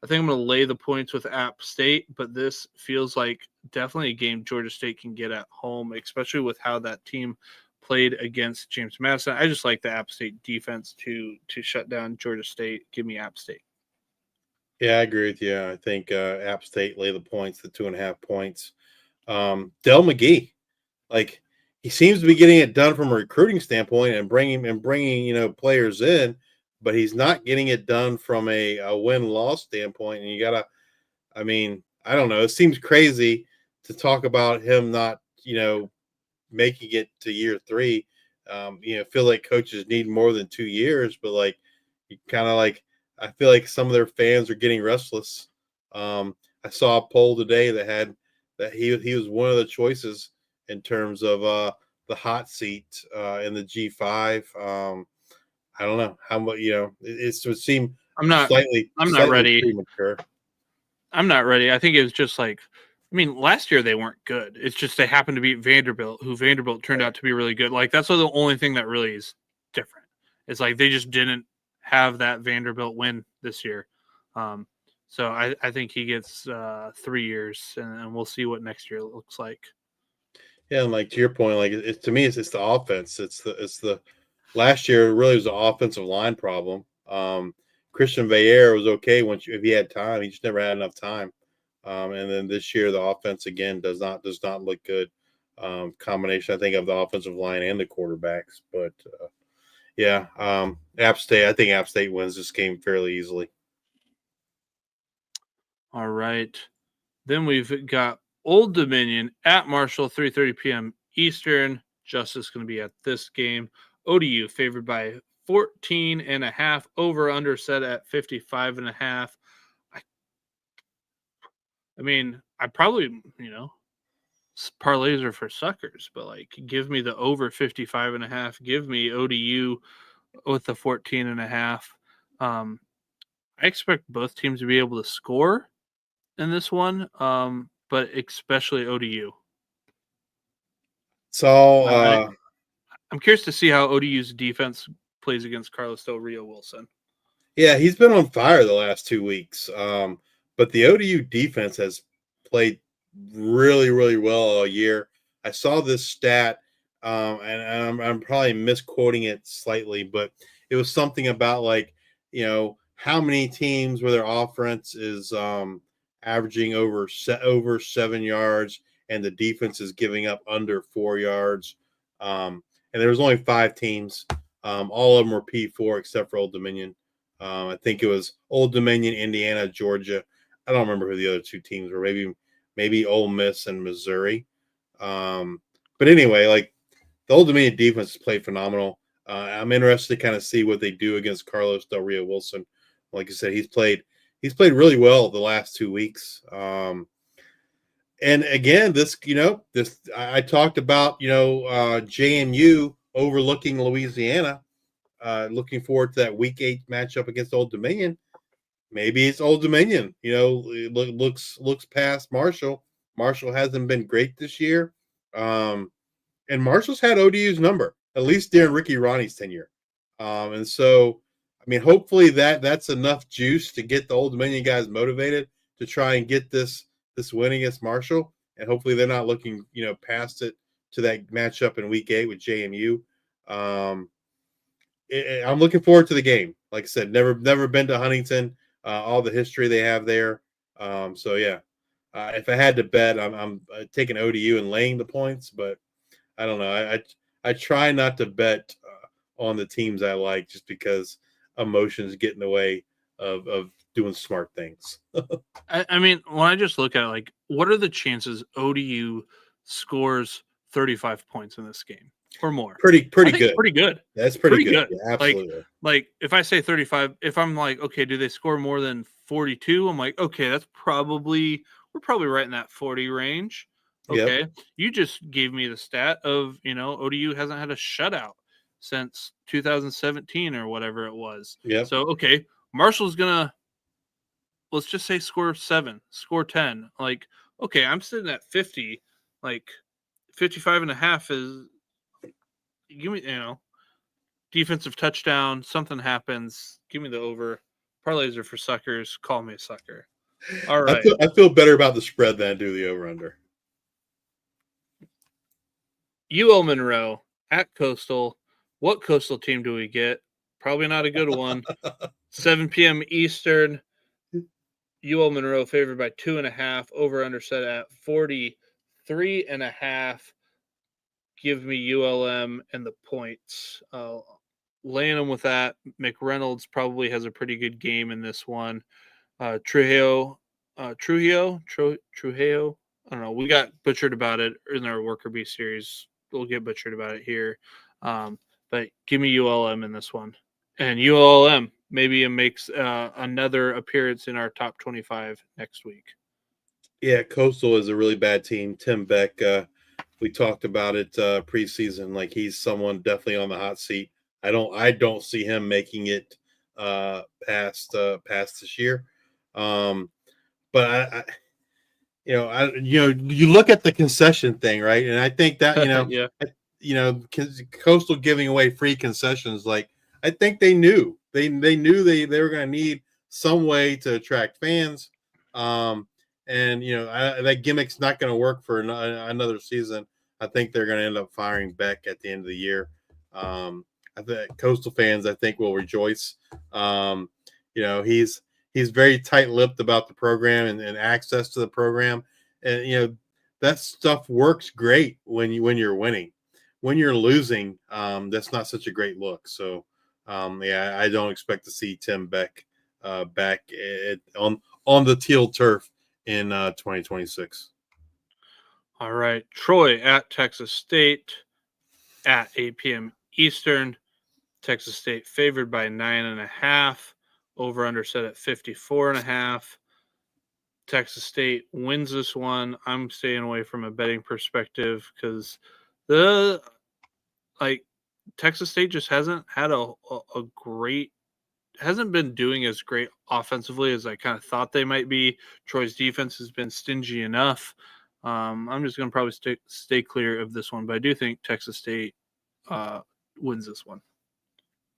think I'm going to lay the points with App State, but this feels like definitely a game Georgia State can get at home, especially with how that team played against James Madison. I just like the App State defense to shut down Georgia State. Give me App State. Yeah, I agree with you. I think App State lay the points, the 2.5 points. Del McGee, like he seems to be getting it done from a recruiting standpoint and bringing players in, but he's not getting it done from a win-loss standpoint. And you gotta, I mean, I don't know. It seems crazy to talk about him not, making it to year 3. Feel like coaches need more than 2 years, but like you kind of like I feel like some of their fans are getting restless. I saw a poll today that had that he was one of the choices in terms of the hot seat in the G5. I don't know how much it would seem I'm not slightly ready. premature. I'm not ready. I think it was just like, I mean, last year they weren't good. It's just they happened to beat Vanderbilt, who Vanderbilt turned out to be really good. Like that's the only thing that really is different. It's like they just didn't have that Vanderbilt win this year. So I think he gets 3 years, and we'll see what next year looks like. Yeah, and like to your point, like to me, it's the offense. It's the last year really was the offensive line problem. Christian Veillere was okay if he had time. He just never had enough time. And then this year, the offense again does not look good. Combination, I think, of the offensive line and the quarterbacks. But yeah, App State. I think App State wins this game fairly easily. All right, then we've got Old Dominion at Marshall, 3:30 p.m. Eastern. Justice going to be at this game. ODU favored by 14.5. Over under set at 55.5. I mean, I probably, parlays are for suckers, but like give me the over 55.5. Give me ODU with the 14.5. I expect both teams to be able to score in this one, but especially ODU. So I'm curious to see how ODU's defense plays against Carlos Del Rio Wilson. Yeah, he's been on fire the last 2 weeks. But the ODU defense has played really, really well all year. I saw this stat, and I'm probably misquoting it slightly, but it was something about like, how many teams where their offense is averaging over 7 yards and the defense is giving up under 4 yards. And there was only 5 teams. All of them were P4 except for Old Dominion. I think it was Old Dominion, Indiana, Georgia. I don't remember who the other 2 teams were. Maybe Ole Miss and Missouri. But anyway, like the Old Dominion defense has played phenomenal. I'm interested to kind of see what they do against Carlos Del Rio Wilson. Like I said, he's played really well the last 2 weeks. And again, I talked about JMU overlooking Louisiana. Looking forward to that Week 8 matchup against Old Dominion. Maybe it's Old Dominion. Looks past Marshall. Marshall hasn't been great this year, and Marshall's had ODU's number at least during Ricky Ronnie's tenure. And so, I mean, hopefully that's enough juice to get the Old Dominion guys motivated to try and get this win against Marshall, and hopefully they're not looking past it to that matchup in Week 8 with JMU. I'm looking forward to the game. Like I said, never been to Huntington. All the history they have there. So yeah, if I had to bet, I'm taking ODU and laying the points. But I don't know. I try not to bet on the teams I like just because emotions get in the way of doing smart things. I mean, when I just look at it, like, what are the chances ODU scores 35 points in this game? Or more. Pretty good. Pretty good. That's pretty good. Yeah, absolutely. Like if I say 35, if I'm like, okay, do they score more than 42? I'm like, okay, we're probably right in that 40 range. Okay. Yep. You just gave me the stat of, ODU hasn't had a shutout since 2017 or whatever it was. Yeah. So, okay, Marshall's gonna, let's just say score 7, score 10. Like, okay, I'm sitting at 50, like 55.5 is, give me, defensive touchdown, something happens, give me the over. Parlays are for suckers. Call me a sucker. All right. I feel better about the spread than I do the over-under. UL Monroe at Coastal. What Coastal team do we get? Probably not a good one. 7 p.m. Eastern. UL Monroe favored by 2.5. Over under set at 43.5. Give me ULM and the points. Laying them with that. McReynolds probably has a pretty good game in this one. Trujillo. I don't know. We got butchered about it in our Worker Bee series. We'll get butchered about it here. But give me ULM in this one. And ULM maybe it makes another appearance in our top 25 next week. Yeah, Coastal is a really bad team. Tim Beck, we talked about it preseason. Like he's someone definitely on the hot seat. I don't see him making it past this year. But you look at the concession thing, right? And I think that Yeah. Coastal giving away free concessions, like I think they knew they knew they were going to need some way to attract fans. And that gimmick's not going to work for another season. I think they're going to end up firing Beck at the end of the year. I think Coastal fans, I think, will rejoice. He's very tight-lipped about the program and access to the program, and that stuff works great when you're winning. When you're losing, that's not such a great look. So, I don't expect to see Tim Beck back on the teal turf in 2026. All right. Troy at Texas State at 8 p.m. Eastern. Texas State favored by 9.5. Over under set at 54.5. Texas State wins this one. I'm staying away from a betting perspective because Texas State just hasn't had hasn't been doing as great offensively as I kind of thought they might be. Troy's defense has been stingy enough. I'm just going to probably stay clear of this one, but I do think Texas State wins this one.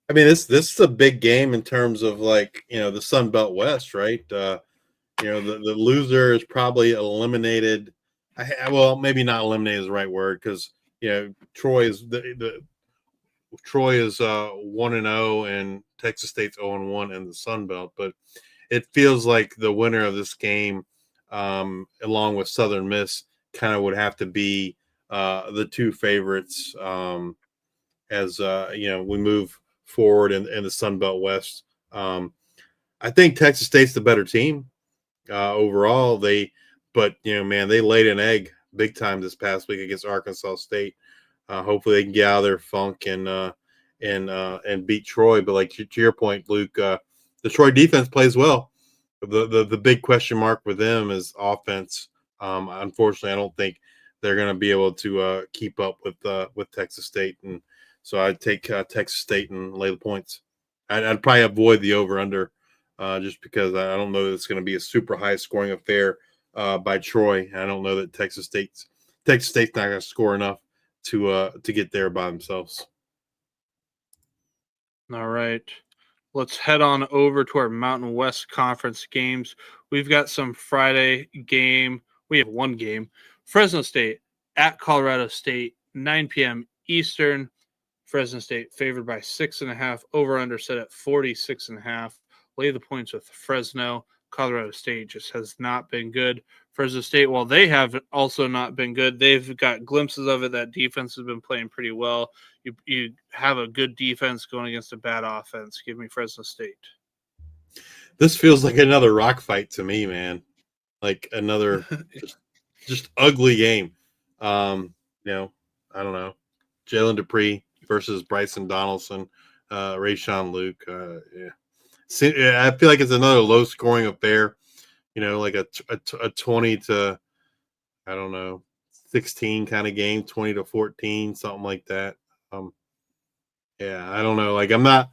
I mean, this is a big game in terms of the Sun Belt West, right? The loser is probably eliminated. Well, maybe not eliminated is the right word because Troy is Troy is 1-0 and Texas State's 0-1 in the Sun Belt, but it feels like the winner of this game, along with Southern Miss, kind of would have to be the two favorites as we move forward in the Sun Belt West. I think Texas State's the better team overall. They laid an egg big time this past week against Arkansas State. Hopefully they can get out of their funk and beat Troy. But to your point, Luke, the Troy defense plays well. The big question mark with them is offense. Unfortunately, I don't think they're going to be able to keep up with Texas State, and so I'd take Texas State and lay the points. I'd probably avoid the over/under just because I don't know that it's going to be a super high scoring affair by Troy. I don't know that Texas State's not going to score enough to get there by themselves. All right. Let's head on over to our Mountain West Conference games. We've got some Friday game. We have one game. Fresno State at Colorado State, 9 p.m. Eastern. Fresno State favored by 6.5. Over under set at 46.5. Lay the points with Fresno. Colorado State just has not been good. Fresno State, while they have also not been good, they've got glimpses of it. That defense has been playing pretty well. You have a good defense going against a bad offense. Give me Fresno State. This feels like another rock fight to me, man. Like another just ugly game. I don't know. Jalen Dupree versus Bryson Donaldson, Rayshawn Luke. I feel like it's another low-scoring affair. Like a 20 to 16 kind of game, 20 to 14, something like that. I don't know. Like I'm not.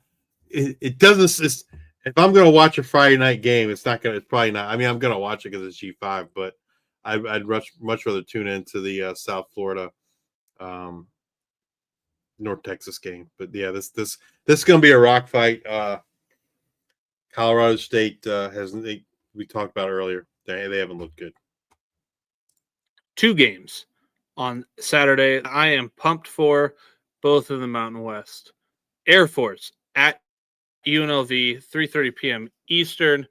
It doesn't. If I'm going to watch a Friday night game, it's probably not. I mean, I'm going to watch it because it's G5, but I'd much rather tune into the South Florida, North Texas game. But yeah, this is going to be a rock fight. Colorado State we talked about earlier. They haven't looked good. Two games on Saturday. I am pumped for both of the Mountain West. Air Force at UNLV, 3:30 p.m. Eastern.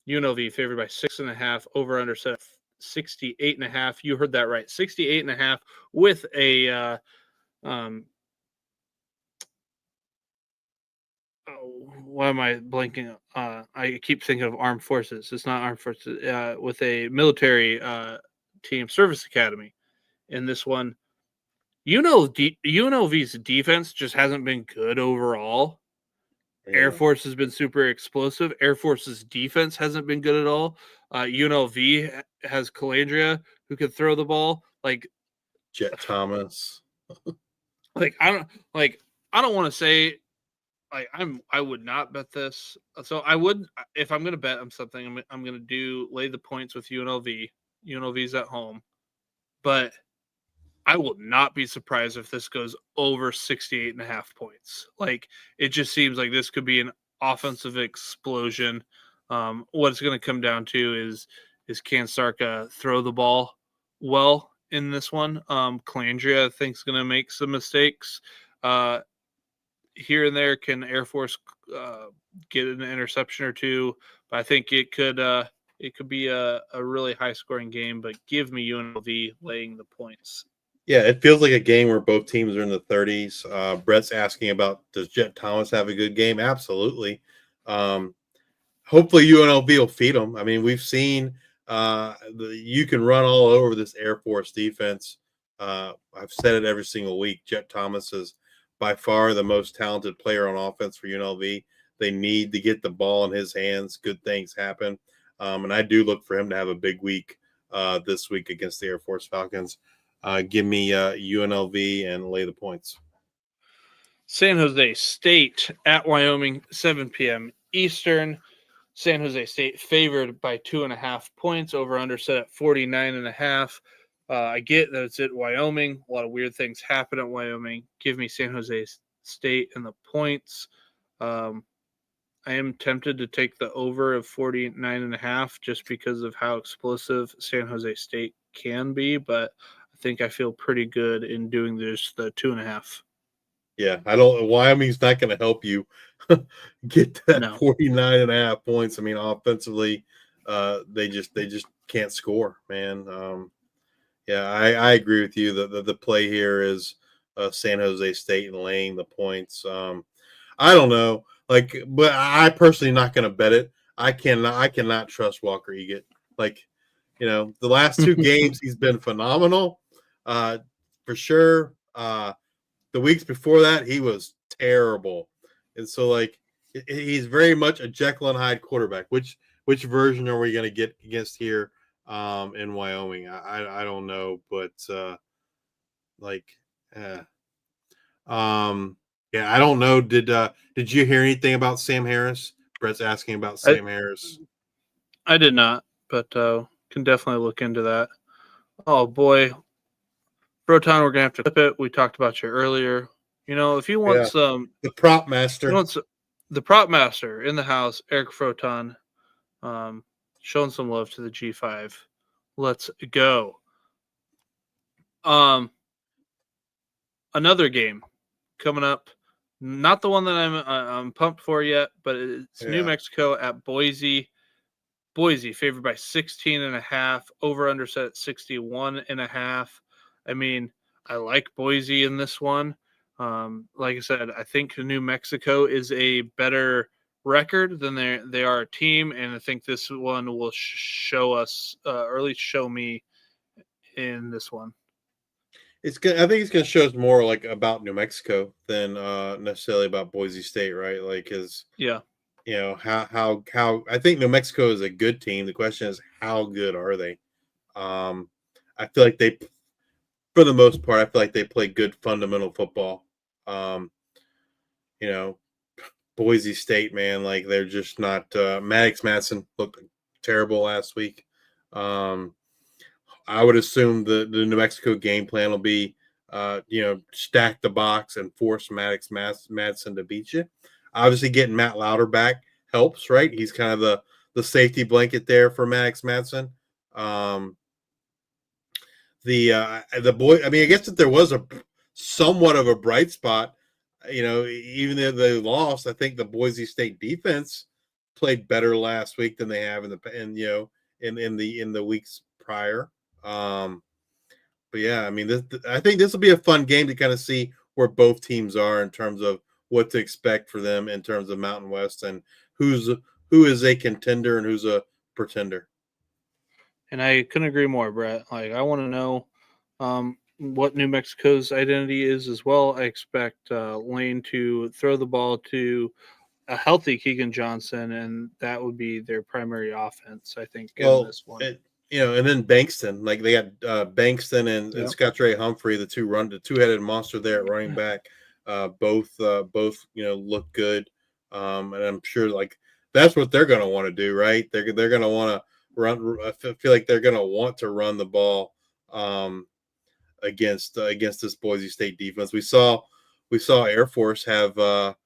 UNLV favored by 6.5, over under set at 68.5. You heard that right. 68.5 with a why am I blanking? I keep thinking of armed forces. It's not armed forces. With a military team, service academy. In this one, UNLV's defense just hasn't been good overall. Yeah. Air Force has been super explosive. Air Force's defense hasn't been good at all. UNLV has Calandria who can throw the ball. Like Jet Thomas. I don't want to say I would not bet this. So I would, if I'm going to bet on something, I'm going to lay the points with UNLV. UNLV's at home, but I will not be surprised if this goes over 68.5 points. Like, it just seems like this could be an offensive explosion. What it's going to come down to is can Sarka throw the ball well in this one? Calandria, I think, is going to make some mistakes. Here and there, can Air Force get an interception or two? But I think it could be a really high scoring game. But give me UNLV laying the points. Yeah, it feels like a game where both teams are in the 30s. Brett's asking about, does Jet Thomas have a good game? Absolutely. Hopefully UNLV will feed them. I mean, we've seen you can run all over this Air Force defense. I've said it every single week. Jet Thomas is by far the most talented player on offense for UNLV. They need to get the ball in his hands. Good things happen. And I do look for him to have a big week this week against the Air Force Falcons. Give me UNLV and lay the points. San Jose State at Wyoming, 7 p.m. Eastern. San Jose State favored by 2.5 points, over under set at 49.5. I get that it's at Wyoming. A lot of weird things happen at Wyoming. Give me San Jose State and the points. I am tempted to take the over of 49.5 just because of how explosive San Jose State can be, but I think I feel pretty good in doing this, the 2.5. Yeah, Wyoming's not going to help you get to that 49.5 points. I mean, offensively, they just can't score, man. Yeah, I agree with you. The play here is San Jose State and laying the points. I don't know, but I personally not going to bet it. I cannot trust Walker Egan. The last two games he's been phenomenal, for sure. The weeks before that he was terrible, and so he's very much a Jekyll and Hyde quarterback. Which version are we going to get against here in Wyoming? I don't know, but I don't know. Did you hear anything about Sam Harris? Brett's asking about Sam Harris. I did not, but can definitely look into that. Oh boy, Proton, we're gonna have to flip it. We talked about you earlier. If you want some, the prop master, the prop master in the house, Eric Froton, showing some love to the G5. Let's go. Another game coming up. Not the one that I'm pumped for yet, but it's New Mexico at Boise. Boise favored by 16.5, over under set at 61.5. I mean, I like Boise in this one. Like I said, I think New Mexico is a better record than they are a team, and I think this one will show us, or at least show me in this one. It's good. I think it's going to show us more about New Mexico than necessarily about Boise State, right? How I think New Mexico is a good team. The question is, how good are they? I feel like they, for the most part, I feel like they play good fundamental football. Boise State, man, they're just not. Maddox Madsen looked terrible last week. I would assume the New Mexico game plan will be, stack the box and force Maddox Madsen to beat you. Obviously, getting Matt Lauder back helps, right? He's kind of the safety blanket there for Maddox Madsen. The boy. I mean, I guess that there was a somewhat of a bright spot. Even though they lost, I think the Boise State defense played better last week than they have in the weeks prior. But yeah, I mean, I think this will be a fun game to kind of see where both teams are in terms of what to expect for them in terms of Mountain West and who is a contender and who's a pretender. And I couldn't agree more, Brett. Like, I want to know what New Mexico's identity is as well. I expect Lane to throw the ball to a healthy Keegan Johnson, and that would be their primary offense, I think, in this one. And then Bankston, like they got Bankston and Scott Ray Humphrey, the two-headed monster there at running back. Both look good, and I'm sure like that's what they're going to want to do, right? They're going to want to run. I feel like they're going to want to run the ball against this Boise State defense. We saw Air Force have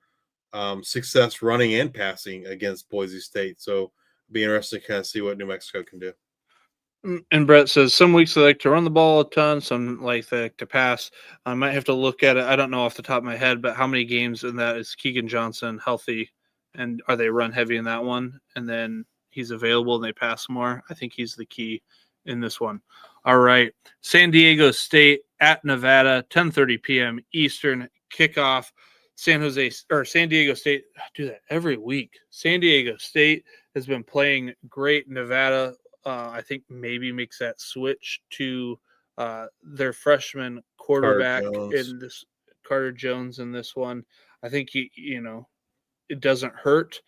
success running and passing against Boise State, so it'll be interesting to kind of see what New Mexico can do. And Brett says some weeks they like to run the ball a ton, some like they like to pass. I might have to look at it. I don't know off the top of my head, but how many games in that is Keegan Johnson healthy, and are they run heavy in that one? And then he's available and they pass more. I think he's the key in this one. All right, San Diego State at Nevada, 10:30 p.m. Eastern kickoff. San Diego State, I do that every week. San Diego State has been playing great. Nevada, I think maybe makes that switch to their freshman quarterback Carter Jones in this one. I think it doesn't hurt.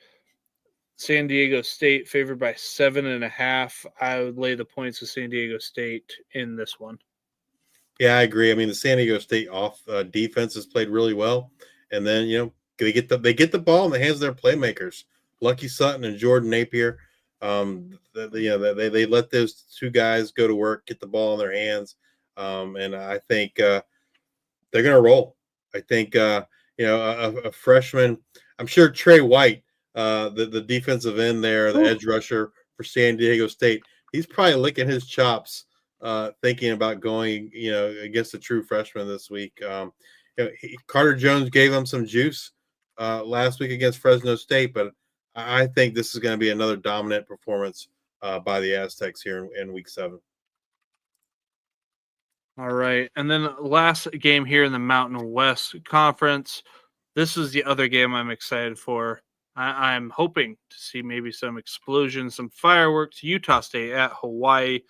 San Diego State favored by 7.5. I would lay the points of San Diego State in this one. Yeah, I agree. I mean, the San Diego State defense has played really well, and then they get the ball in the hands of their playmakers, Lucky Sutton and Jordan Napier. They let those two guys go to work, get the ball in their hands, and I think they're going to roll. I think a freshman. I'm sure Trey White, the defensive end there, the edge rusher for San Diego State, he's probably licking his chops, thinking about going against a true freshman this week. Carter Jones gave him some juice last week against Fresno State, but I think this is going to be another dominant performance by the Aztecs here in week 7. All right. And then last game here in the Mountain West Conference. This is the other game I'm excited for. I'm hoping to see maybe some explosions, some fireworks. Utah State at Hawaii,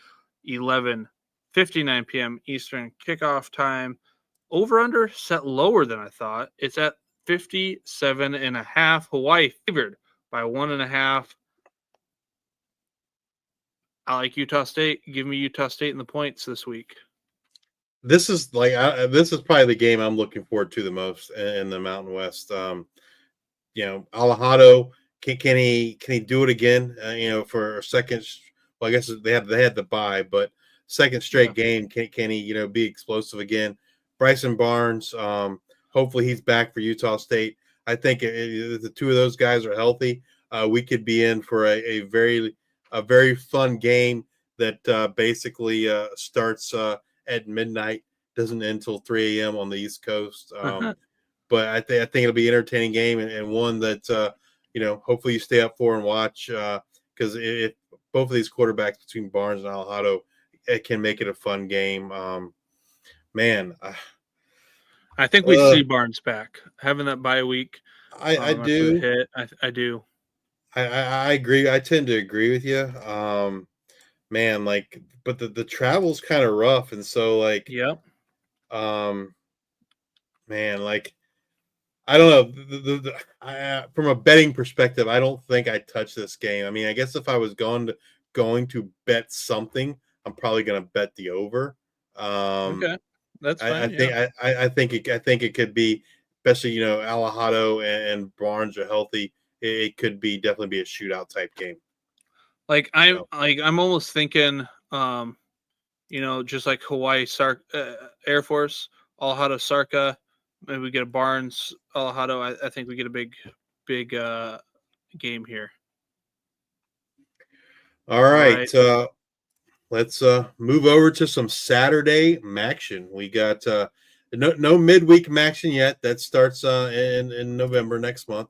11:59 p.m. Eastern kickoff time. Over-under set lower than I thought. It's at 57.5. Hawaii favored by 1.5. I like Utah State. Give me Utah State in the points this week. This is probably the game I'm looking forward to the most in the Mountain West. Alejado, can he do it again? For a second. Well, I guess they had the bye, but second straight game, can he be explosive again? Bryson Barnes, hopefully he's back for Utah State. I think if the two of those guys are healthy, we could be in for a very fun game that basically starts at midnight, doesn't end until 3 a.m. on the East Coast. But I think it'll be an entertaining game and one that hopefully you stay up for and watch, because if both of these quarterbacks between Barnes and Alejado, it can make it a fun game. I think we see Barnes back having that bye week. I do. I do. I agree. I tend to agree with you. But the travel's kind of rough, and so yep. I don't know. From a betting perspective, I don't think I touch this game. I mean, I guess if I was going to bet something, I'm probably going to bet the over. Okay, that's fine. I think it could be, especially Alejado and Barnes are healthy. It could definitely be a shootout type game. I'm almost thinking, just like Hawaii Air Force, Alejado Sarka. Maybe we get a Barnes Alejado. I think we get a big game here. All right. Let's move over to some Saturday MACtion. We got no midweek MACtion yet. That starts in November next month.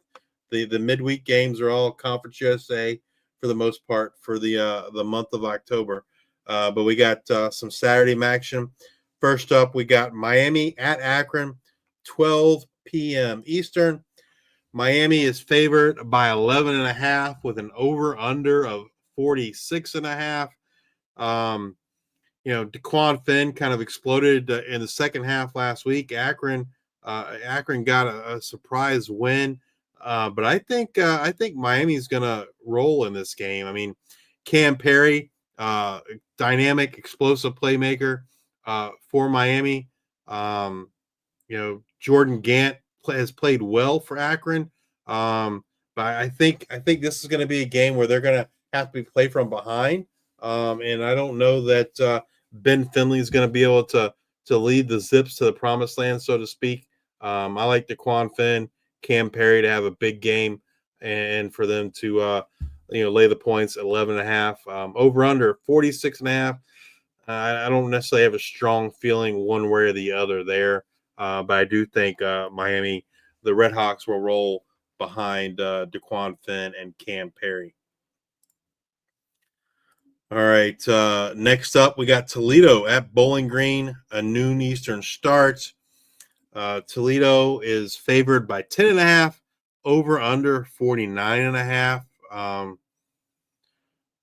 The midweek games are all Conference USA for the most part for the month of October. But we got some Saturday MACtion. First up, we got Miami at Akron, 12 p.m. Eastern. Miami is favored by 11.5 with an over-under of 46.5. DeQuan Finn kind of exploded in the second half last week. Akron got a surprise win, but I think Miami's going to roll in this game. I mean, Cam Perry, dynamic, explosive playmaker for Miami. Jordan Gant has played well for Akron, but I think this is going to be a game where they're going to have to play from behind, and I don't know that Ben Finley is going to be able to lead the Zips to the promised land, so to speak. I like DeQuan Finn, Cam Perry to have a big game, and for them to lay the points at 11.5, over under 46.5. I don't necessarily have a strong feeling one way or the other there, but I do think Miami, the Red Hawks, will roll behind DeQuan Finn and Cam Perry. All right, next up we got Toledo at Bowling Green, a noon Eastern start. Toledo is favored by 10.5, over under 49.5.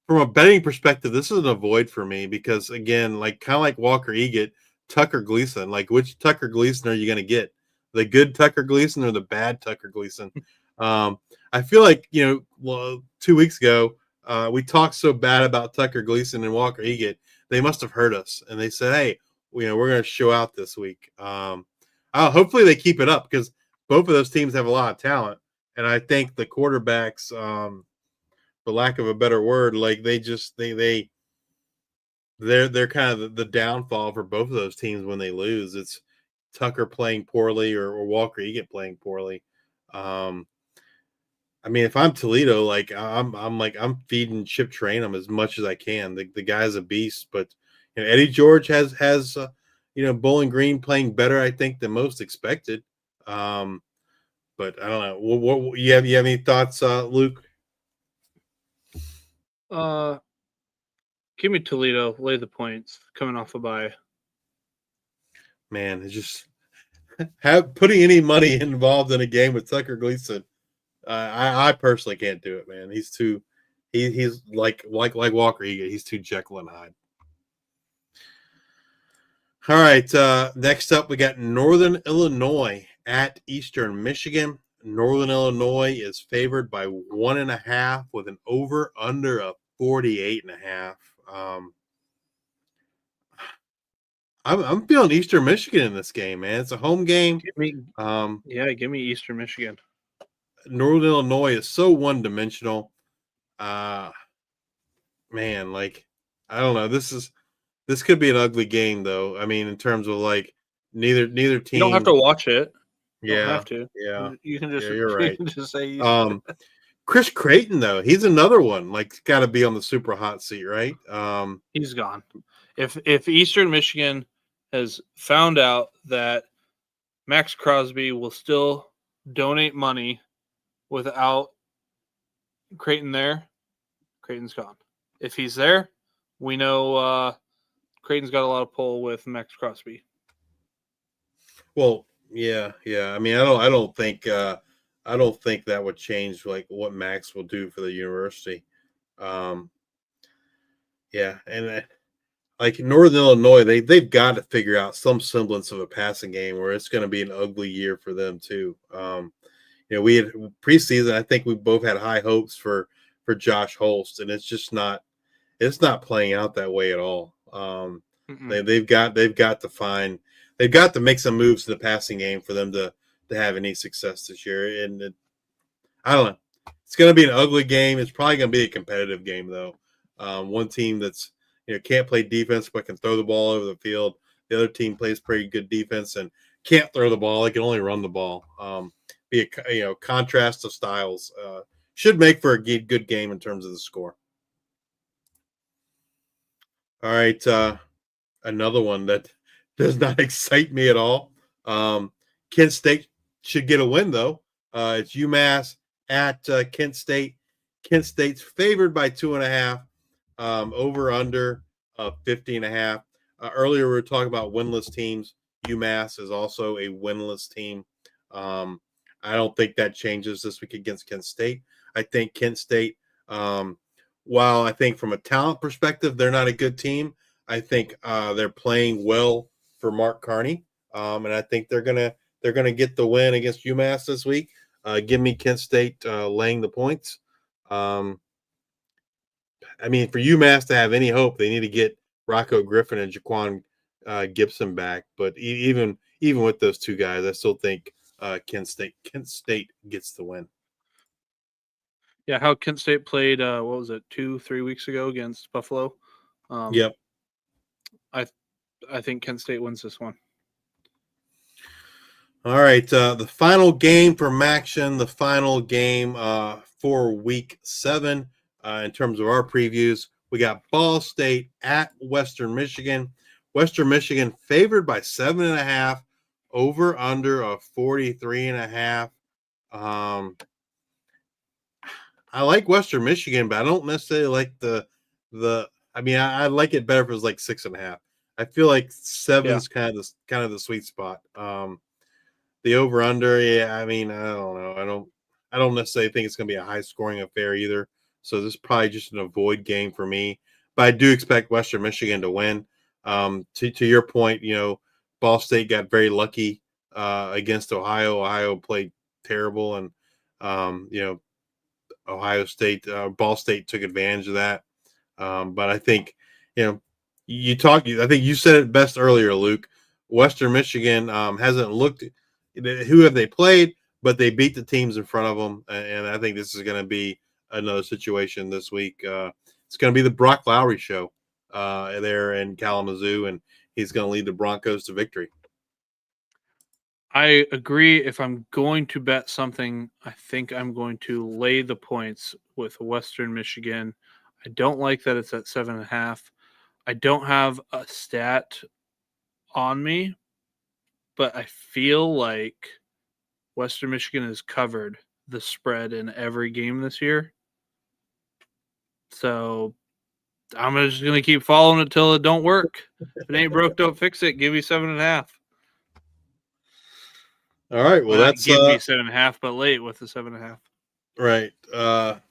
From a betting perspective, this is an avoid for me because, again, kind of like Walker Eaget, Tucker Gleason, which Tucker Gleason are you going to get? The good Tucker Gleason or the bad Tucker Gleason? I feel like, 2 weeks ago, we talked so bad about Tucker Gleason and Walker Eaget, they must have heard us. And they said, hey, we're going to show out this week. Hopefully they keep it up because both of those teams have a lot of talent. And I think the quarterbacks, for lack of a better word, they're kind of the downfall for both of those teams when they lose. It's Tucker playing poorly or Walker Eaget playing poorly. If I'm Toledo, I'm feeding Chip Trainum as much as I can. The guy's a beast, but Eddie George has Bowling Green playing better, I think, than most expected. But I don't know. What you have any thoughts, Luke? Give me Toledo. Lay the points. Coming off a bye. Man, it's just putting any money involved in a game with Tucker Gleason. I personally can't do it, man. He's like Walker Eaget. He's too Jekyll and Hyde. All right, next up we got Northern Illinois at Eastern Michigan. Northern Illinois is favored by 1.5 with an over under of 48.5. I'm feeling Eastern Michigan in this game, man. It's a home game. Give me Eastern Michigan. Northern Illinois is so one-dimensional. Man, I don't know. This could be an ugly game, though. I mean, in terms of neither team. You don't have to watch it. Yeah, don't have to. Yeah, you can just. You're right. You can just say. Chris Creighton, though, he's another one. Got to be on the super hot seat, right? He's gone. If Eastern Michigan has found out that Max Crosby will still donate money without Creighton there, Creighton's gone. If he's there, we know Creighton's got a lot of pull with Max Crosby. Well, yeah. I mean, I don't think that would change what Max will do for the university. And Northern Illinois, they've got to figure out some semblance of a passing game where it's going to be an ugly year for them too. We had preseason. I think we both had high hopes for Josh Holst, and it's just not. It's not playing out that way at all. They've got to make some moves to the passing game for them to have any success this year. And I don't know. It's going to be an ugly game. It's probably going to be a competitive game though. One team that's can't play defense but can throw the ball over the field. The other team plays pretty good defense and can't throw the ball. They can only run the ball. Be a contrast of styles. Should make for a good game in terms of the score. All right, another one that does not excite me at all. Kent State should get a win though. It's UMass at Kent State. Kent State's favored by 2.5. Over under 50.5. Earlier we were talking about winless teams. UMass is also a winless team. I don't think that changes this week against Kent State. I think Kent State, while I think from a talent perspective they're not a good team, I think they're playing well for Mark Carney, and I think they're gonna get the win against UMass this week. Give me Kent State laying the points. I mean, for UMass to have any hope, they need to get Rocco Griffin and Jaquan Gibson back. But even with those two guys, I still think Kent State gets the win. Yeah, how Kent State played, what was it, 2-3 weeks ago against Buffalo? Yep. I think Kent State wins this one. All right, the final game for MACtion, the final game for Week 7 in terms of our previews. We got Ball State at Western Michigan. Western Michigan favored by 7.5, over under of 43.5. I like Western Michigan, but I don't necessarily like the. I mean, I like it better if it was like 6.5. I feel like 7 is kind of the sweet spot. The over under, yeah. I mean, I don't know. I don't necessarily think it's going to be a high scoring affair either. So this is probably just an avoid game for me. But I do expect Western Michigan to win. To your point, Ball State got very lucky against Ohio. Ohio played terrible, and Ohio State, Ball State took advantage of that. But I think, I think you said it best earlier, Luke. Western Michigan hasn't looked. Who have they played? But they beat the teams in front of them, and I think this is going to be another situation this week. It's going to be the Brock Lowry show there in Kalamazoo, and he's going to lead the Broncos to victory. I agree. If I'm going to bet something, I think I'm going to lay the points with Western Michigan. I don't like that it's at 7.5. I don't have a stat on me, but I feel like Western Michigan has covered the spread in every game this year. So I'm just going to keep following it till it don't work. If it ain't broke, don't fix it. Give me 7.5. All right. Well, that's give me 7.5, but late with the 7.5. Right.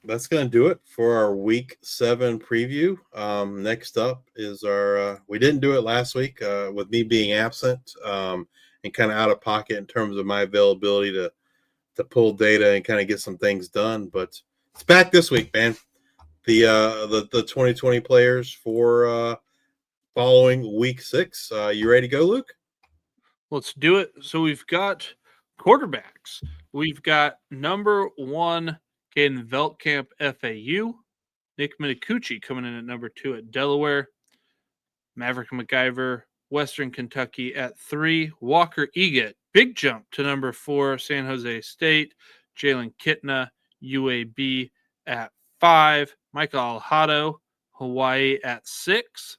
That's going to do it for our Week 7 preview. Next up is our. We didn't do it last week with me being absent and kind of out of pocket in terms of my availability to pull data and kind of get some things done. But it's back this week, man. The 2020 players for following Week 6. You ready to go, Luke? Let's do it. So we've got quarterbacks. We've got number 1, Caden Veldkamp, FAU. Nick Minicucci coming in at number 2 at Delaware. Maverick McIver, Western Kentucky at 3. Walker Eget, big jump to number 4, San Jose State. Jalen Kitna, UAB at 5. Michael Alhado, Hawaii at 6.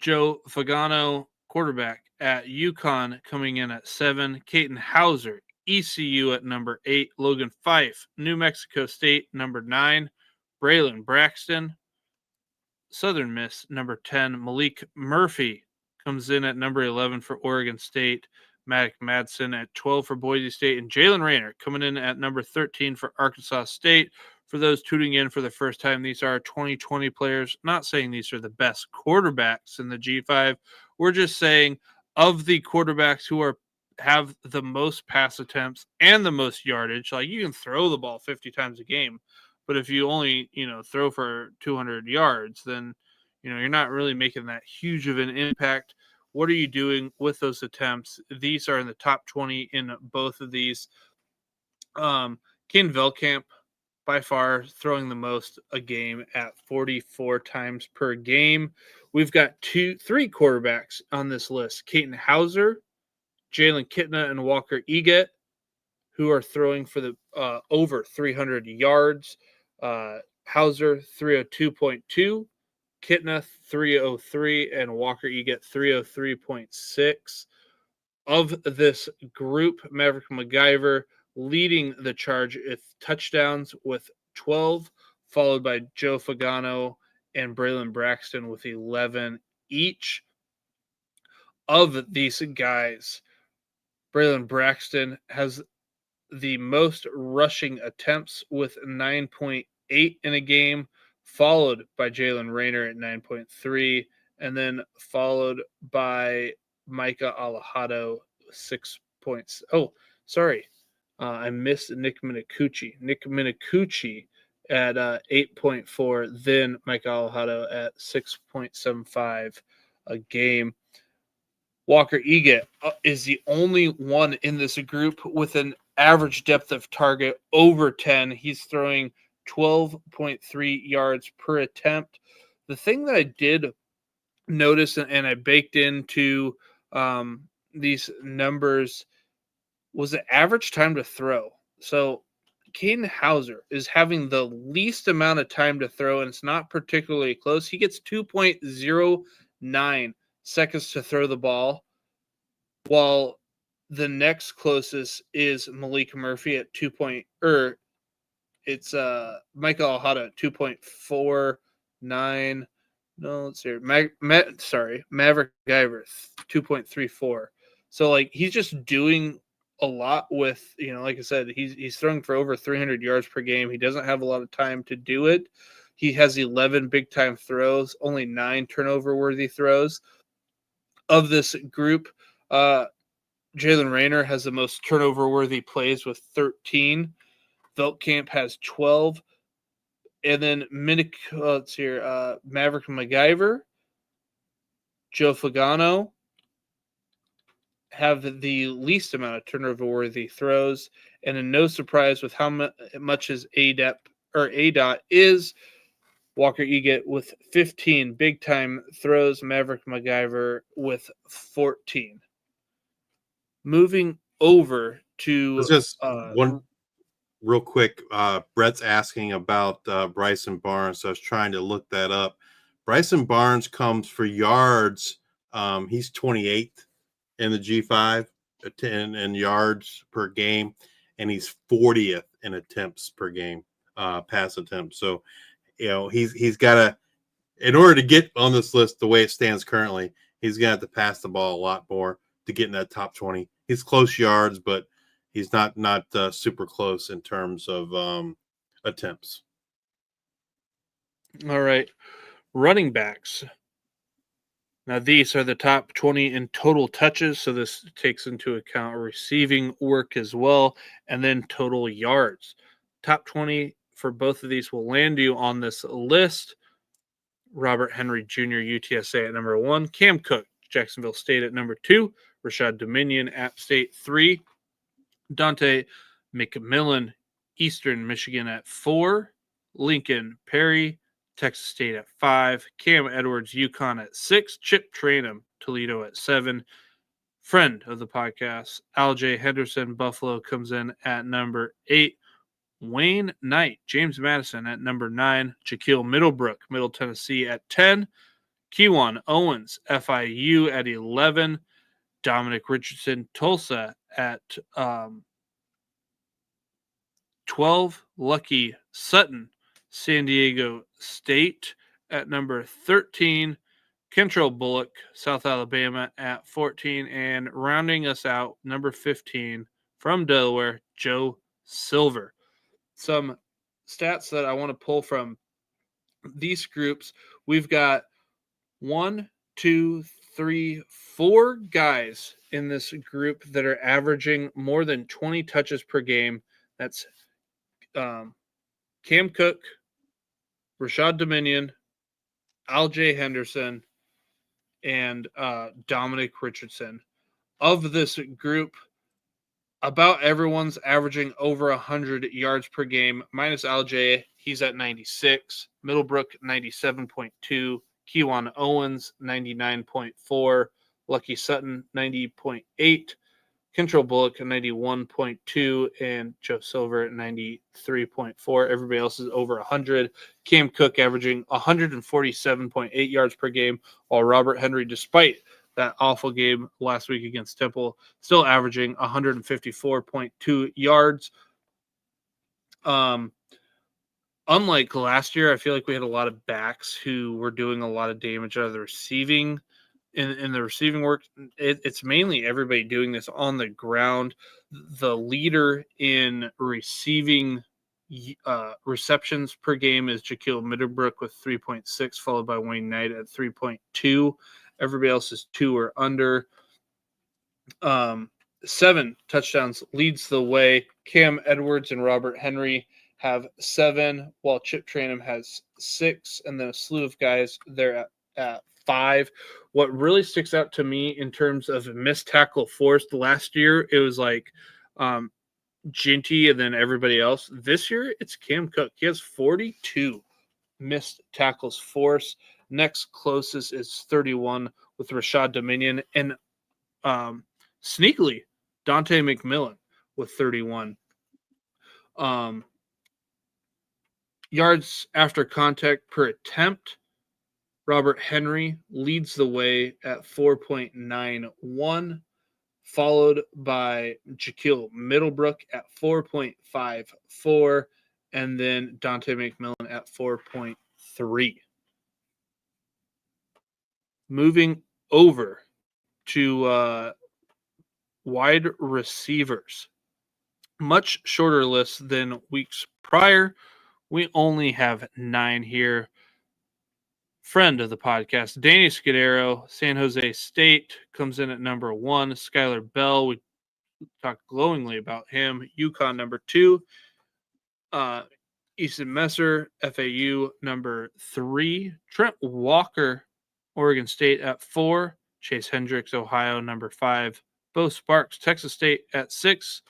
Joe Fagano, quarterback at UConn, coming in at 7. Caden Hauser, ECU at number 8. Logan Fife, New Mexico State, number 9. Braylon Braxton, Southern Miss, number 10. Malik Murphy comes in at number 11 for Oregon State. Maddox Madsen at 12 for Boise State. And Jalen Rayner coming in at number 13 for Arkansas State. For those tuning in for the first time, these are 2020 players. Not saying these are the best quarterbacks in the G5. We're just saying of the quarterbacks who have the most pass attempts and the most yardage, like you can throw the ball 50 times a game, but if you only, throw for 200 yards, then, you're not really making that huge of an impact. What are you doing with those attempts? These are in the top 20 in both of these. Caden Veldkamp, by far throwing the most a game at 44 times per game. We've got 3 quarterbacks on this list. Caden Hauser, Jalen Kitna, and Walker Eget, who are throwing for the over 300 yards. Hauser 302.2, Kitna 303, and Walker Eget 303.6. Of this group, Maverick McIver leading the charge with touchdowns with 12, followed by Joe Fagano and Braylon Braxton with 11 each. Of these guys, Braylon Braxton has the most rushing attempts with 9.8 in a game, followed by Jalen Rayner at 9.3, and then followed by Micah Alejado 6 points. Oh, sorry. I missed Nick Minicucci. Nick Minicucci at 8.4, then Micah Alejado at 6.75 a game. Walker Egat is the only one in this group with an average depth of target over 10. He's throwing 12.3 yards per attempt. The thing that I did notice and I baked into these numbers was the average time to throw. So Caden Hauser is having the least amount of time to throw, and it's not particularly close. He gets 2.09 seconds to throw the ball, while the next closest is Malik Murphy at it's Michael Alejado at 2.49. No, let's see. Maverick Guyver 2.34. So like he's just doing a lot with, like I said, he's throwing for over 300 yards per game. He doesn't have a lot of time to do it. He has 11 big time throws, only 9 turnover worthy throws. Of this group, Jalen Rayner has the most turnover worthy plays with 13. Veltkamp has 12. And then Maverick MacGyver, Joe Fagano have the least amount of turnover worthy throws. And in no surprise with how much his ADOT is, Walker Egat with 15 big time throws, Maverick MacGyver with 14. Moving over to just one real quick. Brett's asking about Bryson Barnes. So I was trying to look that up. Bryson Barnes comes for yards. He's 28th in the G5 in yards per game, and he's 40th in attempts per game, pass attempts. So, he's got to, in order to get on this list the way it stands currently, he's going to have to pass the ball a lot more to get in that top 20. He's close yards, but he's not super close in terms of attempts. All right. Running backs. Now, these are the top 20 in total touches, so this takes into account receiving work as well, and then total yards. Top 20 for both of these will land you on this list. Robert Henry Jr., UTSA at number 1. Cam Cook, Jacksonville State at number 2. Rashad Dominion, App State 3. Dante McMillan, Eastern Michigan at 4. Lincoln Perry, Texas State at 5. Cam Edwards, UConn at 6. Chip Trainum, Toledo at 7. Friend of the podcast, Al J. Henderson, Buffalo, comes in at number 8. Wayne Knight, James Madison at number 9. Shaquille Middlebrook, Middle Tennessee at 10. Kewan Owens, FIU at 11. Dominic Richardson, Tulsa at 12. Lucky Sutton, San Diego State at number 13. Kentrell Bullock, South Alabama at 14. And rounding us out, number 15 from Delaware, Joe Silver. Some stats that I want to pull from these groups. We've got 1, 2, 3, 4 guys in this group that are averaging more than 20 touches per game. That's Cam Cook, Rashad Dominion, Al J. Henderson, and Dominic Richardson. Of this group, about everyone's averaging over 100 yards per game, minus Al J. He's at 96. Middlebrook, 97.2. Kewan Owens, 99.4. Lucky Sutton, 90.8. Kentrell Bullock, 91.2. And Joe Silver, 93.4. Everybody else is over 100. Cam Cook averaging 147.8 yards per game, while Robert Henry, despite that awful game last week against Temple, still averaging 154.2 yards. Unlike last year, I feel like we had a lot of backs who were doing a lot of damage out of the receiving in the receiving work. It's mainly everybody doing this on the ground. The leader in receiving receptions per game is Jaquil Middlebrook with 3.6, followed by Wayne Knight at 3.2. Everybody else is 2 or under. 7 touchdowns leads the way. Cam Edwards and Robert Henry have 7, while Chip Tranum has 6, and then a slew of guys there at 5. What really sticks out to me in terms of missed tackle forced last year, it was like Ginty and then everybody else. This year, it's Cam Cook. He has 42 missed tackles forced. Next closest is 31 with Rashad Dominion, and sneakily Dante McMillan with 31. Yards after contact per attempt, Robert Henry leads the way at 4.91, followed by Jaquil Middlebrook at 4.54, and then Dante McMillan at 4.3. Moving over to wide receivers. Much shorter list than weeks prior. We only have 9 here. Friend of the podcast, Danny Scudero, San Jose State, comes in at number 1. Skylar Bell, we talked glowingly about him. UConn, number 2. Easton Messer, FAU, number 3. Trent Walker, Oregon State, at 4. Chase Hendricks, Ohio, number 5. Bo Sparks, Texas State, at 6.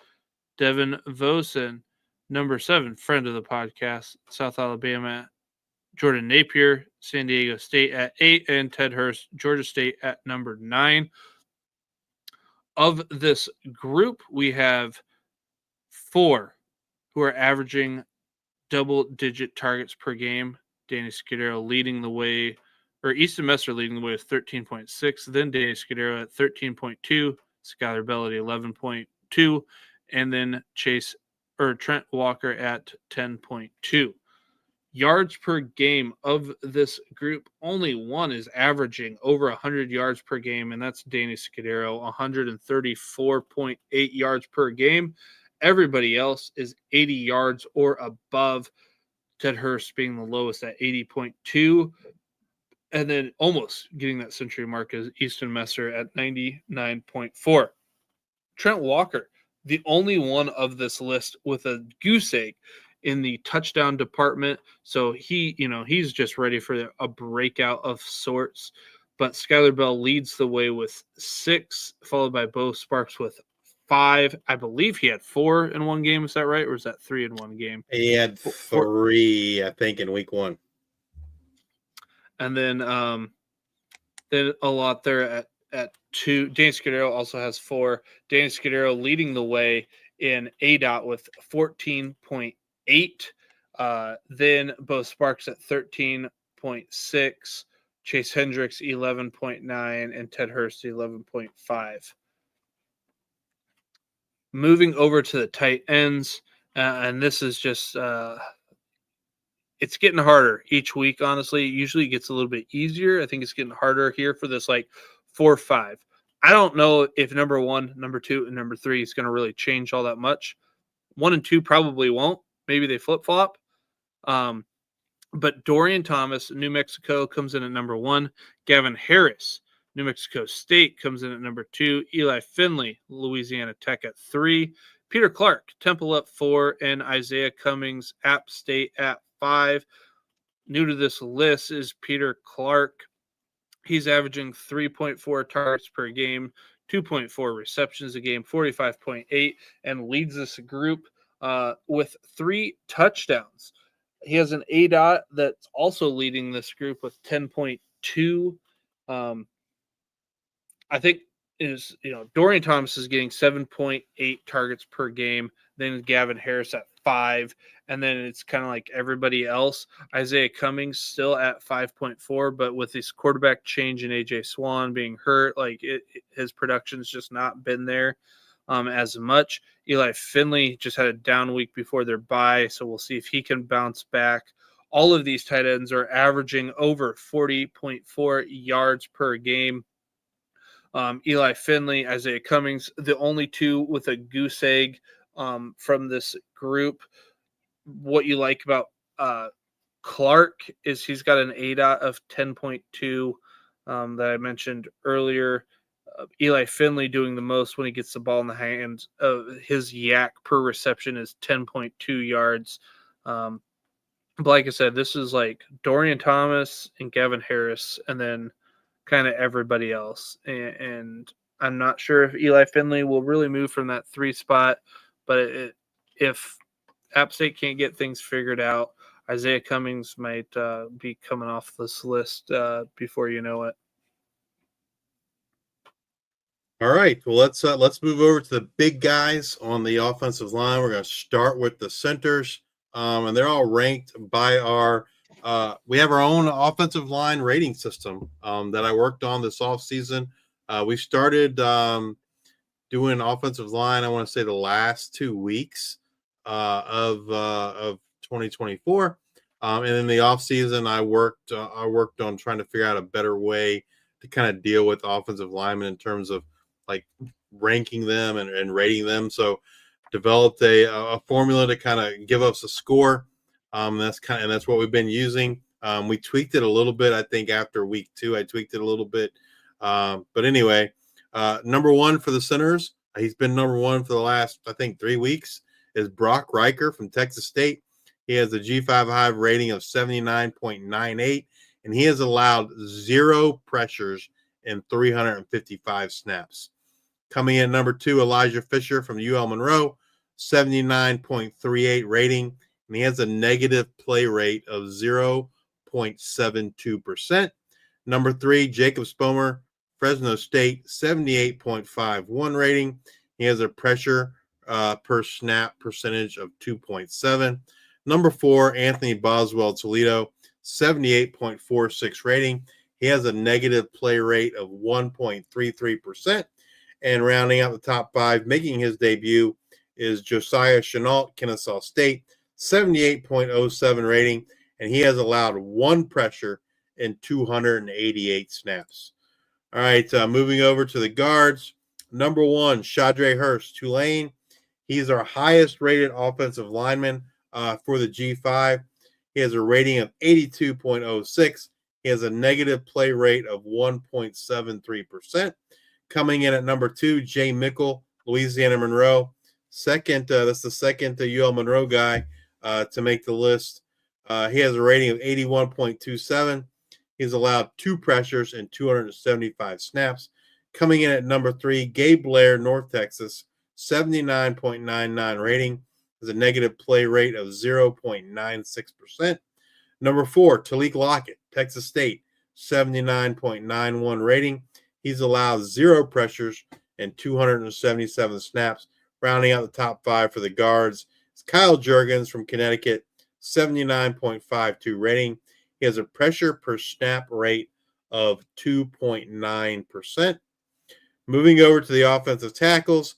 Devin Vosen, number 7, friend of the podcast, South Alabama. Jordan Napier, San Diego State at 8, and Ted Hurst, Georgia State at number 9. Of this group, we have 4 who are averaging double-digit targets per game. Danny Scudero leading the way, or Easton Messer leading the way with 13.6, then Danny Scudero at 13.2, Skylar Bell at 11.2, and then Trent Walker at 10.2. Yards per game of this group, only one is averaging over 100 yards per game, and that's Danny Scudero, 134.8 yards per game. Everybody else is 80 yards or above. Ted Hurst being the lowest at 80.2. And then almost getting that century mark is Easton Messer at 99.4. Trent Walker, the only one of this list with a goose egg in the touchdown department. So he's just ready for a breakout of sorts. But Skylar Bell leads the way with 6, followed by Bo Sparks with 5. I believe he had 4 in one game. Is that right? Or is that 3 in one game? He had 3, I think, in week 1. And then a lot there at 2. Danny Scudero also has 4. Danny Scudero leading the way in ADOT with 14.8. Then Bo Sparks at 13.6. Chase Hendricks 11.9, and Ted Hurst 11.5. Moving over to the tight ends, and this is just it's getting harder each week, honestly. Usually it gets a little bit easier. I think it's getting harder here for this 4-5. I don't know if number 1, number 2, and number 3 is going to really change all that much. 1 and 2 probably won't. Maybe they flip-flop. But Dorian Thomas, New Mexico, comes in at number 1. Gavin Harris, New Mexico State, comes in at number 2. Eli Finley, Louisiana Tech, at 3. Peter Clark, Temple, at 4. And Isaiah Cummings, App State, at 5. New to this list is Peter Clark. He's averaging 3.4 targets per game, 2.4 receptions a game, 45.8, and leads this group with 3 touchdowns. He has an ADOT that's also leading this group with 10.2. I think Dorian Thomas is getting 7.8 targets per game. Then Gavin Harris at 5, and then it's kind of like everybody else. Isaiah Cummings still at 5.4, but with this quarterback change in AJ Swan being hurt, like his production's just not been there as much. Eli Finley just had a down week before their bye, so we'll see if he can bounce back. All of these tight ends are averaging over 40.4 yards per game. Eli Finley, Isaiah Cummings, the only two with a goose egg from this group. What you like about Clark is he's got an ADOT of 10.2 that I mentioned earlier. Eli Finley doing the most when he gets the ball in the hands. His yak per reception is 10.2 yards. But like I said, this is like Dorian Thomas and Gavin Harris, and then kind of everybody else. And I'm not sure if Eli Finley will really move from that 3 spot, but if App State can't get things figured out, Isaiah Cummings might be coming off this list before you know it. All right, well, let's move over to the big guys on the offensive line. We're going to start with the centers, and they're all ranked by our we have our own offensive line rating system that I worked on this offseason. We started doing offensive line, I want to say the last 2 weeks of 2024. And in the offseason, I worked on trying to figure out a better way to kind of deal with offensive linemen in terms of like ranking them and rating them. So developed a formula to kind of give us a score. That's what we've been using. We tweaked it a little bit, I think, after week 2. I tweaked it a little bit. But anyway, number 1 for the centers, he's been number 1 for the last, I think, 3 weeks, is Brock Riker from Texas State. He has a G5 Hive rating of 79.98, and he has allowed 0 pressures in 355 snaps. Coming in number 2, Elijah Fisher from UL Monroe, 79.38 rating, and he has a negative play rate of 0.72%. Number 3, Jacob Spomer, Fresno State, 78.51 rating. He has a pressure per snap percentage of 2.7. Number 4, Anthony Boswell, Toledo, 78.46 rating. He has a negative play rate of 1.33%. And rounding out the top 5, making his debut, is Josiah Chenault, Kennesaw State, 78.07 rating, and he has allowed 1 pressure in 288 snaps. All right, moving over to the guards. Number 1, Shadre Hurst, Tulane. He's our highest rated offensive lineman for the G5. He has a rating of 82.06. He has a negative play rate of 1.73%. Coming in at number 2, Jay Mickle, Louisiana Monroe. That's the second UL Monroe guy to make the list. He has a rating of 81.27. He's allowed 2 pressures and 275 snaps. Coming in at number 3, Gabe Blair, North Texas, 79.99 rating. Has a negative play rate of 0.96%. Number 4, Talik Lockett, Texas State, 79.91 rating. He's allowed 0 pressures and 277 snaps. Rounding out the top 5 for the guards is Kyle Juergens from Connecticut, 79.52 rating. He has a pressure per snap rate of 2.9%. Moving over to the offensive tackles,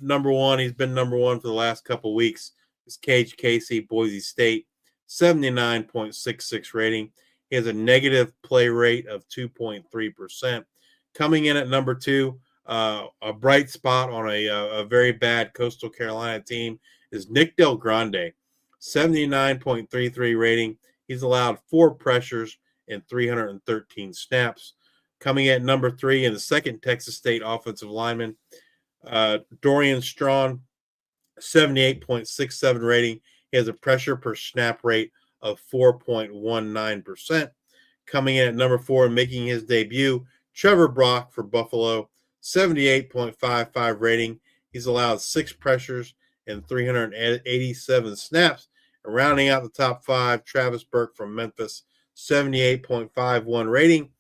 number 1, he's been number 1 for the last couple weeks, is Cage Casey, Boise State, 79.66 rating. He has a negative play rate of 2.3%. Coming in at number 2, a bright spot on a very bad Coastal Carolina team is Nick Del Grande, 79.33 rating. He's allowed 4 pressures and 313 snaps. Coming at number 3 in the second Texas State offensive lineman, Dorian Strawn, 78.67 rating. He has a pressure per snap rate of 4.19%. Coming in at number 4 and making his debut, Trevor Brock for Buffalo, 78.55 rating. He's allowed 6 pressures and 387 snaps. And rounding out the top 5, Travis Burke from Memphis, 78.51 rating.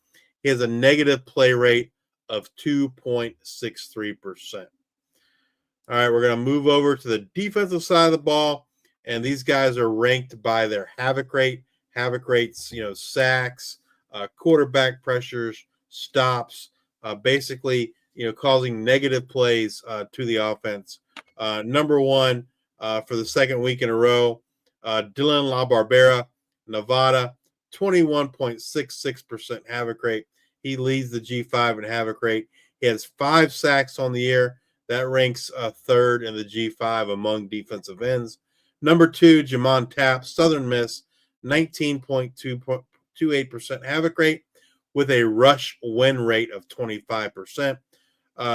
He has a negative play rate of 2.63%. All right, we're going to move over to the defensive side of the ball. and these guys are ranked by their havoc rates, sacks, quarterback pressures, stops, basically, causing negative plays to the offense. Number one for the second week in a row, Dylan LaBarbera, Nevada, 21.66% havoc rate. He leads the G5 in havoc rate. He has 5 sacks on the year. That ranks third in the G5 among defensive ends. Number 2, Jamon Tapp, Southern Miss, 19.28% havoc rate with a rush win rate of 25%.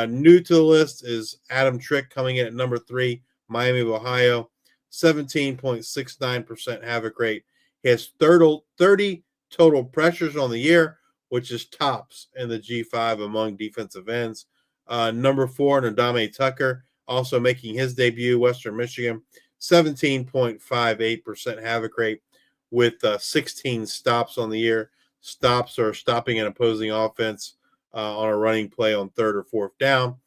New to the list is Adam Trick, coming in at number 3, Miami of Ohio, 17.69% havoc rate. He has 30 total pressures on the year, which is tops in the G5 among defensive ends. Number 4, Nadame Tucker, also making his debut, Western Michigan, 17.58% havoc rate with 16 stops on the year. Stops are stopping an opposing offense on a running play on 3rd or 4th down.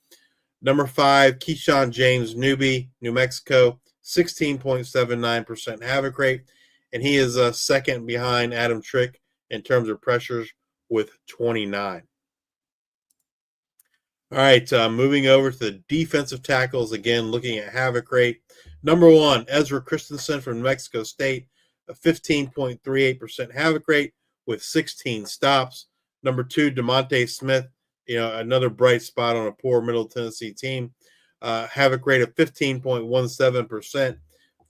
Number 5, Keyshawn James Newby, New Mexico, 16.79% havoc rate. And he is second behind Adam Trick in terms of pressures with 29. All right, moving over to the defensive tackles, again, looking at havoc rate. Number 1, Ezra Christensen from New Mexico State, a 15.38% havoc rate with 16 stops. Number 2, DeMonte Smith, another bright spot on a poor Middle Tennessee team. Havoc rate of 15.17%,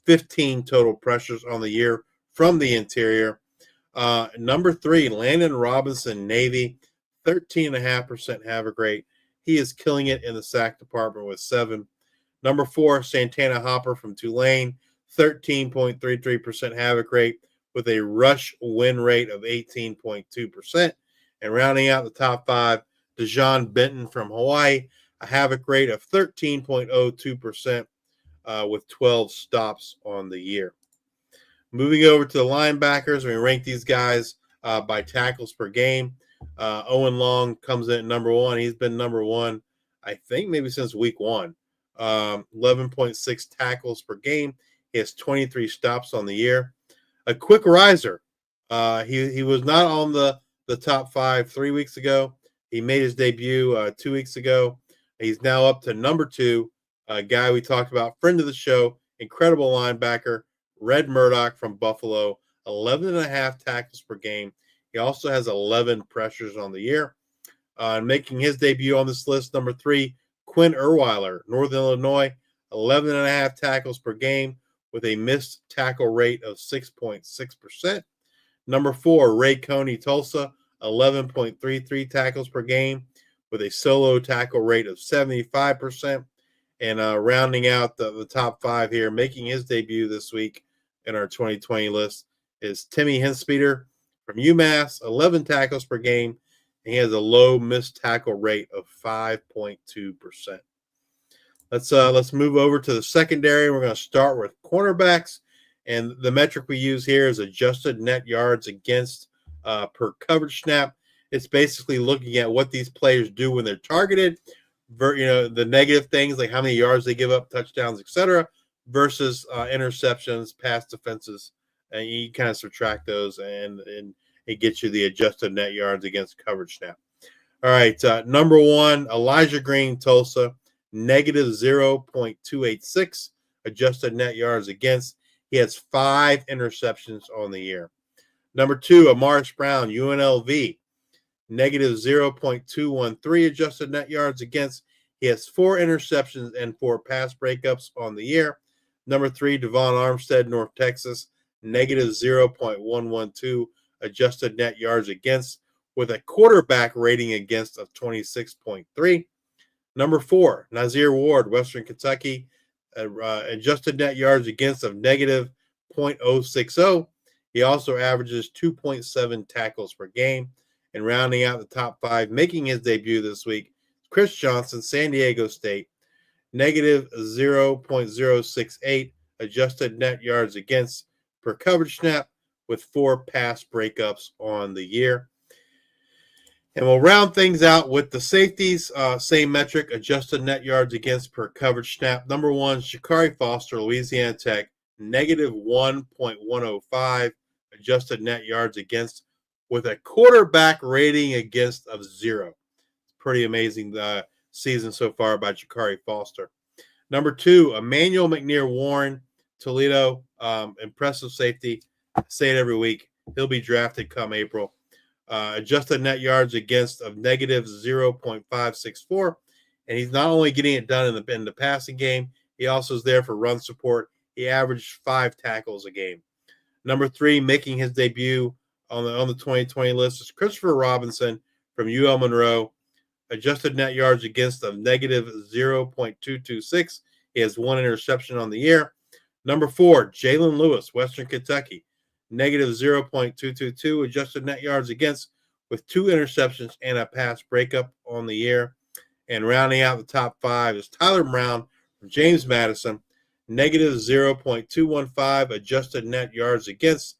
15 total pressures on the year from the interior. Number 3, Landon Robinson, Navy, 13.5% havoc rate. He is killing it in the sack department with 7. Number 4, Santana Hopper from Tulane, 13.33% havoc rate with a rush win rate of 18.2%. And rounding out the top 5, Dejon Benton from Hawaii, a havoc rate of 13.02% with 12 stops on the year. Moving over to the linebackers, we rank these guys by tackles per game. Owen Long comes in at number 1. He's been number 1, I think, maybe since week 1. 11.6 tackles per game. He has 23 stops on the year. A quick riser. He was not on the top 5 3 weeks ago. He made his debut 2 weeks ago. He's now up to number 2, a guy we talked about, friend of the show, incredible linebacker, Red Murdoch from Buffalo, 11.5 tackles per game. He also has 11 pressures on the year. Making his debut on this list, number 3, Quinn Erweiler, Northern Illinois, 11.5 tackles per game with a missed tackle rate of 6.6%. Number 4, Ray Coney, Tulsa, 11.33 tackles per game with a solo tackle rate of 75%. And rounding out the top 5 here, making his debut this week in our 2020 list is Timmy Hinspeeder from UMass, 11 tackles per game. And he has a low missed tackle rate of 5.2%. Let's move over to the secondary. We're going to start with cornerbacks. And the metric we use here is adjusted net yards against per coverage snap. It's basically looking at what these players do when they're targeted, the negative things like how many yards they give up, touchdowns, etc., versus interceptions, pass defenses, and you kind of subtract those, and it gets you the adjusted net yards against coverage snap. All right, number 1, Elijah Green, Tulsa, negative 0.286 adjusted net yards against. He has 5 interceptions on the year. Number 2, Amaris Brown, UNLV, negative 0.213 adjusted net yards against. He has 4 interceptions and 4 pass breakups on the year. Number 3, Devon Armstead, North Texas, negative 0.112 adjusted net yards against with a quarterback rating against of 26.3. Number 4, Nazir Ward, Western Kentucky, adjusted net yards against of negative 0.060. He also averages 2.7 tackles per game. And rounding out the top 5, making his debut this week, Chris Johnson, San Diego State, negative 0.068 adjusted net yards against per coverage snap with 4 pass breakups on the year. And we'll round things out with the safeties, same metric, adjusted net yards against per coverage snap. Number 1, Shakari Foster, Louisiana Tech, negative 1.105 adjusted net yards against with a quarterback rating against of 0. It's pretty amazing season so far by Jakari Foster. Number 2, Emmanuel McNair-Warren, Toledo, impressive safety. I say it every week. He'll be drafted come April. Adjusted net yards against of negative 0.564. And he's not only getting it done in the passing game, he also is there for run support. He averaged 5 tackles a game. Number 3, making his debut on the 2020 list is Christopher Robinson from UL Monroe. Adjusted net yards against of negative 0.226. He has 1 interception on the year. Number 4, Jalen Lewis, Western Kentucky. Negative 0.222 adjusted net yards against with 2 interceptions and a pass breakup on the year. And rounding out the top 5 is Tyler Brown from James Madison. Negative 0.215 adjusted net yards against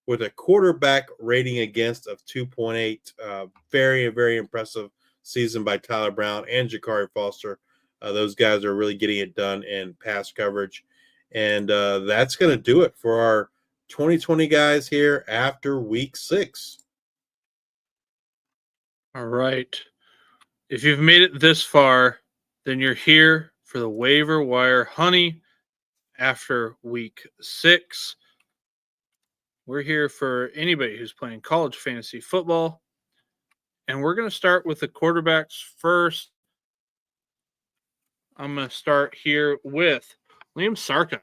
with a quarterback rating against of 2.8. Very, very impressive season by Tyler Brown and Jakari Foster. Those guys are really getting it done in pass coverage. And that's going to do it for our 2020 guys here after week 6. All right. If you've made it this far, then you're here for the waiver wire honey after week 6. We're here for anybody who's playing college fantasy football. And we're going to start with the quarterbacks first. I'm going to start here with Liam Sarka.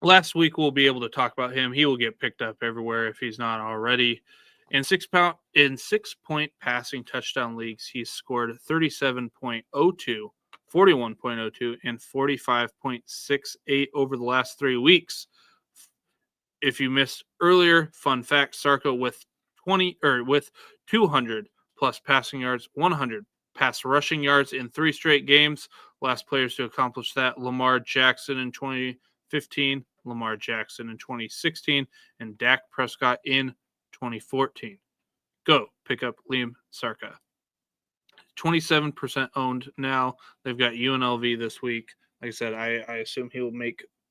Last week, we'll be able to talk about him. He will get picked up everywhere if he's not already. In 6-point passing touchdown leagues, he's scored 37.02, 41.02, and 45.68 over the last 3 weeks. If you missed earlier, fun fact: Sarko with 200 plus passing yards, 100 pass rushing yards in 3 straight games. Last players to accomplish that: Lamar Jackson in 2015, Lamar Jackson in 2016, and Dak Prescott in 2014. Go pick up Liam Sarka. 27% owned now. They've got UNLV this week. Like I said, I assume he will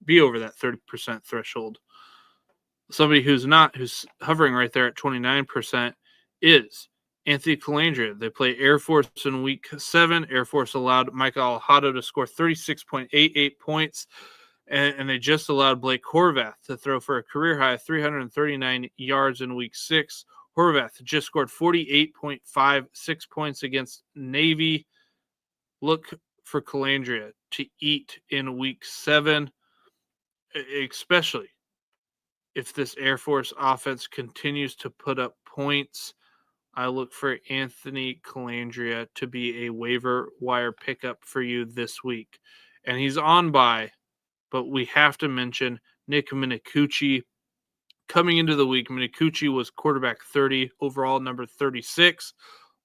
be over that 30% threshold. Somebody who's hovering right there at 29% is Anthony Calandria. They play Air Force in week 7. Air Force allowed Michael Alhado to score 36.88 points. And they just allowed Blake Horvath to throw for a career high of 339 yards in week 6. Horvath just scored 48.56 points against Navy. Look for Calandria to eat in week 7, especially if this Air Force offense continues to put up points. I look for Anthony Calandria to be a waiver wire pickup for you this week. And he's on bye. But we have to mention Nick Minicucci. Coming into the week, Minicucci was quarterback 30, overall number 36.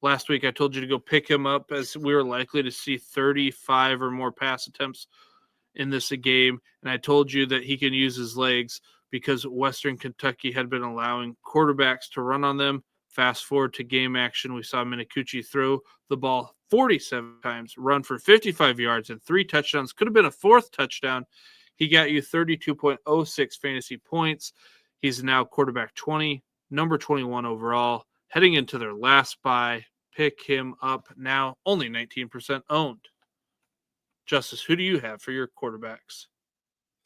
Last week, I told you to go pick him up as we were likely to see 35 or more pass attempts in this game. And I told you that he can use his legs because Western Kentucky had been allowing quarterbacks to run on them. Fast forward to game action, we saw Minicucci throw the ball 47 times, run for 55 yards and 3 touchdowns. Could have been a 4th touchdown. He got you 32.06 fantasy points. He's now quarterback 20, number 21 overall. Heading into their last bye, pick him up now. Only 19% owned. Justice, who do you have for your quarterbacks?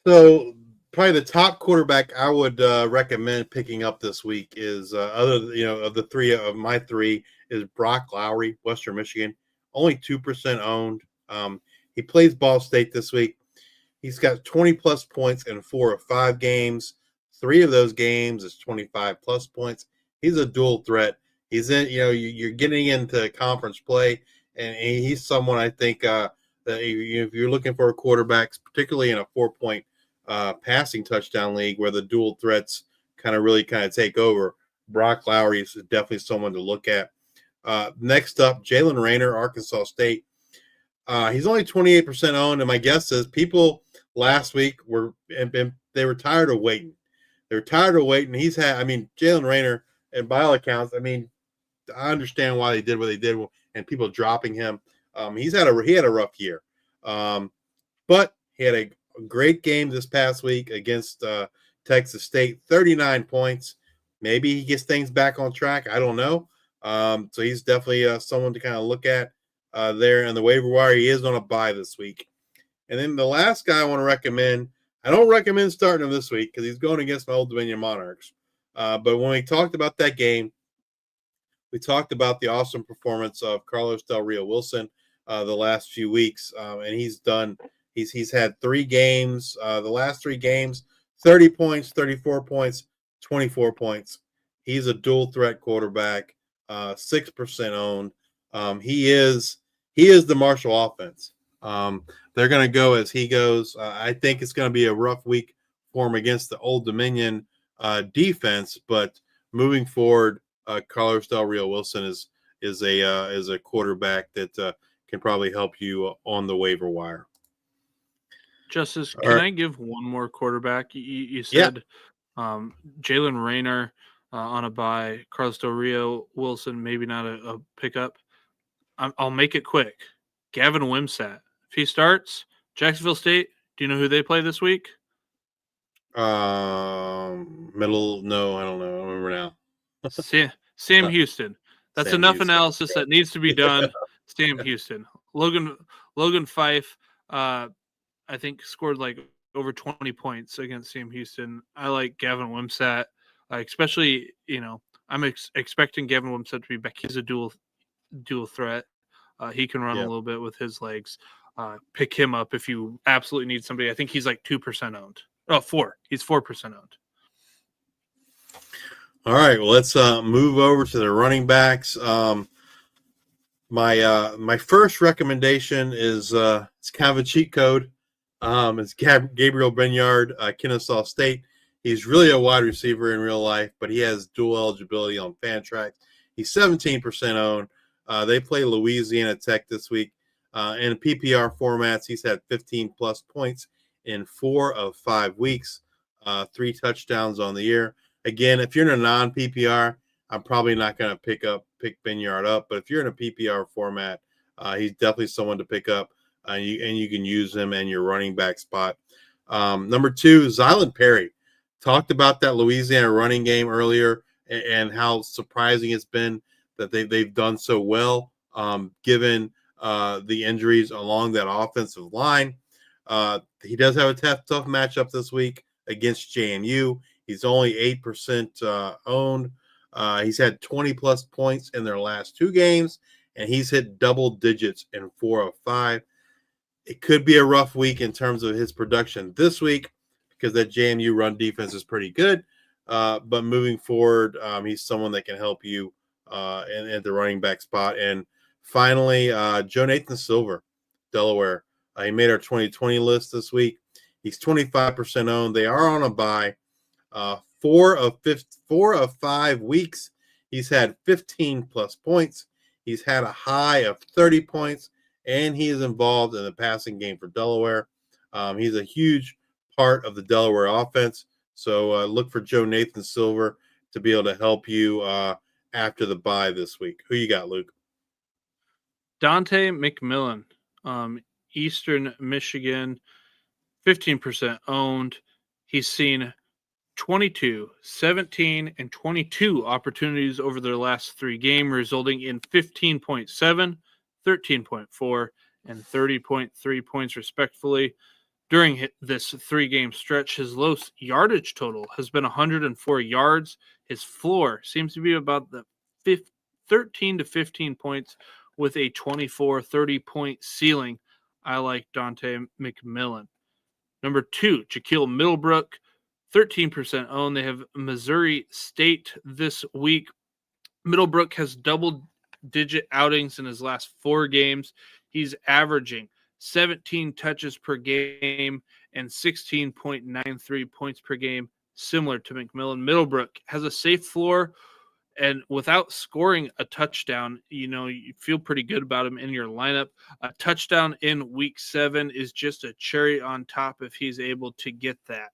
So probably the top quarterback I would recommend picking up this week is of the 3 of my 3 is Brock Lowry, Western Michigan. Only 2% owned. He plays Ball State this week. He's got 20-plus points in 4 of 5 games. 3 of those games is 25-plus points. He's a dual threat. He's in, you're getting into conference play, and he's someone I think that if you're looking for a quarterback, particularly in a 4-point passing touchdown league where the dual threats kind of take over, Brock Lowry is definitely someone to look at. Next up, Jalen Rayner, Arkansas State. He's only 28% owned, and my guess is people last week were tired of waiting. They're tired of waiting. Jalen Rayner, and by all accounts, I understand why they did what they did, and people dropping him. He had a rough year, but he had a great game this past week against Texas State, 39 points. Maybe he gets things back on track. I don't know. So he's definitely someone to kind of look at there in the waiver wire. He is on a bye this week. And then the last guy I want to recommend, I don't recommend starting him this week because he's going against my Old Dominion Monarchs. But when we talked about that game, we talked about the awesome performance of Carlos Del Rio Wilson the last few weeks. And he's had 3 games, the last 3 games, 30 points, 34 points, 24 points. He's a dual threat quarterback, 6% owned. He is the Marshall offense. They're going to go as he goes. I think it's going to be a rough week for him against the Old Dominion defense, but moving forward, Carlos Del Rio Wilson is a quarterback that can probably help you on the waiver wire. Justice, can I give one more quarterback? You said Jalen Rayner on a bye, Carlos Del Rio Wilson, maybe not a pickup. I'll make it quick. Gavin Wimsatt. If he starts, Jacksonville State, do you know who they play this week? No, I don't know. I don't remember now. Sam Houston. That's Sam enough Houston. Analysis that needs to be done. Sam Houston. Logan Fife, I think, scored like over 20 points against Sam Houston. I like Gavin Wimsatt, especially, I'm expecting Gavin Wimsatt to be back. He's a dual threat. He can run a little bit with his legs. Pick him up if you absolutely need somebody. I think he's like 2% owned. Oh, 4. He's 4% owned. All right. Well, let's move over to the running backs. My first recommendation is it's kind of a cheat code. It's Gabriel Benyard, Kennesaw State. He's really a wide receiver in real life, but he has dual eligibility on Fantrax. He's 17% owned. They play Louisiana Tech this week. In PPR formats, he's had 15-plus points in 4 of 5 weeks, 3 touchdowns on the year. Again, if you're in a non-PPR, I'm probably not going to pick Benyard up. But if you're in a PPR format, he's definitely someone to pick up, and you can use him in your running back spot. Number 2, Zylan Perry. Talked about that Louisiana running game earlier and how surprising it's been that they've done so well given the injuries along that offensive line. He does have a tough matchup this week against JMU. He's only 8% owned. He's had 20-plus points in their last 2 games, and he's hit double digits in 4 of 5. It could be a rough week in terms of his production this week because that JMU run defense is pretty good. But moving forward, he's someone that can help you at the running back spot. And finally, Joe Nathan Silver, Delaware. He made our 2020 list this week. He's 25% owned. They are on a bye. 4 of 5 weeks, he's had 15-plus points. He's had a high of 30 points, and he is involved in the passing game for Delaware. He's a huge part of the Delaware offense. So look for Joe Nathan Silver to be able to help you after the bye this week. Who you got, Luke? Dante McMillan, Eastern Michigan, 15% owned. He's seen 22, 17, and 22 opportunities over their last 3 games, resulting in 15.7, 13.4, and 30.3 points respectively. During this 3-game stretch, his lowest yardage total has been 104 yards. His floor seems to be about the 13 to 15 points with a 24-30-point ceiling. I like Dante McMillan. Number 2, Jaquil Middlebrook, 13% owned. They have Missouri State this week. Middlebrook has double-digit outings in his last 4 games. He's averaging 17 touches per game and 16.93 points per game, similar to McMillan. Middlebrook has a safe floor, and without scoring a touchdown, you feel pretty good about him in your lineup. A touchdown in week 7 is just a cherry on top if he's able to get that.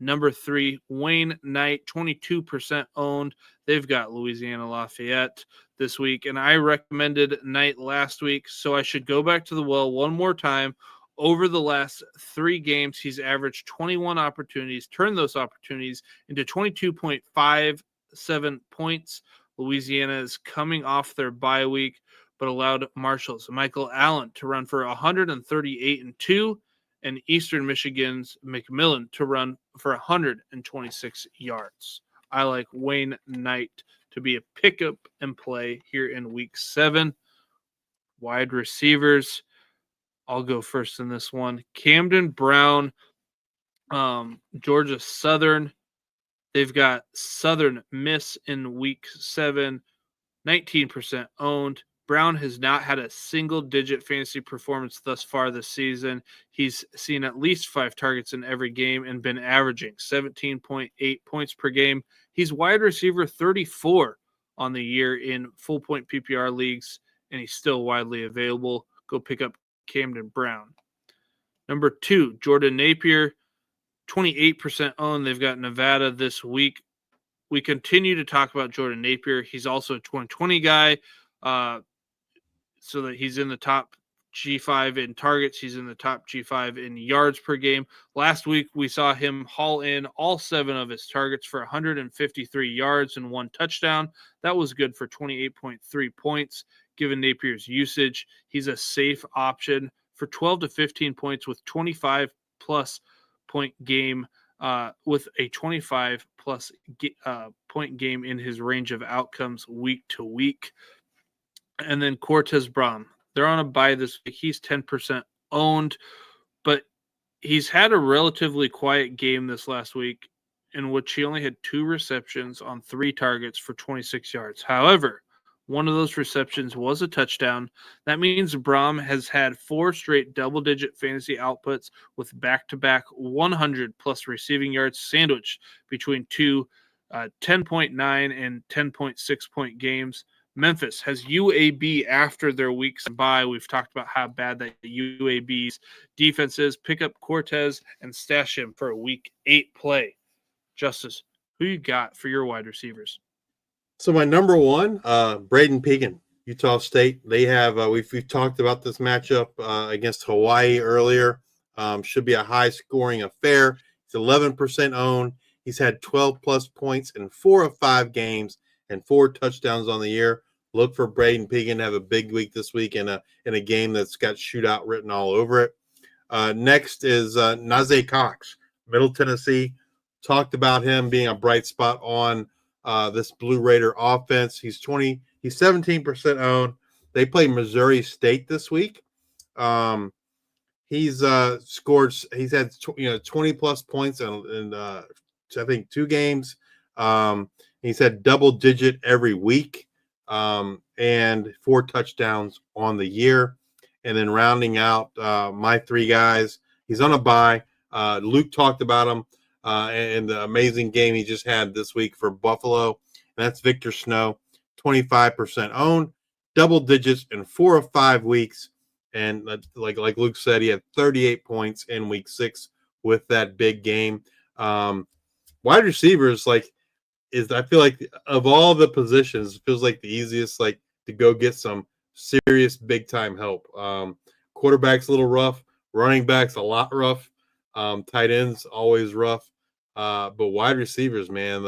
Number 3, Wayne Knight, 22% owned. They've got Louisiana Lafayette this week, and I recommended Knight last week, so I should go back to the well one more time. Over the last 3 games, he's averaged 21 opportunities, turned those opportunities into 22.57 points. Louisiana is coming off their bye week, but allowed Marshall's Michael Allen to run for 138-2, and Eastern Michigan's McMillan to run for 126 yards. I like Wayne Knight to be a pickup and play here in week 7. Wide receivers, I'll go first in this one. Camden Brown, Georgia Southern. They've got Southern Miss in week 7, 19% owned. Brown has not had a single-digit fantasy performance thus far this season. He's seen at least 5 targets in every game and been averaging 17.8 points per game. He's wide receiver 34 on the year in full-point PPR leagues, and he's still widely available. Go pick up Camden Brown. Number 2, Jordan Napier, 28% owned. They've got Nevada this week. We continue to talk about Jordan Napier. He's also a 2020 guy. So that he's in the top G5 in targets. He's in the top G5 in yards per game. Last week, we saw him haul in all 7 of his targets for 153 yards and 1 touchdown. That was good for 28.3 points. Given Napier's usage, he's a safe option for 12 to 15 points with 25-plus point game, with a 25-plus point game in his range of outcomes week to week. And then Cortez Brown. They're on a bye this week. He's 10% owned, but he's had a relatively quiet game this last week in which he only had 2 receptions on 3 targets for 26 yards. However, one of those receptions was a touchdown. That means Brown has had 4 straight double-digit fantasy outputs with back-to-back 100-plus receiving yards sandwiched between 2 10.9 and 10.6-point games. Memphis has UAB after their week's bye. We've talked about how bad that UAB's defense is. Pick up Cortez and stash him for a week 8 play. Justice, who you got for your wide receivers? So my number 1, Braden Pegan, Utah State. They have we've talked about this matchup against Hawaii earlier. Should be a high-scoring affair. He's 11% owned. He's had 12-plus points in 4 of 5 games and 4 touchdowns on the year. Look for Braden Pegan to have a big week this week in a game that's got shootout written all over it. Next is Najee Cox, Middle Tennessee. Talked about him being a bright spot on this Blue Raider offense. He's 17% owned. They play Missouri State this week. He's had 20 plus points in I think 2 games. He's had double digit every week, and 4 touchdowns on the year. And then rounding out my 3 guys, he's on a bye. Luke talked about him and the amazing game he just had this week for Buffalo. And that's Victor Snow, 25% owned, double digits in 4 of 5 weeks. And like Luke said, he had 38 points in week 6 with that big game. Wide receivers, I feel like of all the positions, it feels like the easiest, to go get some serious big time help. Quarterback's a little rough, running back's a lot rough, tight ends always rough, but wide receivers, man,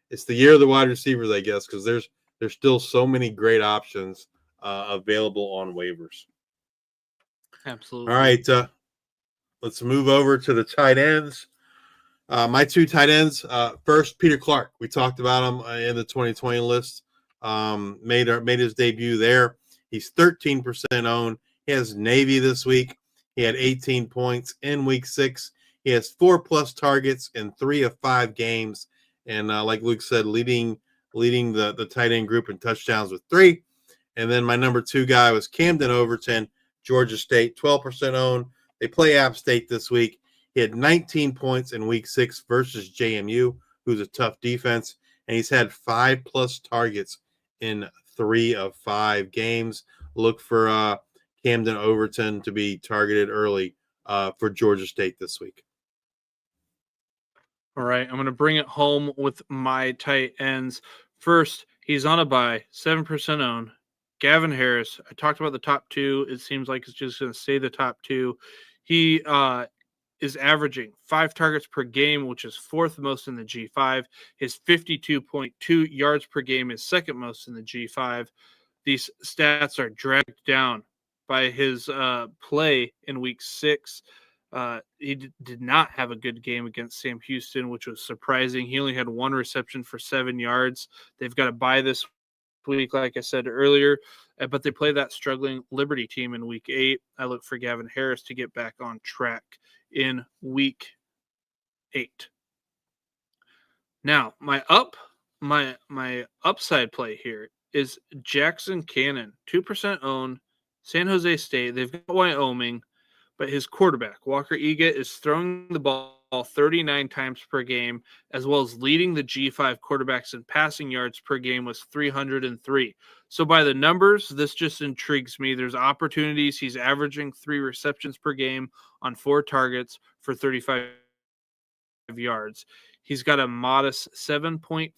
it's the year of the wide receivers, I guess, because there's still so many great options available on waivers. Absolutely. All right, let's move over to the tight ends. My 2 tight ends. First, Peter Clark. We talked about him in the 2020 list. Made his debut there. He's 13% owned. He has Navy this week. He had 18 points in week 6. He has 4+ targets in 3 of 5 games. And like Luke said, leading the tight end group in touchdowns with 3. And then my number 2 guy was Camden Overton, Georgia State, 12% owned. They play App State this week. He had 19 points in week 6 versus JMU, who's a tough defense. And he's had 5+ targets in 3 of 5 games. Look for Camden Overton to be targeted early for Georgia State this week. All right, I'm going to bring it home with my tight ends. First, he's on a bye, 7% owned. Gavin Harris. I talked about the top 2. It seems like it's just going to stay the top 2. He is averaging 5 targets per game, which is 4th most in the G5. His 52.2 yards per game is 2nd most in the G5. These stats are dragged down by his play in week 6. He did not have a good game against Sam Houston, which was surprising. He only had 1 reception for 7 yards. They've got to bye this week, like I said earlier, but they play that struggling Liberty team in week 8. I look for Gavin Harris to get back on track in week 8. Now, my upside play here is Jackson Cannon, 2% owned, San Jose State. They've got Wyoming, but his quarterback, Walker Egat, is throwing the ball 39 times per game, as well as leading the G5 quarterbacks in passing yards per game was 303. So by the numbers, this just intrigues me. There's opportunities. He's averaging 3 receptions per game on 4 targets for 35 yards. He's got a modest 7.5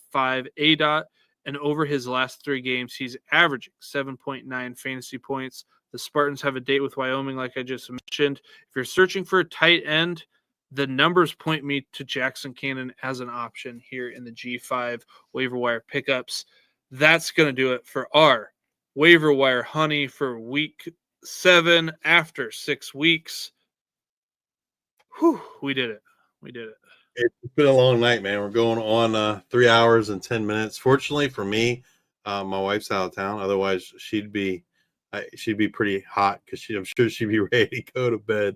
ADOT, and over his last 3 games, he's averaging 7.9 fantasy points. The Spartans have a date with Wyoming, like I just mentioned. If you're searching for a tight end, the numbers point me to Jackson Cannon as an option here in the G5 waiver wire pickups. That's going to do it for our waiver wire honey for week 7 after 6 weeks. Whew, we did it. We did it. It's been a long night, man. We're going on 3 hours and 10 minutes. Fortunately for me, my wife's out of town. Otherwise, she'd be pretty hot because I'm sure she'd be ready to go to bed.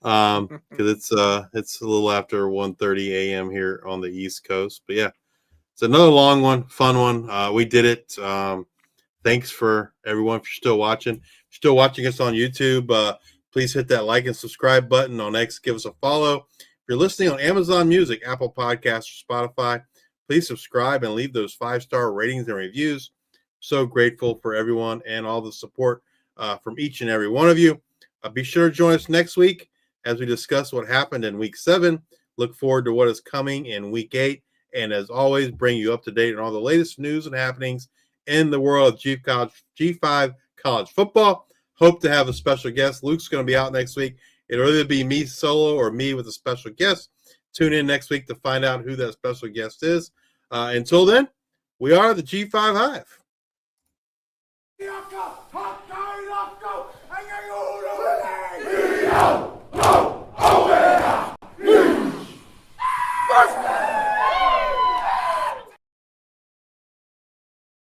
Because it's a little after 1:30 a.m. here on the East Coast. But yeah, it's another long one, fun one. We did it. Thanks for everyone if you're still watching. If you're still watching us on YouTube, please hit that like and subscribe button. On X, give us a follow. If you're listening on Amazon Music, Apple Podcasts, or Spotify, please subscribe and leave those 5-star ratings and reviews. So grateful for everyone and all the support from each and every one of you. Be sure to join us next week as we discuss what happened in week 7. Look forward to what is coming in week 8. And as always, bring you up to date on all the latest news and happenings in the world of G5 college football. Hope to have a special guest. Luke's going to be out next week. It'll either be me solo or me with a special guest. Tune in next week to find out who that special guest is. Until then, we are the G5 Hive.